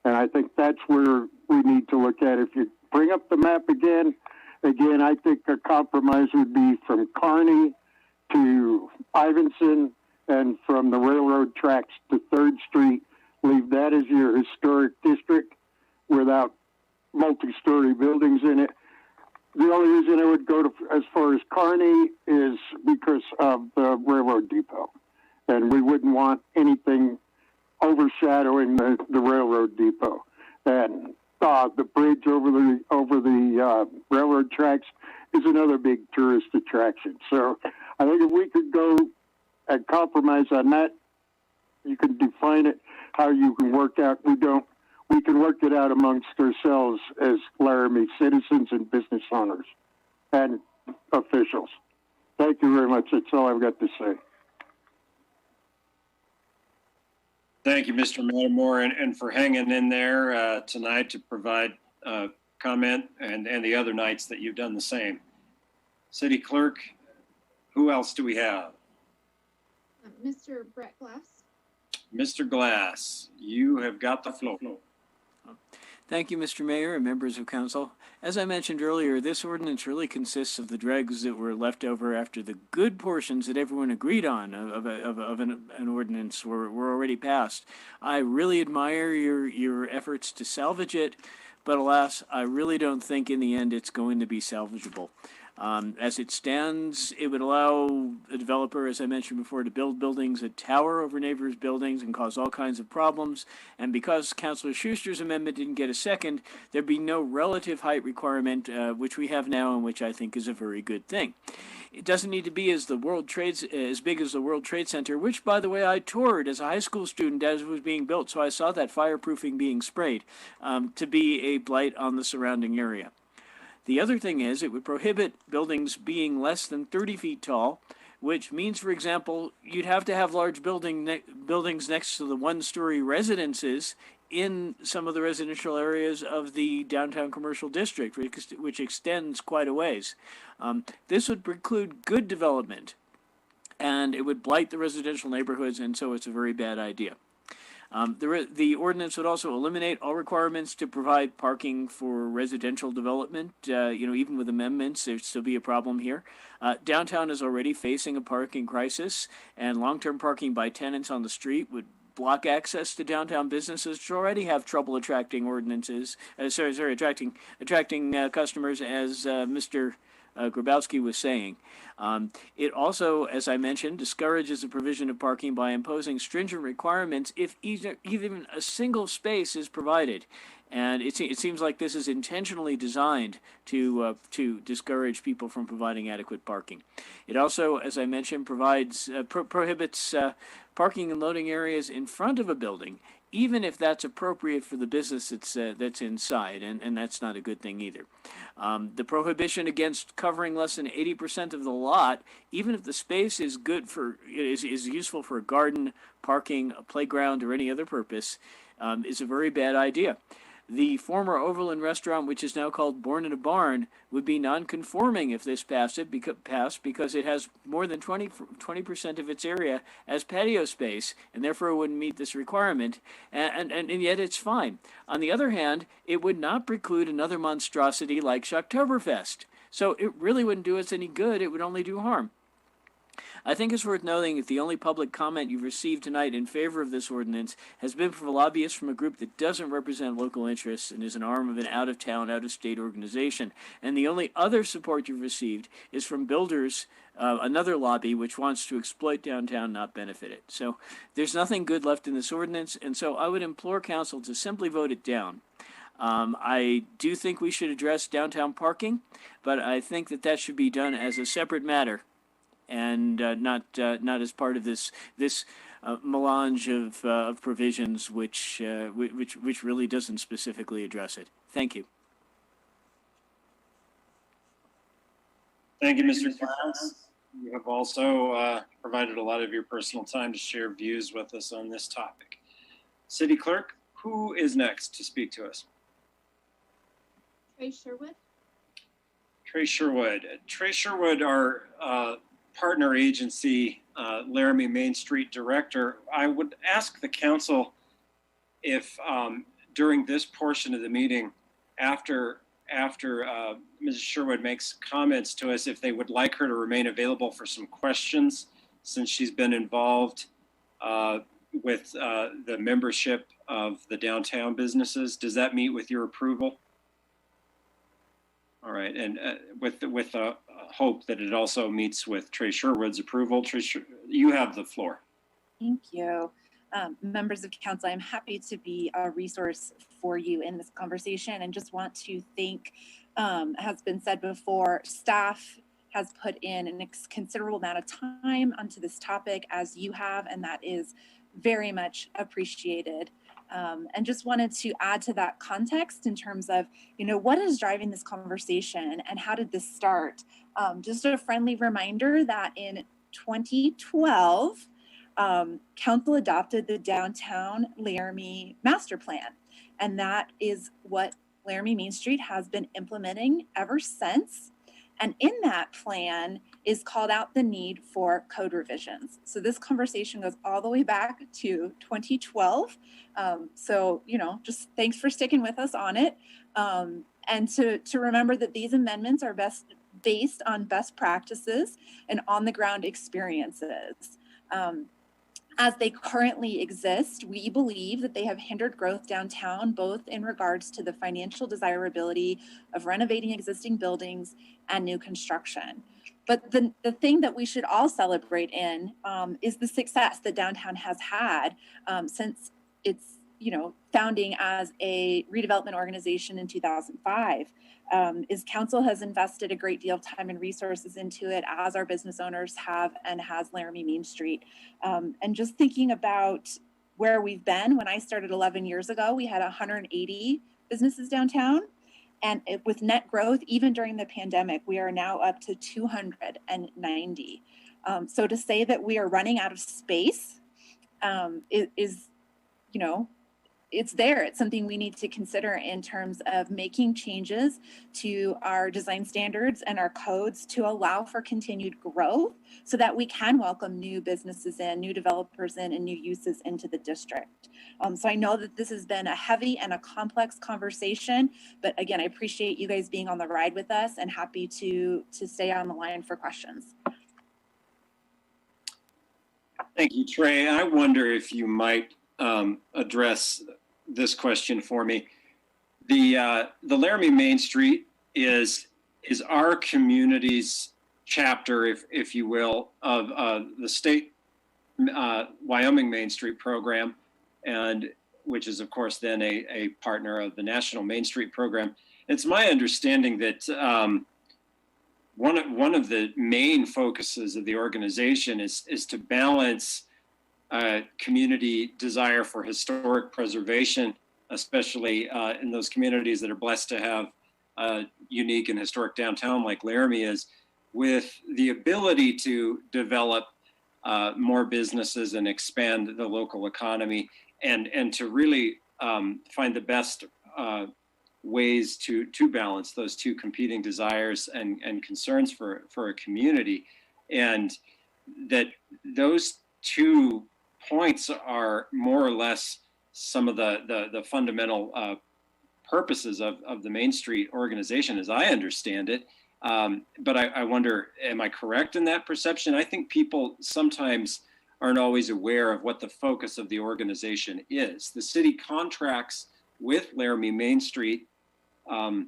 And I think that's where we need to look at. If you bring up the map again, I think a compromise would be from Kearney to Ivinson and from the railroad tracks to 3rd Street. Leave that as your historic district without multi-story buildings in it. The only reason I would go to as far as Kearney is because of the railroad depot. And we wouldn't want anything overshadowing the railroad depot. And the bridge over the railroad tracks is another big tourist attraction. So I think if we could go and compromise on that, you can define it how you can work out. We can work it out amongst ourselves as Laramie citizens and business owners and officials. Thank you very much. That's all I've got to say. Thank you, Mr. Metamore, and for hanging in there tonight to provide comment and the other nights that you've done the same. City Clerk, who else do we have? Mr. Brett Glass. Mr. Glass, you have got the floor. Thank you, Mr. Mayor and members of council. As I mentioned earlier, this ordinance really consists of the dregs that were left over after the good portions that everyone agreed on of an ordinance were already passed. I really admire your efforts to salvage it, but alas, I really don't think in the end it's going to be salvageable. As it stands, it would allow a developer, as I mentioned before, to build buildings that tower over neighbors' buildings and cause all kinds of problems. And because Councilor Schuster's amendment didn't get a second, there'd be no relative height requirement, which we have now and which I think is a very good thing. It doesn't need to be as big as the World Trade Center, which, by the way, I toured as a high school student as it was being built, so I saw that fireproofing being sprayed to be a blight on the surrounding area. The other thing is it would prohibit buildings being less than 30 feet tall, which means, for example, you'd have to have large buildings next to the one-story residences in some of the residential areas of the downtown commercial district, which extends quite a ways. This would preclude good development, and it would blight the residential neighborhoods, and so it's a very bad idea. The ordinance would also eliminate all requirements to provide parking for residential development. Even with amendments, there'd still be a problem here. Downtown is already facing a parking crisis, and long-term parking by tenants on the street would block access to downtown businesses, which already have trouble attracting attracting customers, as Mr. Grabowski was saying. It also, as I mentioned, discourages the provision of parking by imposing stringent requirements if even a single space is provided. And it seems like this is intentionally designed to discourage people from providing adequate parking. It also, as I mentioned, prohibits parking and loading areas in front of a building, even if that's appropriate for the business that's inside, and that's not a good thing either. The prohibition against covering less than 80% of the lot, even if the space is good for is useful for a garden, parking, a playground, or any other purpose, is a very bad idea. The former Overland restaurant, which is now called Born in a Barn, would be non-conforming if this passed because it has more than 20% of its area as patio space, and therefore it wouldn't meet this requirement, and yet it's fine. On the other hand, it would not preclude another monstrosity like Shocktoberfest. So it really wouldn't do us any good, it would only do harm. I think it's worth noting that the only public comment you've received tonight in favor of this ordinance has been from a lobbyist from a group that doesn't represent local interests and is an arm of an out-of-town, out-of-state organization. And the only other support you've received is from builders, another lobby which wants to exploit downtown, not benefit it. So there's nothing good left in this ordinance, and so I would implore council to simply vote it down. I do think we should address downtown parking, but I think that should be done as a separate matter, and not as part of this melange of provisions which really doesn't specifically address it. Thank you. Thank you, Mr. Clowns. You have also provided a lot of your personal time to share views with us on this topic. City Clerk, who is next to speak to us? Trey Sherwood. Trey Sherwood, our partner agency, Laramie Main Street Director. I would ask the council if during this portion of the meeting, after Mrs. Sherwood makes comments to us, if they would like her to remain available for some questions, since she's been involved with the membership of the downtown businesses. Does that meet with your approval? All right, and with the hope that it also meets with Trey Sherwood's approval. Trey, you have the floor. Thank you. Members of council, I'm happy to be a resource for you in this conversation, and just want to thank, has been said before, staff has put in a considerable amount of time onto this topic, as you have, and that is very much appreciated. And just wanted to add to that context in terms of, what is driving this conversation and how did this start? Just a friendly reminder that in 2012, council adopted the downtown Laramie master plan. And that is what Laramie Main Street has been implementing ever since. And in that plan is called out the need for code revisions. So this conversation goes all the way back to 2012. So, just thanks for sticking with us on it. And to remember that these amendments are based on best practices and on the ground experiences. As they currently exist, we believe that they have hindered growth downtown, both in regards to the financial desirability of renovating existing buildings and new construction. But the thing that we should all celebrate in is the success that downtown has had since its founding as a redevelopment organization in 2005. Is council has invested a great deal of time and resources into it, as our business owners have, and has Laramie Main Street. And just thinking about where we've been, when I started 11 years ago, we had 180 businesses downtown. And with net growth, even during the pandemic, we are now up to 290. So to say that we are running out of space is it's there. It's something we need to consider in terms of making changes to our design standards and our codes to allow for continued growth so that we can welcome new businesses in, new developers in, and new uses into the district. So I know that this has been a heavy and a complex conversation, but again, I appreciate you guys being on the ride with us and happy to stay on the line for questions. Thank you, Trey. I wonder if you might address this question for me. The Laramie Main Street is our community's chapter, if you will, of the state Wyoming Main Street program, and which is of course then a partner of the National Main Street program. It's my understanding that one of the main focuses of the organization is to balance community desire for historic preservation, especially in those communities that are blessed to have a unique and historic downtown like Laramie is, with the ability to develop more businesses and expand the local economy, and to really find the best ways to balance those two competing desires and concerns for a community. And that those 2 points are more or less some of the fundamental purposes of the Main Street organization, as I understand it. But I wonder, am I correct in that perception? I think people sometimes aren't always aware of what the focus of the organization is. The city contracts with Laramie Main Street on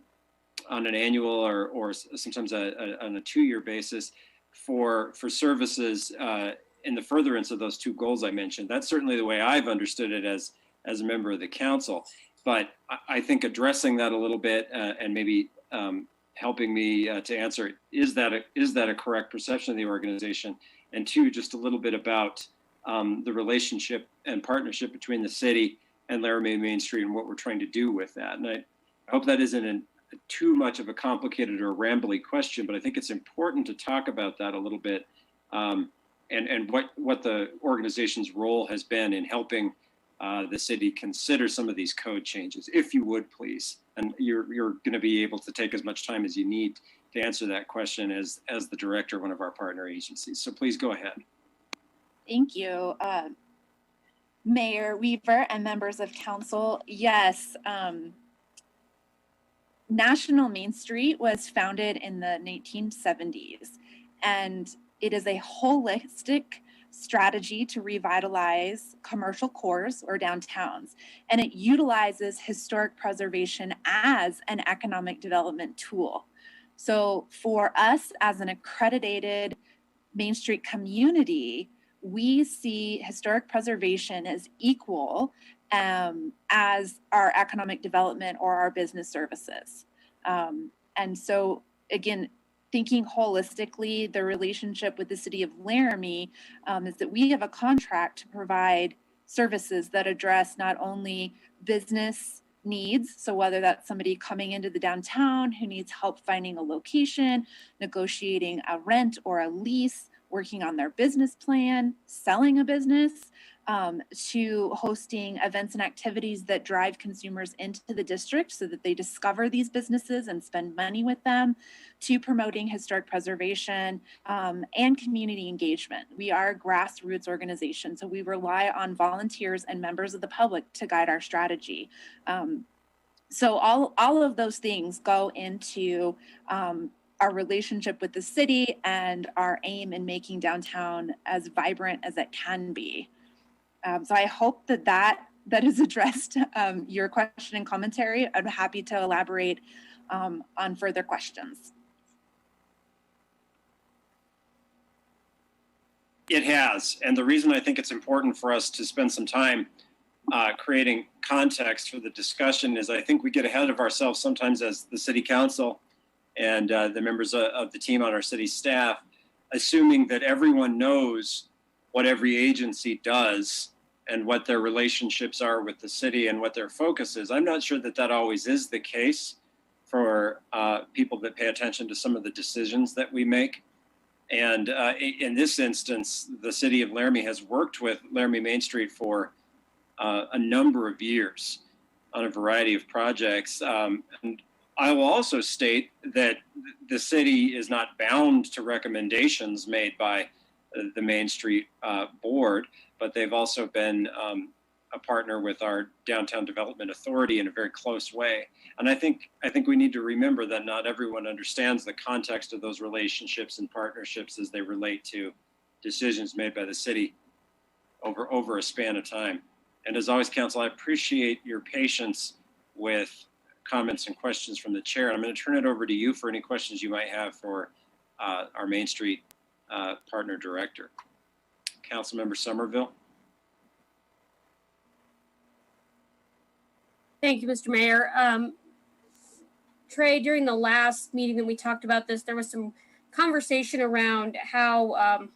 an annual or sometimes on a 2-year basis for services in the furtherance of those 2 goals I mentioned. That's certainly the way I've understood it as a member of the council. But I think addressing that a little bit and maybe helping me to answer, is that a correct perception of the organization? And 2, just a little bit about the relationship and partnership between the city and Laramie Main Street and what we're trying to do with that. And I hope that isn't too much of a complicated or rambly question, but I think it's important to talk about that a little bit and what the organization's role has been in helping the city consider some of these code changes, if you would please. And you're going to be able to take as much time as you need to answer that question as the director of one of our partner agencies. So please go ahead. Thank you, Mayor Weaver and members of council. Yes, National Main Street was founded in the 1970s, and it is a holistic strategy to revitalize commercial cores or downtowns, and it utilizes historic preservation as an economic development tool. So for us as an accredited Main Street community, we see historic preservation as equal as our economic development or our business services. And so again, thinking holistically, the relationship with the city of Laramie is that we have a contract to provide services that address not only business needs, so whether that's somebody coming into the downtown who needs help finding a location, negotiating a rent or a lease, working on their business plan, selling a business, to hosting events and activities that drive consumers into the district so that they discover these businesses and spend money with them, to promoting historic preservation and community engagement. We are a grassroots organization, so we rely on volunteers and members of the public to guide our strategy. So all of those things go into our relationship with the city and our aim in making downtown as vibrant as it can be. So I hope that has addressed your question and commentary. I'm happy to elaborate on further questions. It has, and the reason I think it's important for us to spend some time creating context for the discussion is I think we get ahead of ourselves sometimes as the city council and the members of the team on our city staff, assuming that everyone knows what every agency does and what their relationships are with the city and what their focus is. I'm not sure that always is the case for people that pay attention to some of the decisions that we make. And in this instance, the city of Laramie has worked with Laramie Main Street for a number of years on a variety of projects. And I will also state that the city is not bound to recommendations made by the Main Street board, but they've also been a partner with our Downtown Development Authority in a very close way. And I think we need to remember that not everyone understands the context of those relationships and partnerships as they relate to decisions made by the city over a span of time. And as always, Council, I appreciate your patience with comments and questions from the chair. I'm going to turn it over to you for any questions you might have for our Main Street partner director. Councilmember Somerville. Thank you, Mr. Mayor. Trey, during the last meeting that we talked about this, there was some conversation around how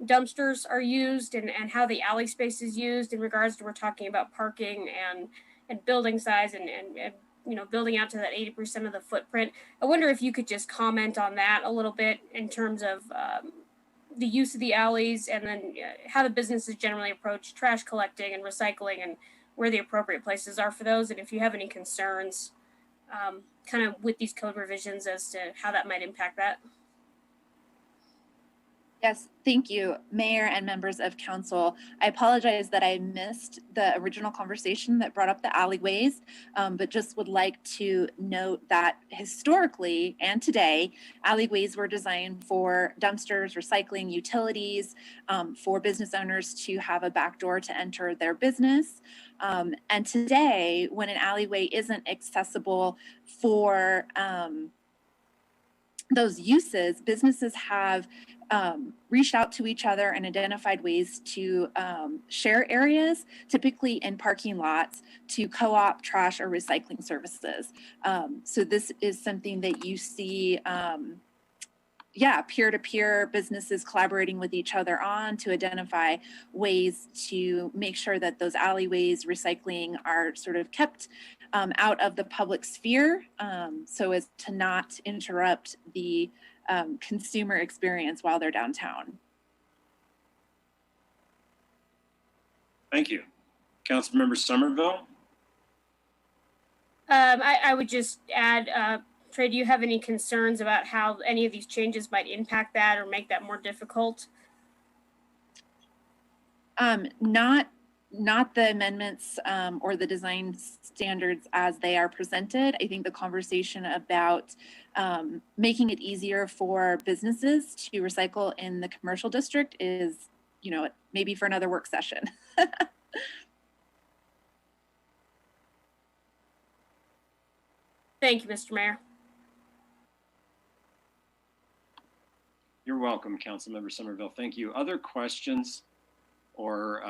dumpsters are used and how the alley space is used in regards to, we're talking about parking and building size and you know, building out to that 80% of the footprint. I wonder if you could just comment on that a little bit in terms of the use of the alleys, and then how the businesses generally approach trash collecting and recycling, and where the appropriate places are for those, and if you have any concerns kind of with these code revisions as to how that might impact that. Yes, thank you, Mayor and members of council. I apologize that I missed the original conversation that brought up the alleyways, but just would like to note that historically and today, alleyways were designed for dumpsters, recycling, utilities, for business owners to have a back door to enter their business. And today, when an alleyway isn't accessible for those uses, businesses have reached out to each other and identified ways to share areas, typically in parking lots, to co-op trash or recycling services. So this is something that you see, peer-to-peer businesses collaborating with each other on to identify ways to make sure that those alleyways, recycling are sort of kept out of the public sphere, so as to not interrupt the consumer experience while they're downtown. Thank you. Councilmember Somerville? I would just add, Trey, do you have any concerns about how any of these changes might impact that or make that more difficult? Not the amendments or the design standards as they are presented. I think the conversation about making it easier for businesses to recycle in the commercial district is, you know, maybe for another work session. Thank you, Mr. Mayor. You're welcome, Councilmember Somerville. Thank you. Other questions or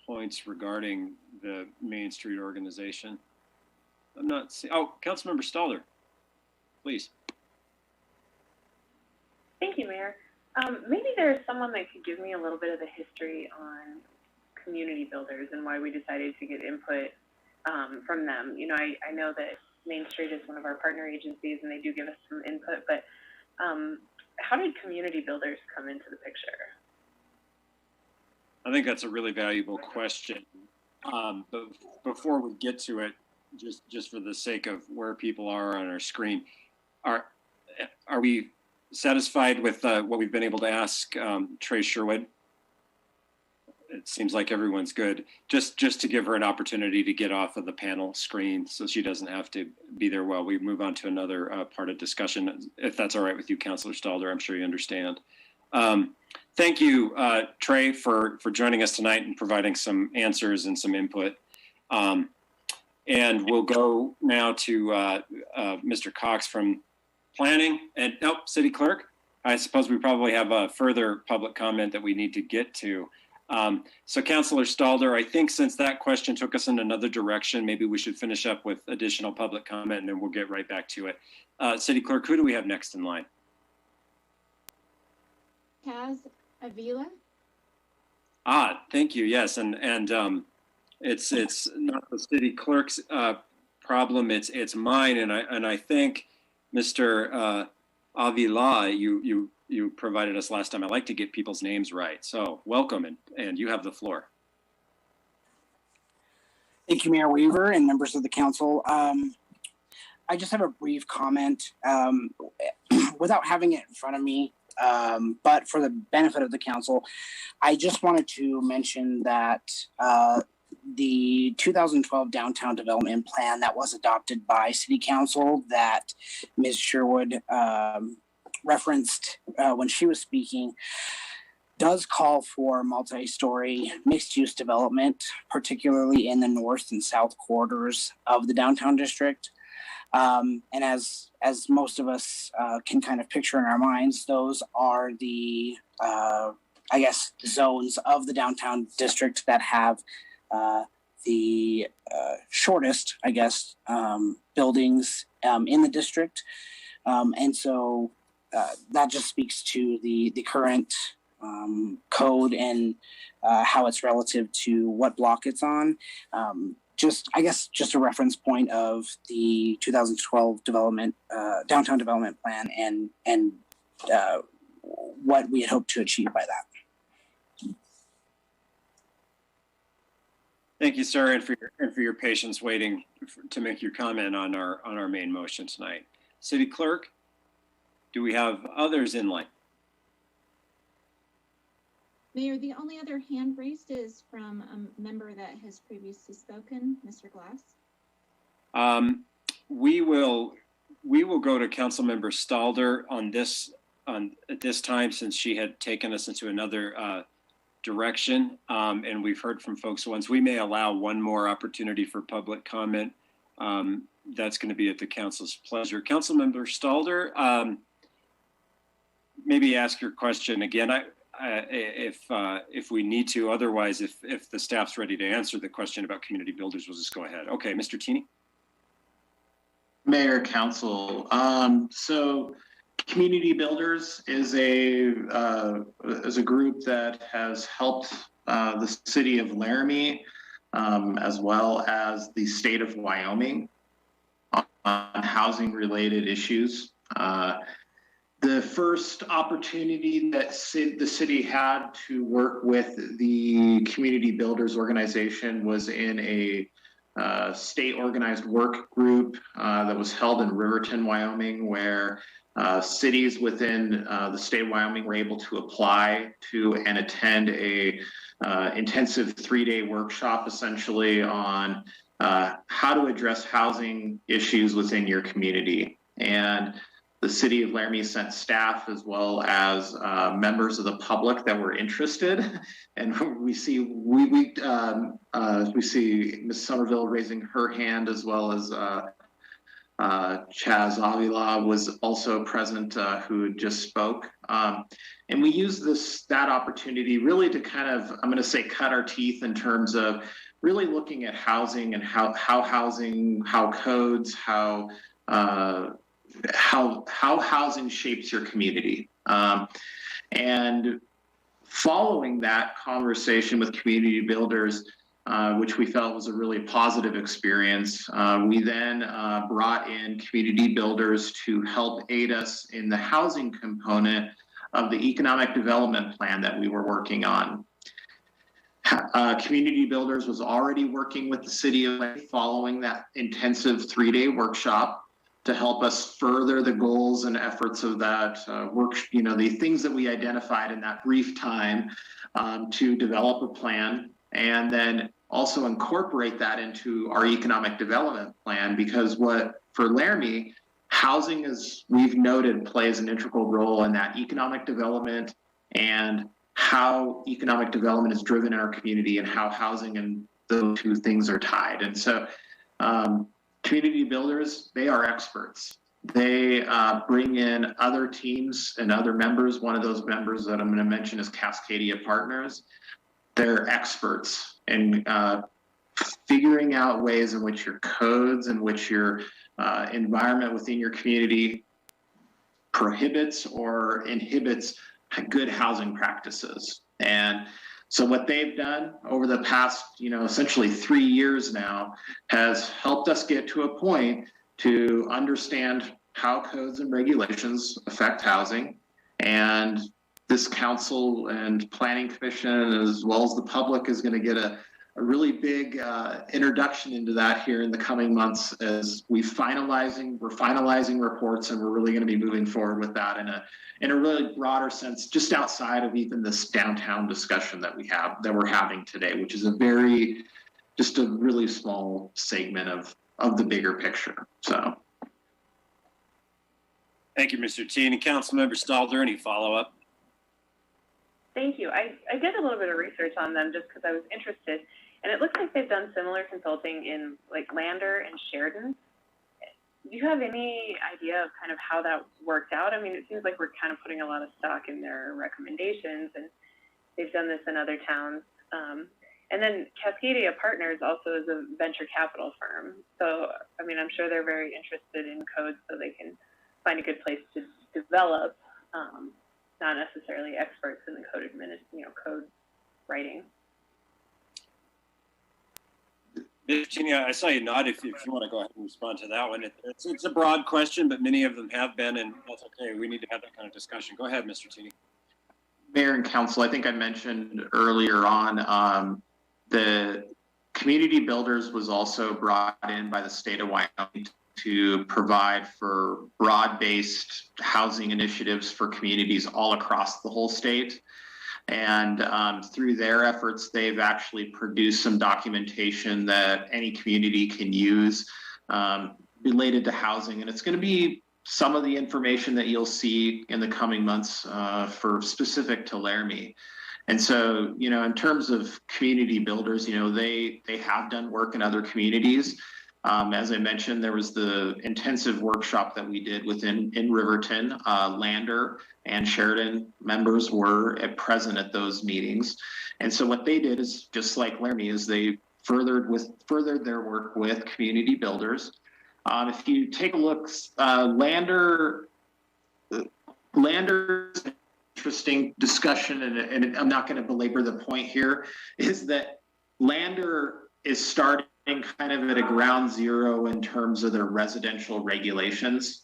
points regarding the Main Street organization? I'm not seeing, oh, Councilmember Stalder, please. Thank you, Mayor. Maybe there's someone that could give me a little bit of the history on community builders and why we decided to get input from them. You know, I know that Main Street is one of our partner agencies and they do give us some input, but how did community builders come into the picture? I think that's a really valuable question. But before we get to it, just for the sake of where people are on our screen, are we satisfied with what we've been able to ask Trey Sherwood? It seems like everyone's good. Just to give her an opportunity to get off of the panel screen so she doesn't have to be there while we move on to another part of discussion. If that's all right with you, Councilor Stalder, I'm sure you understand. Thank you, Trey, for joining us tonight and providing some answers and some input. And we'll go now to Mr. Cox from Planning and City Clerk. I suppose we probably have a further public comment that we need to get to. So Councilor Stalder, I think since that question took us in another direction, maybe we should finish up with additional public comment and then we'll get right back to it. City Clerk, who do we have next in line? Kaz Avila. Thank you. Yes, and it's not the city clerk's problem. It's mine, and I think Mr. Avila, you provided us last time. I like to get people's names right. So welcome, and you have the floor. Thank you, Mayor Weaver and members of the council. I just have a brief comment without having it in front of me. But for the benefit of the council, I just wanted to mention that the 2012 downtown development plan that was adopted by City Council that Ms. Sherwood referenced when she was speaking does call for multi-story mixed-use development, particularly in the north and south quarters of the downtown district. And as most of us can kind of picture in our minds, those are the, zones of the downtown district that have the shortest, buildings in the district. And so that just speaks to the current code and how it's relative to what block it's on. I guess just a reference point of the 2012 development, downtown development plan and what we had hoped to achieve by that. Thank you, sir, and for your patience waiting to make your comment on our main motion tonight. City Clerk, do we have others in line? Mayor, the only other hand raised is from a member that has previously spoken, Mr. Glass. We will go to Councilmember Stalder at this time, since she had taken us into another direction, and we've heard from folks once. We may allow one more opportunity for public comment. That's going to be at the council's pleasure. Councilmember Stalder, maybe ask your question again. If we need to. Otherwise, if the staff's ready to answer the question about community builders, we'll just go ahead. Okay, Mr. Tini. Mayor, Council. So Community Builders is a group that has helped the city of Laramie, as well as the state of Wyoming, on housing-related issues. The first opportunity that the city had to work with the Community Builders organization was in a state organized work group that was held in Riverton, Wyoming, where cities within the state of Wyoming were able to apply to and attend a intensive 3-day workshop, essentially on how to address housing issues within your community. And the city of Laramie sent staff as well as members of the public that were interested, and we see Ms. Somerville raising her hand, as well as Chaz Avila was also present, who just spoke. And we used that opportunity really to kind of, I'm going to say, cut our teeth in terms of really looking at housing and how housing, how codes, how housing shapes your community. And following that conversation with community builders, which we felt was a really positive experience, we then brought in community builders to help aid us in the housing component of the economic development plan that we were working on. Community Builders was already working with the city of Laramie following that intensive 3-day workshop to help us further the goals and efforts of that work, the things that we identified in that brief time, to develop a plan and then also incorporate that into our economic development plan, because for Laramie, housing, as we've noted, plays an integral role in that economic development and how economic development is driven in our community and how housing and those two things are tied. And so community builders, they are experts. They bring in other teams and other members. One of those members that I'm going to mention is Cascadia Partners. They're experts in figuring out ways in which your codes and which your environment within your community prohibits or inhibits good housing practices. And so what they've done over the past, essentially 3 years now, has helped us get to a point to understand how codes and regulations affect housing. And this council and planning commission, as well as the public, is going to get a really big introduction into that here in the coming months as we're finalizing reports, and we're really going to be moving forward with that in a really broader sense, just outside of even this downtown discussion that we're having today, which is just a really small segment of the bigger picture. So. Thank you, Mr. T. And Councilmember Stalder, any follow-up? Thank you. I did a little bit of research on them just because I was interested, and it looks like they've done similar consulting in like Lander and Sheridan. Do you have any idea of kind of how that worked out? I mean, it seems like we're kind of putting a lot of stock in their recommendations, and they've done this in other towns. And then Cascadia Partners also is a venture capital firm. So, I mean, I'm sure they're very interested in codes so they can find a good place to develop, not necessarily experts in the code code writing. Virginia, I saw you nod if you want to go ahead and respond to that one. It's a broad question, but many of them have been, and that's okay. We need to have that kind of discussion. Go ahead, Mr. Tini. Mayor and Council, I think I mentioned earlier on the community builders was also brought in by the state of Wyoming to provide for broad-based housing initiatives for communities all across the whole state. And through their efforts, they've actually produced some documentation that any community can use related to housing. And it's going to be some of the information that you'll see in the coming months for specific to Laramie. And so, in terms of community builders, they have done work in other communities. As I mentioned, there was the intensive workshop that we did in Riverton. Lander and Sheridan members were present at those meetings. And so what they did is, just like Laramie, is they furthered their work with community builders. If you take a look, Lander's interesting discussion, and I'm not going to belabor the point here, is that Lander is starting kind of at a ground zero in terms of their residential regulations.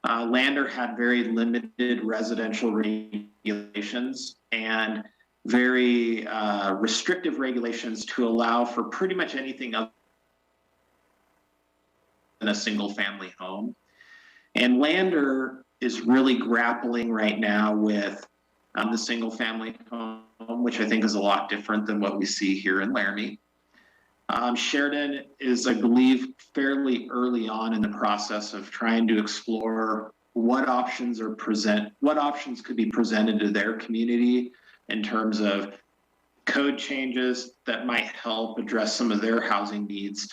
Lander had very limited residential regulations and very restrictive regulations to allow for pretty much anything other than a single family home. And Lander is really grappling right now with the single family home, which I think is a lot different than what we see here in Laramie. Sheridan is, I believe, fairly early on in the process of trying to explore what options could be presented to their community in terms of code changes that might help address some of their housing needs.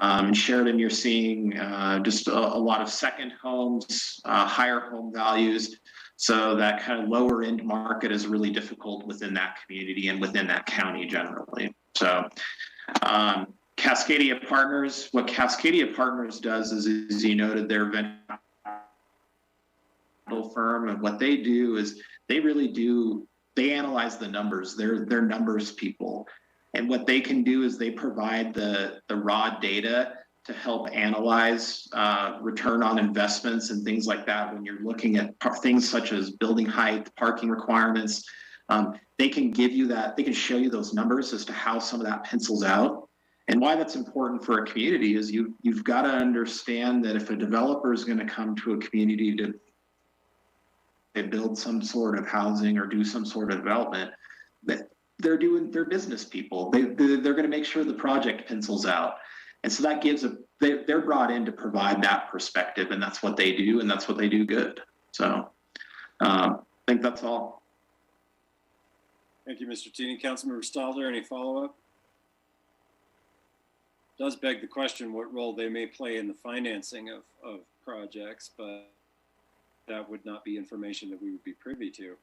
In Sheridan, you're seeing just a lot of second homes, higher home values. So that kind of lower end market is really difficult within that community and within that county generally. So Cascadia Partners, what Cascadia Partners does is, as you noted, they're a venture capital firm, and what they do is they analyze the numbers. They're numbers people. And what they can do is they provide the raw data to help analyze return on investments and things like that. When you're looking at things such as building height, parking requirements, they can give you that, they can show you those numbers as to how some of that pencils out. And why that's important for a community is you've got to understand that if a developer is going to come to a community to build some sort of housing or do some sort of development, that they're business people. They're going to make sure the project pencils out. And so that gives they're brought in to provide that perspective, and that's what they do, and that's what they do good. So I think that's all. Thank you, Mr. Tini. Councilmember Stalder, any follow-up? Does beg the question what role they may play in the financing of projects, but that would not be information that we would be privy to.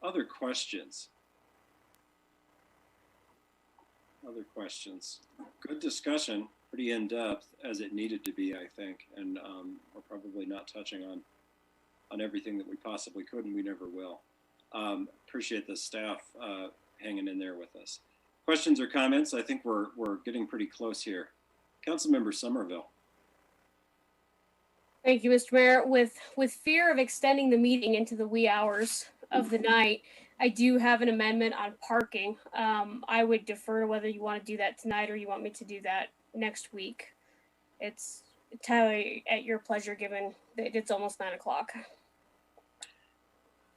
Other questions? Other questions? Good discussion, pretty in-depth as it needed to be, I think, and we're probably not touching on everything that we possibly could, and we never will. Appreciate the staff hanging in there with us. Questions or comments? I think we're getting pretty close here. Councilmember Somerville. Thank you, Mr. Mayor. With fear of extending the meeting into the wee hours of the night, I do have an amendment on parking. I would defer to whether you want to do that tonight or you want me to do that next week. It's entirely at your pleasure, given that it's almost 9 o'clock.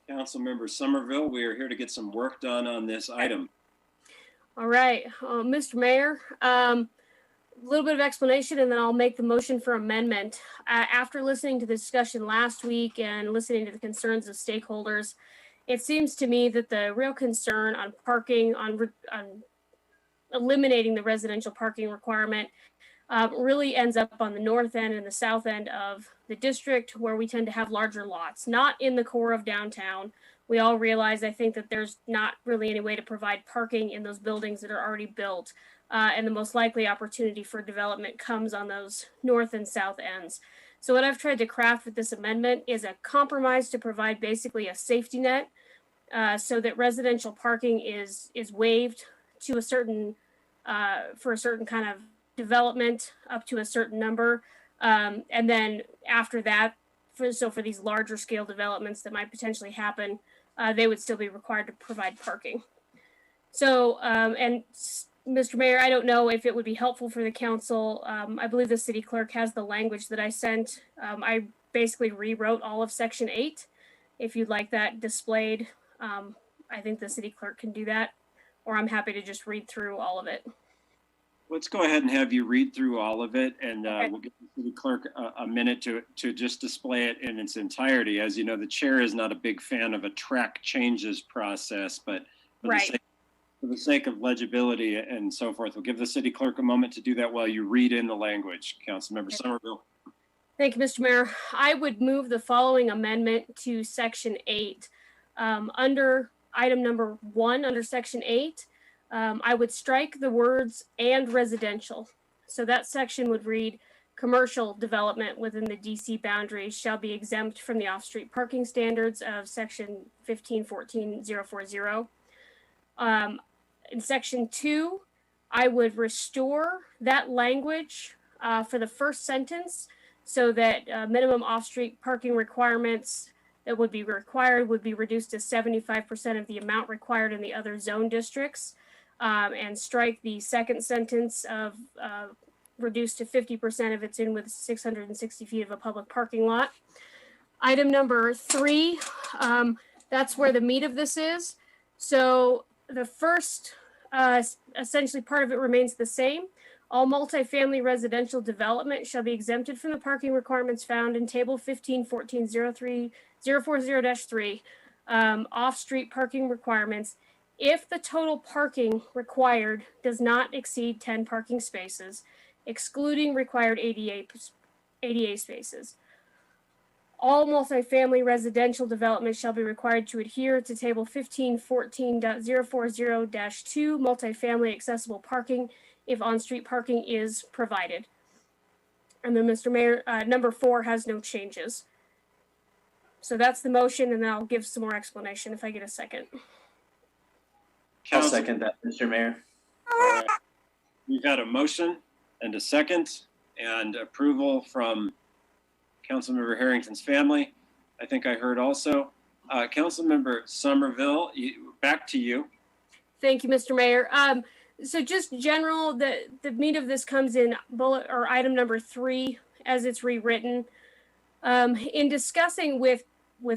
Councilmember Somerville, we are here to get some work done on this item. All right, Mr. Mayor, a little bit of explanation and then I'll make the motion for amendment. After listening to the discussion last week and listening to the concerns of stakeholders, it seems to me that the real concern on parking, on eliminating the residential parking requirement really ends up on the north end and the south end of the district, where we tend to have larger lots, not in the core of downtown. We all realize, I think, that there's not really any way to provide parking in those buildings that are already built. And the most likely opportunity for development comes on those north and south ends. So what I've tried to craft with this amendment is a compromise to provide basically a safety net, so that residential parking is waived to a certain for a certain kind of development up to a certain number, and then after that, for these larger scale developments that might potentially happen, they would still be required to provide parking. So, and Mr. Mayor, I don't know if it would be helpful for the council. I believe the city clerk has the language that I sent. I basically rewrote all of section 8. If you'd like that displayed, I think the city clerk can do that, or I'm happy to just read through all of it. Let's go ahead and have you read through all of it, and Okay. we'll give the city clerk a minute to just display it in its entirety. As you know, the chair is not a big fan of a track changes process, but for the sake of legibility and so forth, we'll give the city clerk a moment to do that while you read in the language. Councilmember Somerville. Thank you, Mr. Mayor. I would move the following amendment to section 8. Under item number 1, under section 8, I would strike the words "and residential." So that section would read, commercial development within the DC boundaries shall be exempt from the off-street parking standards of section 1514.040. In section 2, I would restore that language for the first sentence so that minimum off-street parking requirements that would be required would be reduced to 75% of the amount required in the other zone districts, and strike the second sentence of reduced to 50% if it's in with 660 feet of a public parking lot. Item number 3, that's where the meat of this is. So the first, essentially part of it remains the same. All multifamily residential development shall be exempted from the parking requirements found in Table 1514.040-3, off-street parking requirements, if the total parking required does not exceed 10 parking spaces, excluding required ADA spaces. All multifamily residential development shall be required to adhere to Table 1514.040-2, multifamily accessible parking, if on-street parking is provided. And then, Mr. Mayor, number 4 has no changes. So that's the motion, and then I'll give some more explanation if I get a second. I'll second that, Mr. Mayor. We've got a motion and a second, and approval from Councilmember Harrington's family. I think I heard also. Councilmember Somerville, back to you. Thank you, Mr. Mayor. So just general, the meat of this comes in bullet or item number 3 as it's rewritten. In discussing with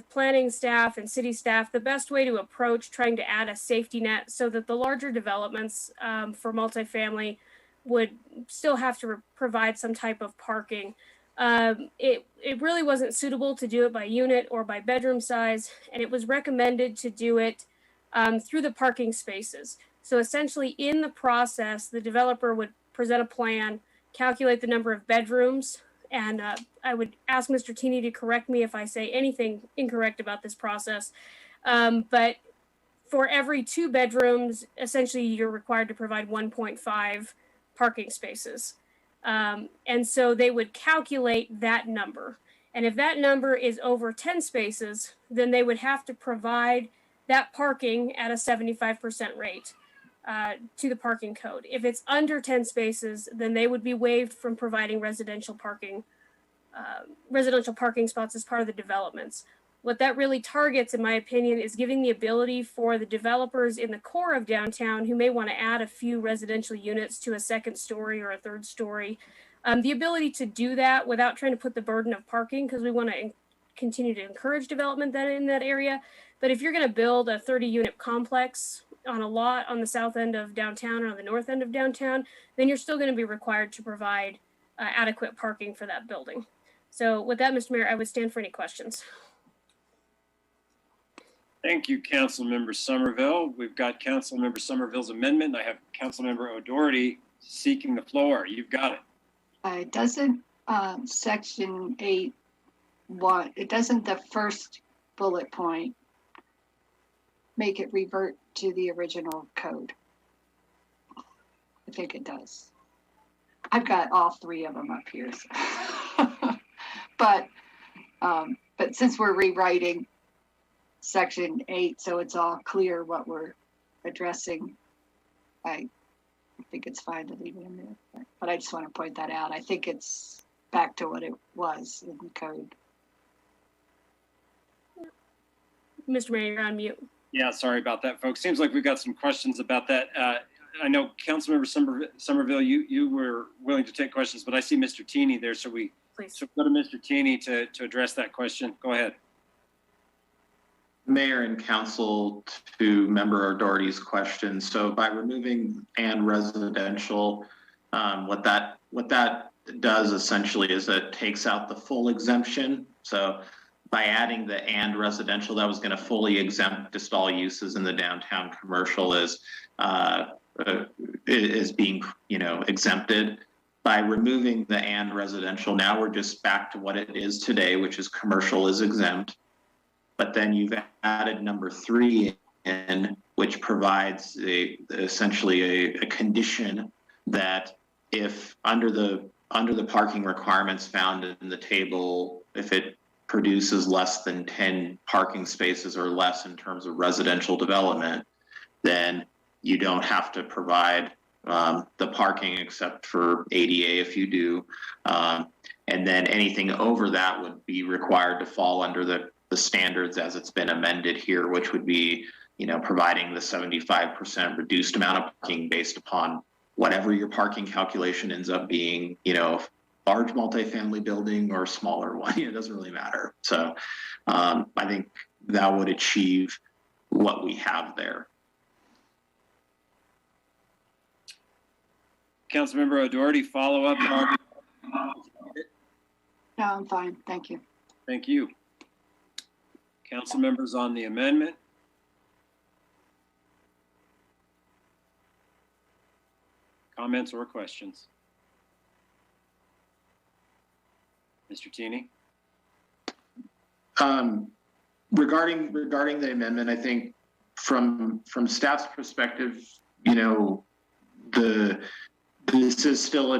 planning staff and city staff, the best way to approach trying to add a safety net so that the larger developments for multifamily would still have to provide some type of parking. It really wasn't suitable to do it by unit or by bedroom size, and it was recommended to do it through the parking spaces. So essentially in the process, the developer would present a plan, calculate the number of bedrooms, and I would ask Mr. Tini to correct me if I say anything incorrect about this process. But for every 2 bedrooms, essentially you're required to provide 1.5 parking spaces. And so they would calculate that number. And if that number is over 10 spaces, then they would have to provide that parking at a 75% rate to the parking code. If it's under 10 spaces, then they would be waived from providing residential parking spots as part of the developments. What that really targets, in my opinion, is giving the ability for the developers in the core of downtown who may want to add a few residential units to a second story or a third story, the ability to do that without trying to put the burden of parking, because we want to continue to encourage development in that area. But if you're going to build a 30-unit complex on a lot on the south end of downtown or on the north end of downtown, then you're still going to be required to provide adequate parking for that building. So with that, Mr. Mayor, I would stand for any questions. Thank you, Councilmember Somerville. We've got Councilmember Somerville's amendment. I have Councilmember O'Doherty seeking the floor. You've got it. Doesn't section 8, it doesn't the first bullet point make it revert to the original code? I think it does. I've got all 3 of them up here. So. But since we're rewriting section 8, so it's all clear what we're addressing, I think it's fine to leave it in there. But I just want to point that out. I think it's back to what it was in the code. Mr. Mayor, you're on mute. Yeah, sorry about that, folks. Seems like we've got some questions about that. I know Councilmember Somerville, you were willing to take questions, but I see Mr. Teeny there, so we go to Mr. Teeny to address that question. Go ahead. Mayor and Council, to Member Doherty's question. So by removing and residential, what that does essentially is it takes out the full exemption. So by adding the and residential, that was going to fully exempt just all uses in the downtown commercial is being, exempted. By removing the and residential, now we're just back to what it is today, which is commercial is exempt. But then you've added number 3 in, which provides essentially a condition that if under the parking requirements found in the table, if it produces less than 10 parking spaces or less in terms of residential development, then you don't have to provide the parking except for ADA if you do. And then anything over that would be required to fall under the standards as it's been amended here, which would be, providing the 75% reduced amount of parking based upon whatever your parking calculation ends up being, large multifamily building or smaller one, it doesn't really matter. So I think that would achieve what we have there. Councilmember O'Doherty, follow up. No, I'm fine. Thank you. Thank you. Council members on the amendment. Comments or questions? Mr. Teeny? Regarding the amendment, I think from staff's perspective, this is still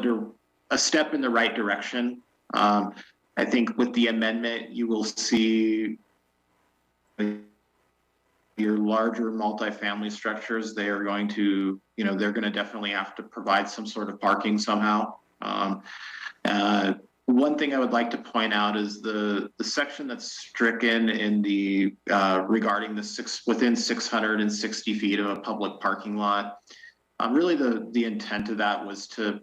a step in the right direction. I think with the amendment, you will see your larger multifamily structures, they are going to, they're going to definitely have to provide some sort of parking somehow. One thing I would like to point out is the section that's stricken in the regarding within 660 feet of a public parking lot. Really, the intent of that was to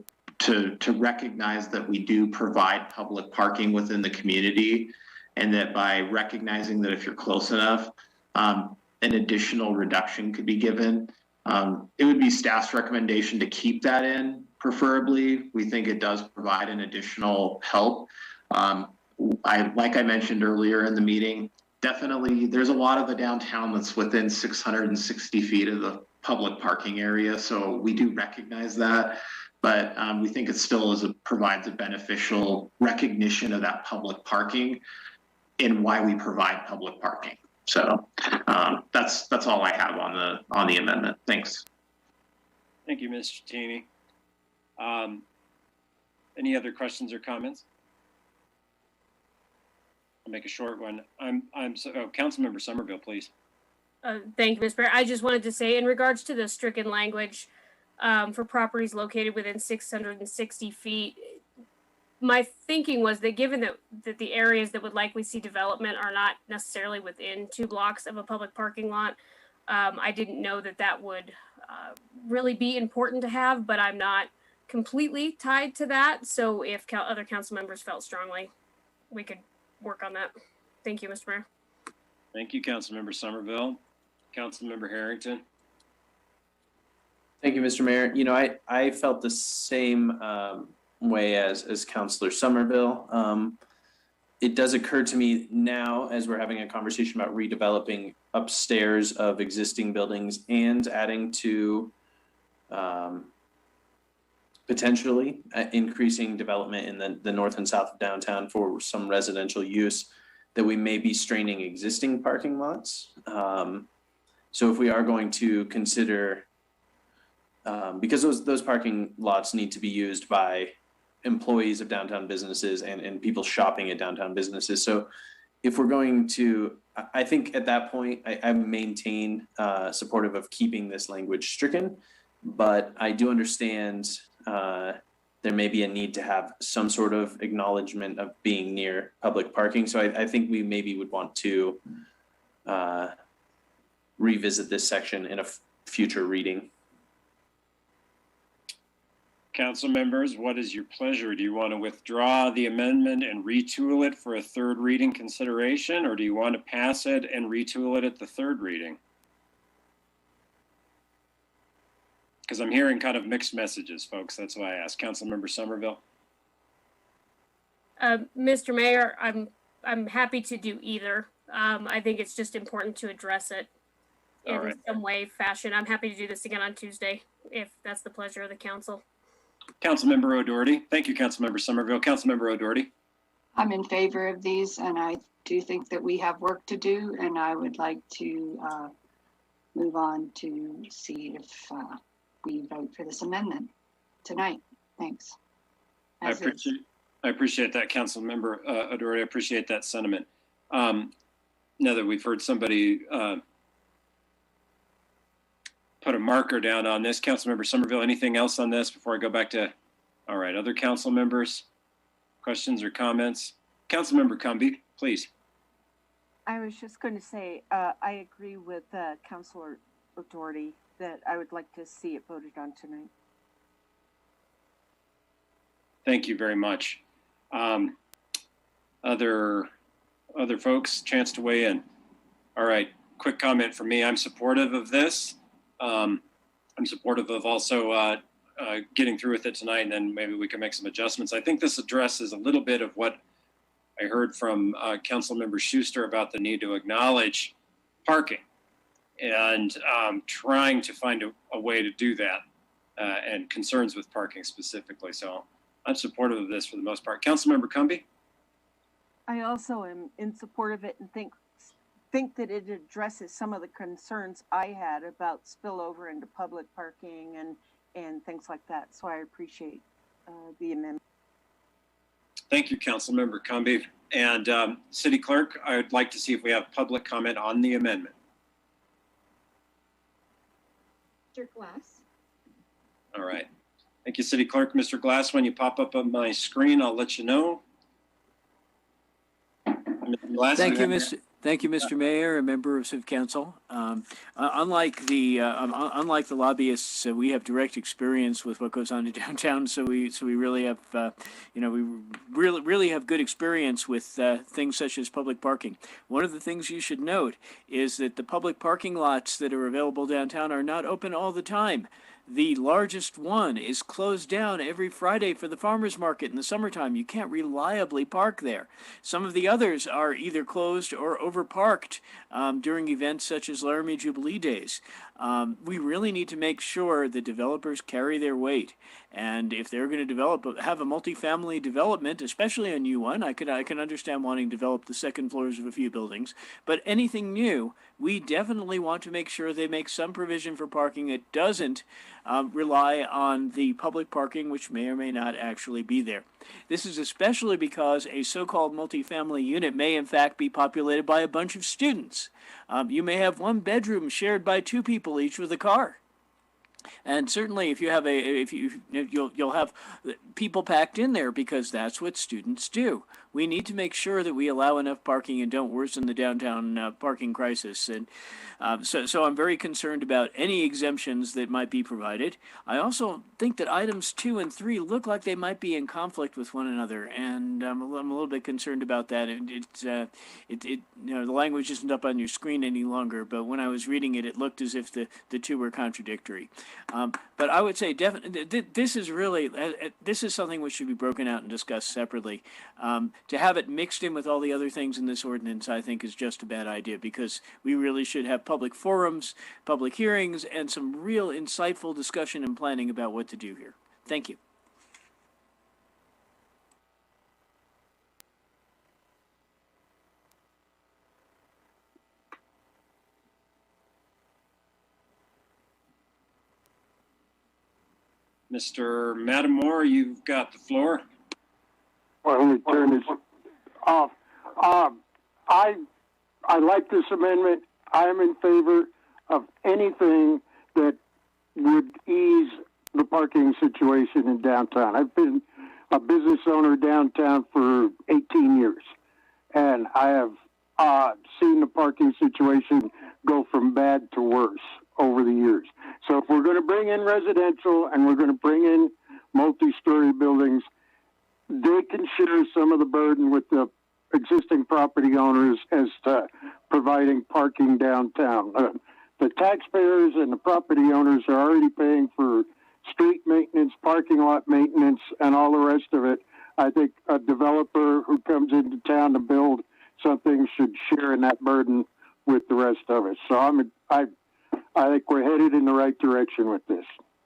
recognize that we do provide public parking within the community, and that by recognizing that if you're close enough, an additional reduction could be given. It would be staff's recommendation to keep that in, preferably. We think it does provide an additional help. Like I mentioned earlier in the meeting, definitely there's a lot of the downtown that's within 660 feet of the public parking area, so we do recognize that. But we think it still provides a beneficial recognition of that public parking and why we provide public parking. So that's all I have on the amendment. Thanks. Thank you, Mr. Teeny. Any other questions or comments? I'll make a short one. Councilmember Somerville, please. Thank you, Mr. Mayor. I just wanted to say, in regards to the stricken language for properties located within 660 feet, my thinking was that given that the areas that would likely see development are not necessarily within 2 blocks of a public parking lot, I didn't know that would really be important to have, but I'm not completely tied to that. So if other council members felt strongly, we could work on that. Thank you, Mr. Mayor. Thank you, Councilmember Somerville. Councilmember Harrington. Thank you, Mr. Mayor. I felt the same way as Councilor Somerville. It does occur to me now, as we're having a conversation about redeveloping upstairs of existing buildings and adding to potentially increasing development in the north and south of downtown for some residential use, that we may be straining existing parking lots. So if we are going to consider, because those parking lots need to be used by employees of downtown businesses and people shopping at downtown businesses. So if we're going to, I think at that point, I maintain supportive of keeping this language stricken, but I do understand there may be a need to have some sort of acknowledgement of being near public parking. So I think we maybe would want to revisit this section in a future reading. Council members, what is your pleasure? Do you want to withdraw the amendment and retool it for a third reading consideration, or do you want to pass it and retool it at the third reading? Because I'm hearing kind of mixed messages, folks. That's why I asked. Councilmember Somerville. Mr. Mayor, I'm happy to do either. I think it's just important to address it in some way, fashion. I'm happy to do this again on Tuesday, if that's the pleasure of the council. Councilmember O'Doherty. Thank you, Councilmember Somerville. Councilmember O'Doherty. I'm in favor of these, and I do think that we have work to do, and I would like to move on to see if we vote for this amendment tonight. Thanks. I appreciate that, Councilmember O'Doherty. I appreciate that sentiment. Now that we've heard somebody put a marker down on this, Councilmember Somerville, anything else on this before I go back to, all right, other council members? Questions or comments? Councilmember Cumby, please. I was just going to say, I agree with Councilor O'Doherty that I would like to see it voted on tonight. Thank you very much. Other folks, chance to weigh in. All right, quick comment from me. I'm supportive of this. I'm supportive of also getting through with it tonight, and then maybe we can make some adjustments. I think this addresses a little bit of what I heard from Councilmember Schuster about the need to acknowledge parking and trying to find a way to do that and concerns with parking specifically. So I'm supportive of this for the most part. Councilmember Cumby? I also am in support of it and think that it addresses some of the concerns I had about spillover into public parking and things like that. So I appreciate the amendment. Thank you, Councilmember Cumby. And City Clerk, I would like to see if we have public comment on the amendment. Mr. Glass. All right. Thank you, City Clerk. Mr. Glass, when you pop up on my screen, I'll let you know. Mr. Glass, Thank you, Mr. Mayor and members of council. Unlike the lobbyists, we have direct experience with what goes on in downtown. So we really have, we really have good experience with things such as public parking. One of the things you should note is that the public parking lots that are available downtown are not open all the time. The largest one is closed down every Friday for the farmers market in the summertime. You can't reliably park there. Some of the others are either closed or overparked during events such as Laramie Jubilee Days. We really need to make sure that developers carry their weight. And if they're going to have a multifamily development, especially a new one, I can understand wanting to develop the second floors of a few buildings. But anything new, we definitely want to make sure they make some provision for parking that doesn't rely on the public parking, which may or may not actually be there. This is especially because a so-called multifamily unit may in fact be populated by a bunch of students. You may have one bedroom shared by two people, each with a car. And certainly, if you have you'll have people packed in there because that's what students do. We need to make sure that we allow enough parking and don't worsen the downtown parking crisis. And so I'm very concerned about any exemptions that might be provided. I also think that items 2 and 3 look like they might be in conflict with one another, and I'm a little bit concerned about that. The language isn't up on your screen any longer, but when I was reading it, it looked as if the two were contradictory. But I would say definitely this is something which should be broken out and discussed separately. To have it mixed in with all the other things in this ordinance, I think, is just a bad idea, because we really should have public forums, public hearings, and some real insightful discussion and planning about what to do here. Thank you. Mr. Matamore, you've got the floor. Well, let me turn this off. I like this amendment. I am in favor of anything that would ease the parking situation in downtown. I've been a business owner downtown for 18 years, and I have seen the parking situation go from bad to worse over the years. So if we're going to bring in residential and we're going to bring in multi-story buildings, they can share some of the burden with the existing property owners as to providing parking downtown. The taxpayers and the property owners are already paying for street maintenance, parking lot maintenance, and all the rest of it. I think a developer who comes into town to build something should share in that burden with the rest of us. So I think we're headed in the right direction with this.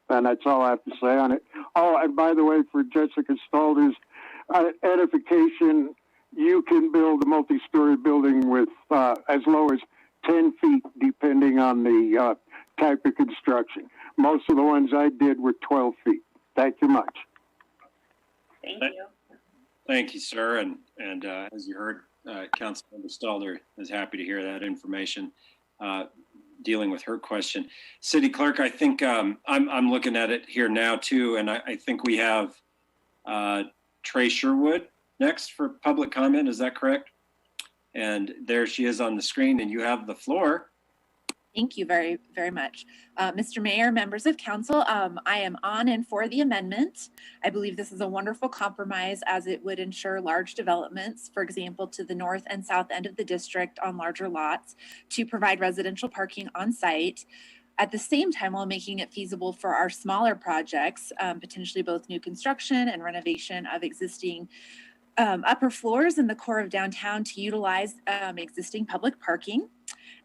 And that's all I have to say on it. Oh, and by the way, for Jessica Stalder's edification, you can build a multi-story building with as low as 10 feet, depending on the type of construction. Most of the ones I did were 12 feet. Thank you much. Thank you. Thank you, sir. And as you heard, Councilmember Stalder is happy to hear that information, dealing with her question. City Clerk, I think I'm looking at it here now too, and I think we have Trey Sherwood next for public comment. Is that correct? And there she is on the screen, and you have the floor. Thank you very, very much. Mr. Mayor, members of council, I am on and for the amendment. I believe this is a wonderful compromise as it would ensure large developments, for example, to the north and south end of the district on larger lots to provide residential parking on site. At the same time, while making it feasible for our smaller projects, potentially both new construction and renovation of existing upper floors in the core of downtown to utilize existing public parking.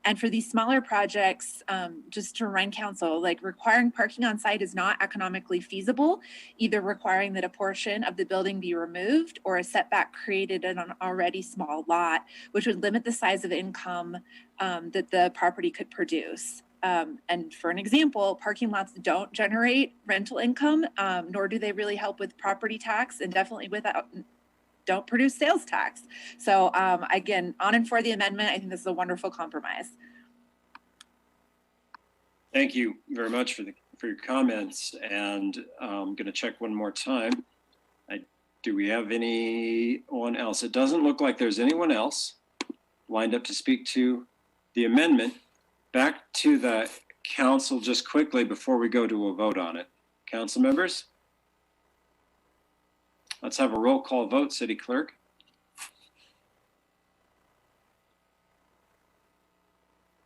And for these smaller projects, just to remind council, like requiring parking on site is not economically feasible, either requiring that a portion of the building be removed or a setback created in an already small lot, which would limit the size of income that the property could produce. And for an example, parking lots don't generate rental income, nor do they really help with property tax, and definitely don't produce sales tax. So again, on and for the amendment. I think this is a wonderful compromise. Thank you very much for your comments. And I'm going to check one more time. Do we have anyone else? It doesn't look like there's anyone else lined up to speak to the amendment. Back to the council just quickly before we go to a vote on it. Council members? Let's have a roll call vote, City Clerk.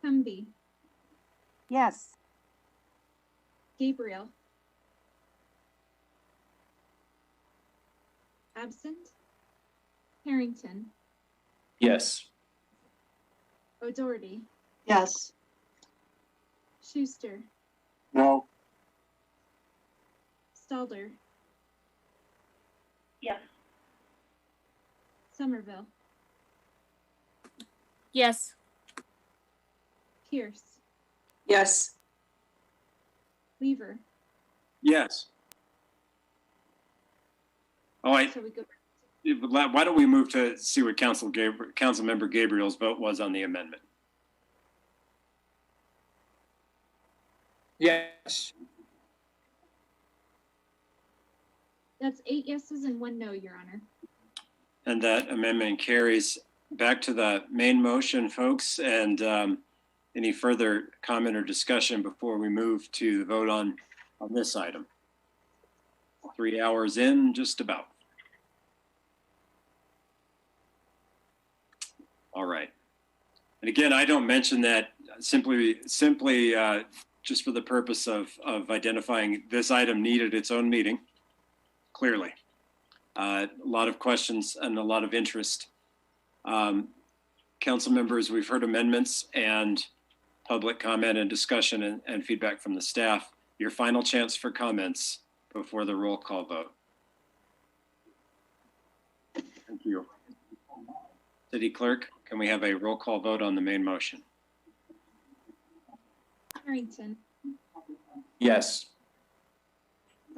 Humby. Yes. Gabriel. Absent. Harrington. Yes. O'Doherty. Yes. Schuster. No. Stalder. Yes. Somerville. Yes. Pierce. Yes. Weaver. Yes. So we go. Why don't we move to see what Councilmember Gabriel's vote was on the amendment? Yes. That's 8 yeses and 1 no, Your Honor. And that amendment carries. Back to the main motion, folks, and any further comment or discussion before we move to the vote on this item? 3 hours in, just about. All right. And again, I don't mention that simply just for the purpose of identifying this item needed its own meeting. Clearly, a lot of questions and a lot of interest. Council members, we've heard amendments and public comment and discussion and feedback from the staff. Your final chance for comments before the roll call vote. Thank you. City Clerk, can we have a roll call vote on the main motion? Harrington. Yes.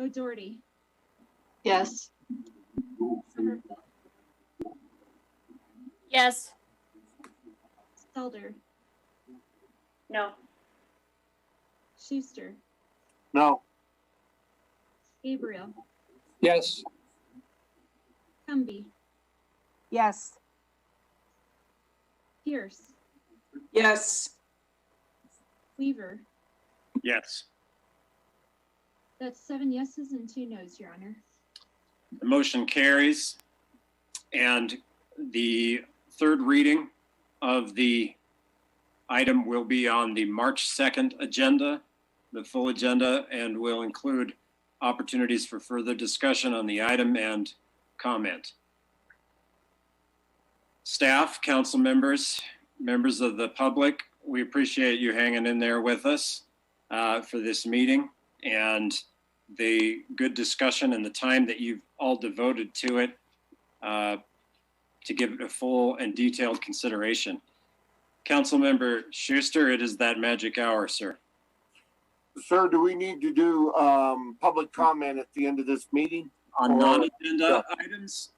O'Doherty. Yes. Summerfeld. Yes. Stelder. No. Schuster. No. Gabriel. Yes. Cumby. Yes. Pierce. Yes. Weaver. Yes. That's 7 yeses and 2 noes, Your Honor. The motion carries. And the third reading of the item will be on the March 2nd agenda, the full agenda, and will include opportunities for further discussion on the item and comment. Staff, council members, members of the public, we appreciate you hanging in there with us for this meeting and the good discussion and the time that you've all devoted to it to give it a full and detailed consideration. Councilmember Schuster, it is that magic hour, sir. Sir, do we need to do public comment at the end of this meeting? On non-agenda items?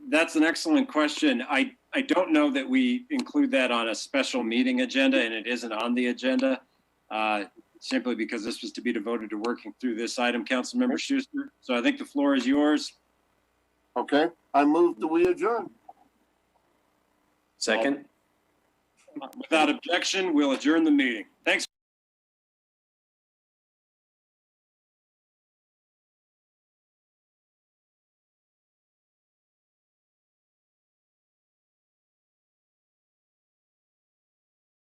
That's an excellent question. I don't know that we include that on a special meeting agenda, and it isn't on the agenda, simply because this was to be devoted to working through this item, Councilmember Schuster. So I think the floor is yours. Okay, I move that we adjourn. Second. Without objection, we'll adjourn the meeting. Thanks.